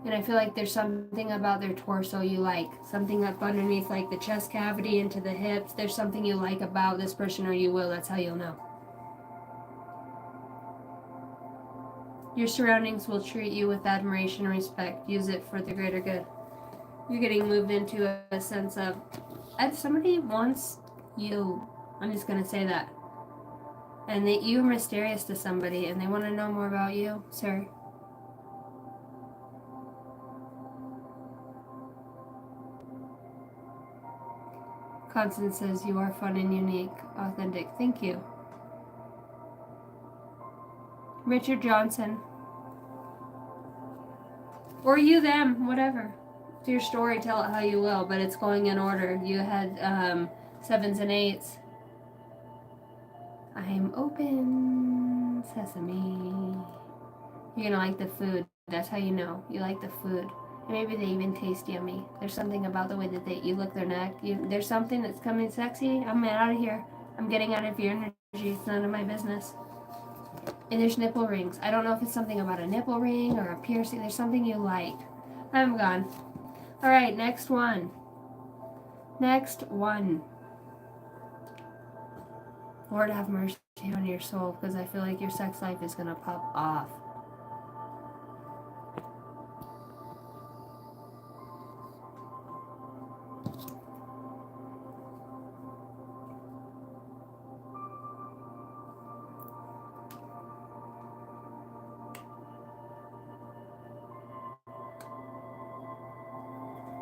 And I feel like there's something about their torso you like. Something up underneath like the chest cavity into the hips. There's something you like about this person, or you will. That's how you'll know. Your surroundings will treat you with admiration and respect. Use it for the greater good. You're getting moved into a sense of, if somebody wants you, I'm just going to say that. And that you're mysterious to somebody and they want to know more about you, sir. Constance says you are fun and unique, authentic. Thank you. Richard Johnson. Or you, them, whatever. It's your story, tell it how you will, but it's going in order. You had 7s and 8s. I'm open, sesame. You're gonna like the food. That's how you know. You like the food. And maybe they even taste yummy. There's something about the way that you look their neck. There's something that's coming sexy. I'm out of here. I'm getting out of your energy. It's none of my business. And there's nipple rings. I don't know if it's something about a nipple ring or a piercing. There's something you like. I'm gone. Alright, next one. Next one. Lord have mercy on your soul, because I feel like your sex life is going to pop off.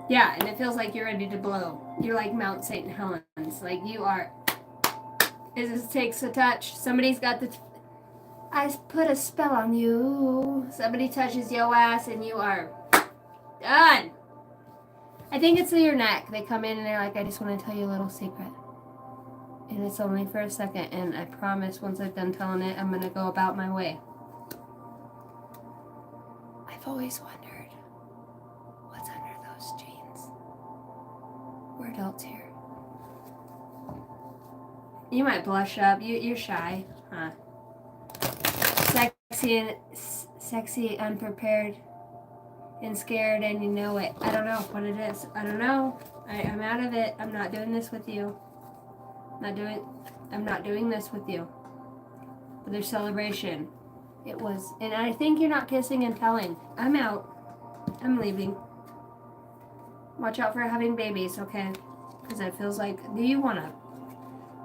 Yeah, and it feels like you're ready to blow. You're like Mount St. Helens. Like you are. It just takes a touch. Somebody's got the... I put a spell on you. Somebody touches your ass and you are done. I think it's your neck. They come in and they're like, I just want to tell you a little secret. And it's only for a second. And I promise once I've done telling it, I'm going to go about my way. I've always wondered what's under those jeans. We're adults here. You might blush up. You're shy, huh? Sexy, unprepared, and scared, and you know it. I don't know what it is. I don't know. I'm out of it. I'm not doing this with you. I'm not doing this with you. But there's celebration. It was, and I think you're not kissing and telling. I'm out. I'm leaving. Watch out for having babies, okay? Because it feels like, do you want to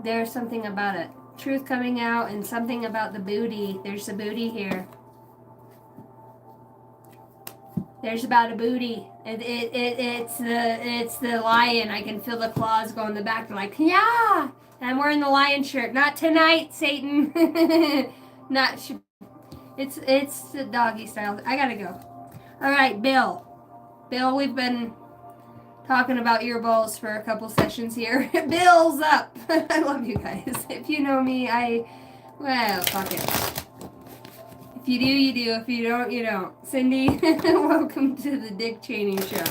There's something about it. Truth coming out and something about the booty. There's a booty here. There's about a booty. It's the lion. I can feel the claws go in the back. They're like, yeah. And I'm wearing the lion shirt. Not tonight, Satan. Not. It's the doggy style. I gotta go. All right, Bill. Bill, we've been talking about your balls for a couple sessions here. Bill's up. I love you guys. If you know me, well, fuck it. If you do, you do. If you don't, you don't. Cindy, welcome to the Dick Chaining Show.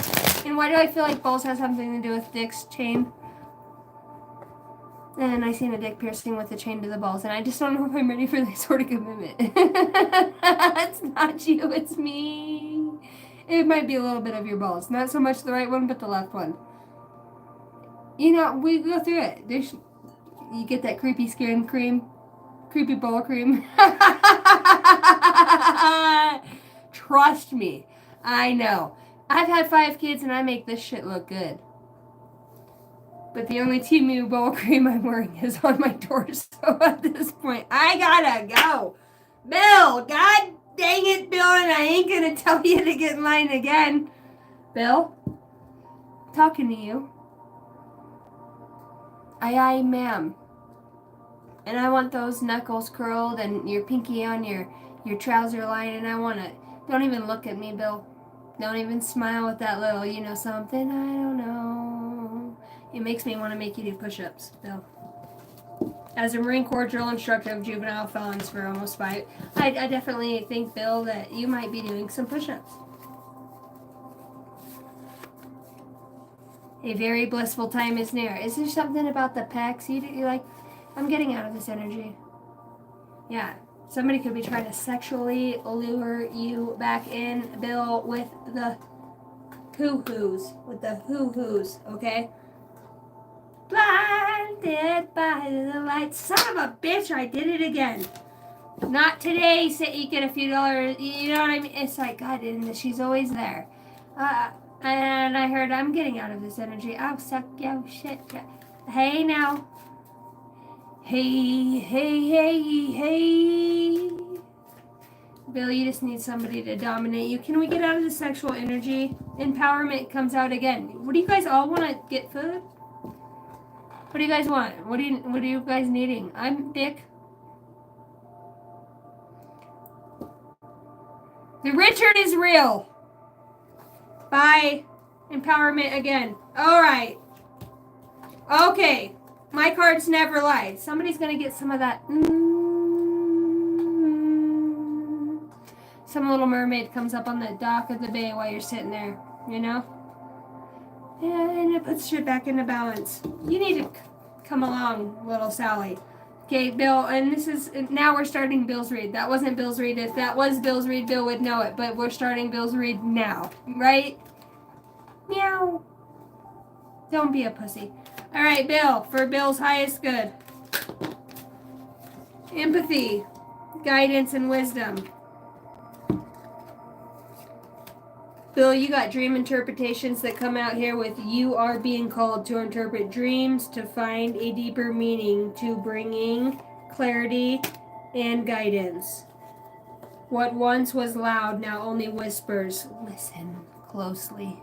And why do I feel like balls has something to do with Dick's chain? And I seen a dick piercing with a chain to the balls, and I just don't know if I'm ready for that sort of commitment. It's not you, it's me. It might be a little bit of your balls. Not so much the right one, but the left one. You know, we go through it. You get that creepy skin cream. Creepy ball cream. Trust me. I know. I've had 5 kids and I make this shit look good. But the only Timu ball cream I'm wearing is on my torso at this point. I gotta go. Bill, god dang it, Bill, and I ain't gonna tell you to get in line again. Bill, talking to you. Aye, ma'am. And I want those knuckles curled and your pinky on your trouser line, and I want it. Don't even look at me, Bill. Don't even smile with that little, you know something, I don't know. It makes me want to make you do push-ups, Bill. As a Marine Corps drill instructor of juvenile felons for almost 5, I definitely think, Bill, that you might be doing some push-ups. A very blissful time is near. Is there something about the pecs? You like, I'm getting out of this energy. Yeah, somebody could be trying to sexually lure you back in, Bill, with the hoo-hoos, okay? Blinded by the light. Son of a bitch, I did it again. Not today, say you get a few dollars, you know what I mean? It's like, God, and she's always there. And I heard, I'm getting out of this energy. Oh, suck, yo, shit. Hey, now. Hey. Bill, you just need somebody to dominate you. Can we get out of the sexual energy? Empowerment comes out again. What do you guys all want to get food? What do you guys want? What are you guys needing? I'm Dick. The Richard is real. Bye. Empowerment again. All right. Okay. My cards never lied. Somebody's going to get some of that. Some little mermaid comes up on the dock of the bay while you're sitting there, you know? And it puts shit back into balance. You need to come along, little Sally. Okay, Bill, and now we're starting Bill's read. That wasn't Bill's read. If that was Bill's read, Bill would know it, but we're starting Bill's read now, right? Meow. Don't be a pussy. All right, Bill, for Bill's highest good. Empathy, guidance, and wisdom. Bill, you got dream interpretations that come out here with you are being called to interpret dreams to find a deeper meaning, to bringing clarity and guidance. What once was loud now only whispers. Listen closely.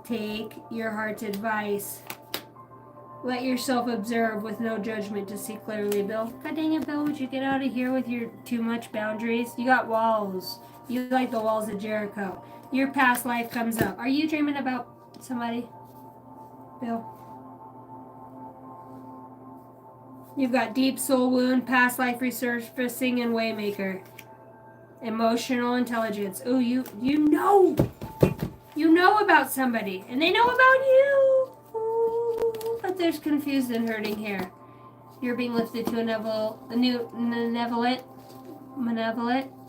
Take your heart's advice. Let yourself observe with no judgment to see clearly, Bill. God dang it, Bill, would you get out of here with your too much boundaries? You got walls. You like the walls of Jericho. Your past life comes up. Are you dreaming about somebody, Bill? You've got deep soul wound, past life resurfacing, and waymaker. Emotional intelligence. Oh, you know about somebody, and they know about you. Ooh, but there's confused and hurting here. You're being lifted to a malevolent.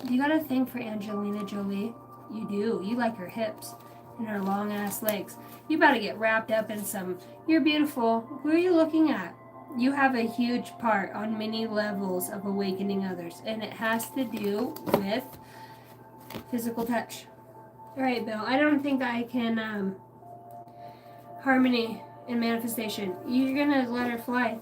You got a thing for Angelina Jolie. You do. You like her hips and her long ass legs. You about to get wrapped up in some. You're beautiful. Who are you looking at? You have a huge part on many levels of awakening others, and it has to do with physical touch. All right, Bill. I don't think I can harmony and manifestation. You're gonna let her fly.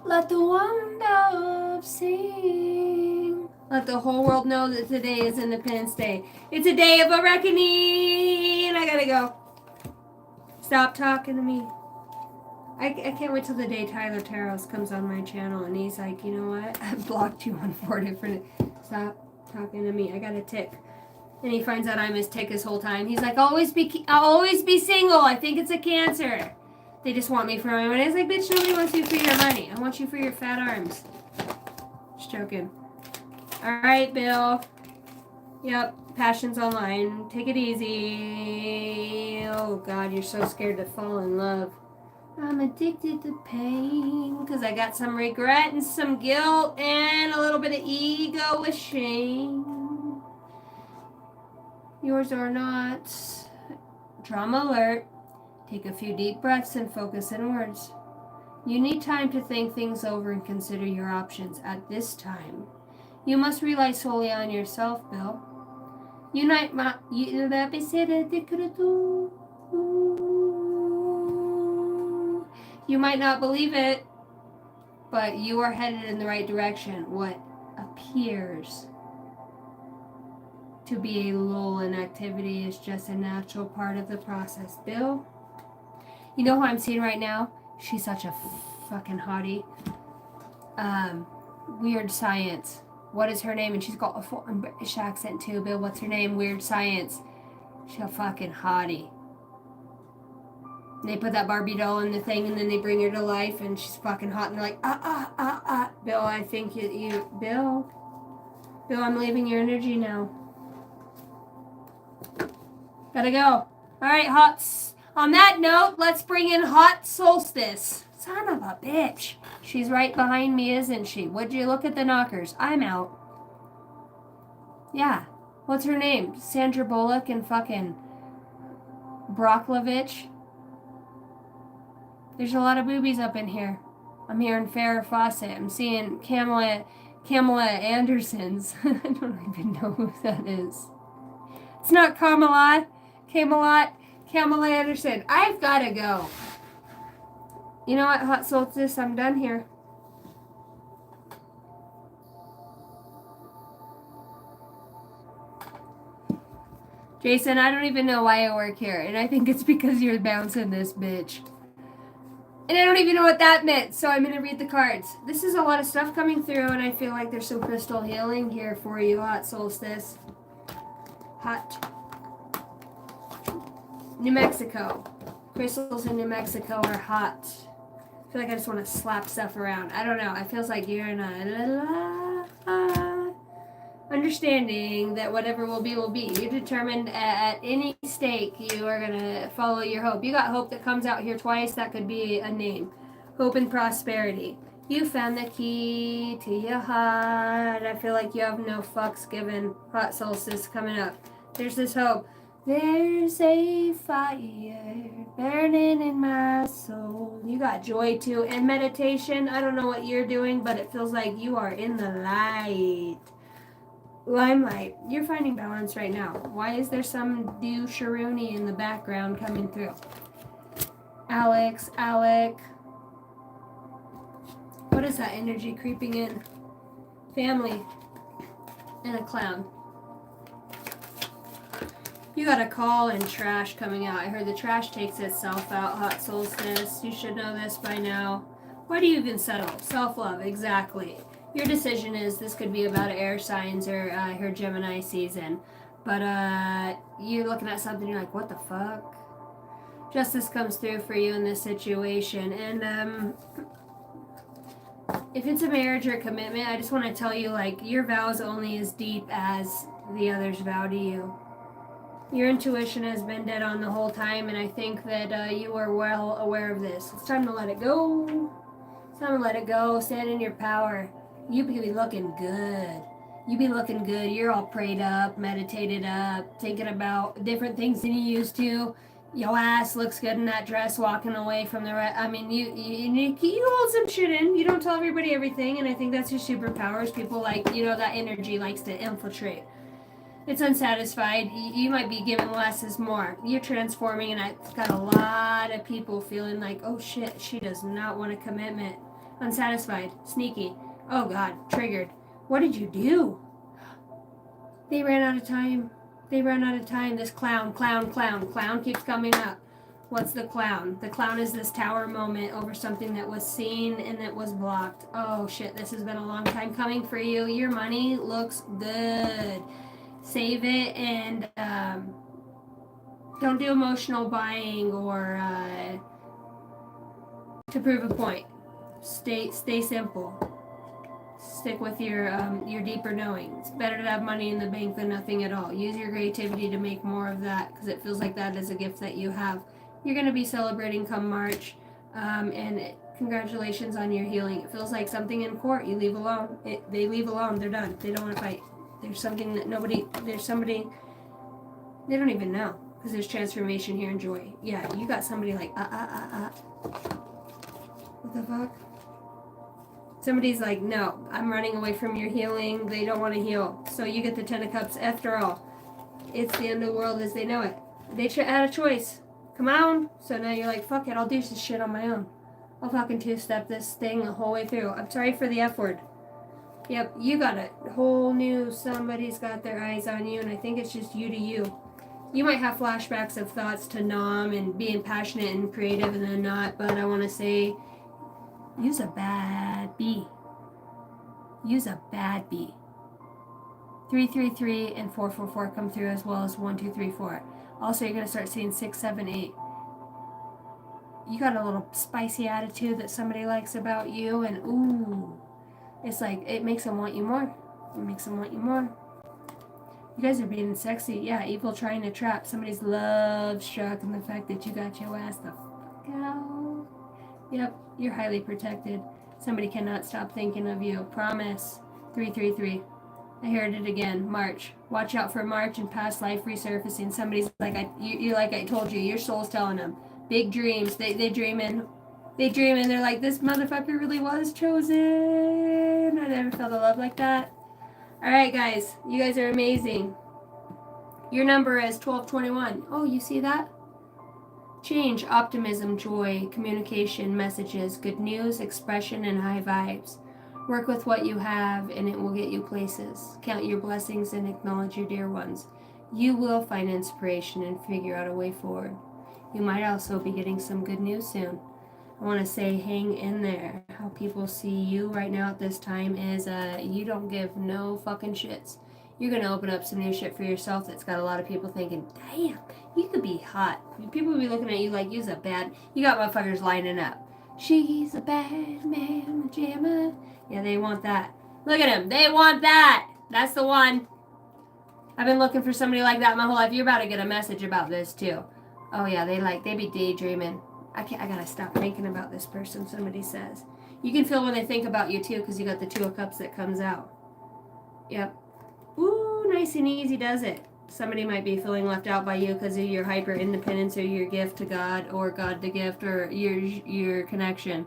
Let the one dove sing. Let the whole world know that today is Independence Day. It's a day of a reckoning. I gotta go. Stop talking to me. I can't wait till the day Tyler Taros comes on my channel and he's like, you know what? I blocked you on 4 different... Stop talking to me. I got a tick. And he finds out I'm his tick this whole time. He's like, I'll always be single. I think it's a Cancer. They just want me for my money. I was like, bitch, nobody wants you for your money. I want you for your fat arms. Just joking. All right, Bill. Yep, Passions Online. Take it easy. Oh, God, you're so scared to fall in love. I'm addicted to pain because I got some regret and some guilt and a little bit of ego with shame. Yours or not. Drama alert. Take a few deep breaths and focus inwards. You need time to think things over and consider your options at this time. You must rely solely on yourself, Bill. You might not believe it, but you are headed in the right direction. What appears to be a lull in activity is just a natural part of the process. Bill, you know who I'm seeing right now? She's such a fucking hottie. Weird Science. What is her name? And she's got a foreign British accent too. Bill, what's her name? Weird Science. She's a fucking hottie. And they put that Barbie doll in the thing and then they bring her to life and she's fucking hot and they're like, Bill, I think Bill, I'm leaving your energy now. Gotta go. All right, Hots. On that note, let's bring in Hot Solstice. Son of a bitch. She's right behind me, isn't she? Would you look at the knockers? I'm out. Yeah. What's her name? Sandra Bullock and fucking Brocklovich. There's a lot of boobies up in here. I'm hearing Farrah Fawcett. I'm seeing Kamala Anderson's. I don't even know who that is. It's not Kamala Anderson. I've got to go. You know what, Hot Solstice? I'm done here. Jason, I don't even know why I work here, and I think it's because you're bouncing this bitch. And I don't even know what that meant, so I'm going to read the cards. This is a lot of stuff coming through, and I feel like there's some crystal healing here for you, Hot Solstice. Hot. New Mexico. Crystals in New Mexico are hot. I feel like I just want to slap stuff around. I don't know. It feels like you're in a understanding that whatever will be, will be. You're determined at any stake you are going to follow your hope. You got hope that comes out here twice. That could be a name. Hope and prosperity. You found the key to your heart. I feel like you have no fucks given. Hot Solstice coming up. There's this hope. There's a fire burning in my soul. You got joy too. And meditation. I don't know what you're doing, but it feels like you are in the light. Limelight. You're finding balance right now. Why is there some douche-a-rooney in the background coming through? Alec. What is that energy creeping in? Family. And a clown. You got a call and trash coming out. I heard the trash takes itself out, Hot Solstice. You should know this by now. Why do you even settle? Self-love, exactly. Your decision is this could be about air signs or I heard Gemini season. But you're looking at something, you're like, what the fuck? Justice comes through for you in this situation. And if it's a marriage or a commitment, I just want to tell you, like, your vow is only as deep as the other's vow to you. Your intuition has been dead on the whole time, and I think that you are well aware of this. It's time to let it go. It's time to let it go. Stand in your power. You be looking good. You be looking good. You're all prayed up, meditated up, thinking about different things than you used to. Your ass looks good in that dress, walking away from the right. I mean, you hold some shit in. You don't tell everybody everything, and I think that's your superpowers. People like, you know, that energy likes to infiltrate. It's unsatisfied. You might be given less is more. You're transforming, and I've got a lot of people feeling like, oh shit, she does not want a commitment. Unsatisfied. Sneaky. Oh God, triggered. What did you do? They ran out of time. They ran out of time. This clown keeps coming up. What's the clown? The clown is this tower moment over something that was seen and that was blocked. Oh shit, this has been a long time coming for you. Your money looks good. Save it and don't do emotional buying or to prove a point. Stay simple. Stick with your deeper knowing. It's better to have money in the bank than nothing at all. Use your creativity to make more of that because it feels like that is a gift that you have. You're going to be celebrating come March, and congratulations on your healing. It feels like something in court you leave alone. They leave alone. They're done. They don't want to fight. There's something that there's somebody, they don't even know because there's transformation here and joy. Yeah, you got somebody like, What the fuck? Somebody's like, no, I'm running away from your healing. They don't want to heal. So you get the 10 of Cups. After all, it's the end of the world as they know it. They had a choice. Come on. So now you're like, fuck it. I'll do this shit on my own. I'll fucking two-step this thing the whole way through. I'm sorry for the F word. Yep, you got a whole new, somebody's got their eyes on you, and I think it's just you to you. You might have flashbacks of thoughts to Nam and being passionate and creative and then not, but I want to say, use a bad bee. Use a bad bee. 333 and 444 come through as well as 1, 2, 3, 4. Also, you're going to start seeing 6, 7, 8. You got a little spicy attitude that somebody likes about you, and ooh, it's like, it makes them want you more. It makes them want you more. You guys are being sexy. Yeah, evil trying to trap. Somebody's love struck in the fact that you got your ass the fuck out. Yep, you're highly protected. Somebody cannot stop thinking of you. Promise. 333. I heard it again. March. Watch out for March and past life resurfacing. Somebody's like, I told you, your soul's telling them. Big dreams. They dreaming. They dream and they're like, this motherfucker really was chosen. I never felt a love like that. Alright guys, you guys are amazing. Your number is 1221. Oh, you see that? Change, optimism, joy, communication, messages, good news, expression, and high vibes. Work with what you have and it will get you places. Count your blessings and acknowledge your dear ones. You will find inspiration and figure out a way forward. You might also be getting some good news soon. I want to say hang in there. How people see you right now at this time is you don't give no fucking shits. You're going to open up some new shit for yourself that's got a lot of people thinking, damn, you could be hot. People will be looking at you like you's a bad, you got motherfuckers lining up. She's a bad man, jammer. Yeah, they want that. Look at them. They want that. That's the one. I've been looking for somebody like that my whole life. You're about to get a message about this too. Oh yeah, they be daydreaming. I gotta stop thinking about this person, somebody says. You can feel when they think about you too, because you got the 2 of Cups that comes out. Yep. Ooh, nice and easy does it. Somebody might be feeling left out by you because of your hyper independence or your gift to God or God the gift or your connection.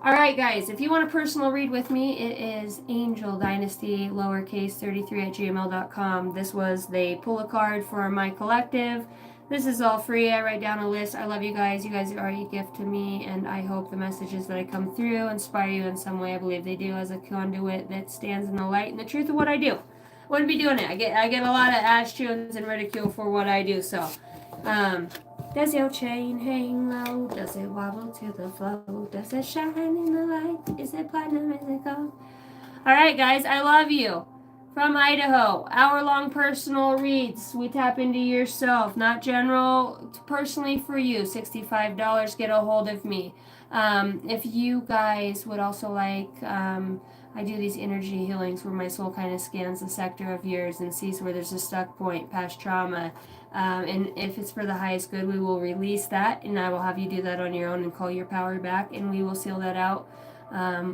Alright guys, if you want a personal read with me, it is Angel Dynasty lowercase 33@gmail.com. This was they pull a card for my collective. This is all free. I write down a list. I love you guys. You guys are a gift to me, and I hope the messages that I come through inspire you in some way. I believe they do, as a conduit that stands in the light and the truth of what I do. I wouldn't be doing it. I get a lot of ash tunes and ridicule for what I do. So, does your chain hang low? Does it wobble to the flow? Does it shine in the light? Is it platinum? Is it gold? All right, guys. I love you. From Idaho, hour-long personal reads. We tap into yourself, not general, personally for you. $65, get a hold of me. If you guys would also like, I do these energy healings where my soul kind of scans the sector of yours and sees where there's a stuck point, past trauma. And if it's for the highest good, we will release that, and I will have you do that on your own and call your power back, and we will seal that out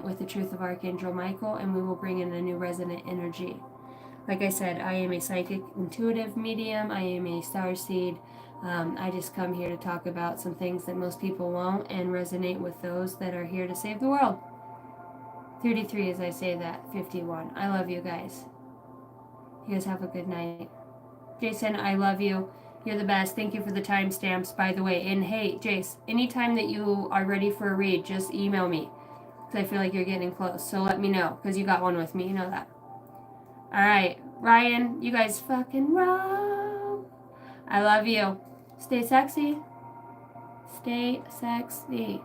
with the truth of Archangel Michael, and we will bring in a new resonant energy. Like I said, I am a psychic intuitive medium. I am a starseed. I just come here to talk about some things that most people won't and resonate with those that are here to save the world. 33 as I say that. 51. I love you guys. You guys have a good night. Jason, I love you. You're the best. Thank you for the timestamps, by the way. And hey, Jace, anytime that you are ready for a read, just email me. because I feel like you're getting close. So let me know, because you got one with me. You know that. All right, Ryan, you guys fucking rock. I love you. Stay sexy. Stay sexy.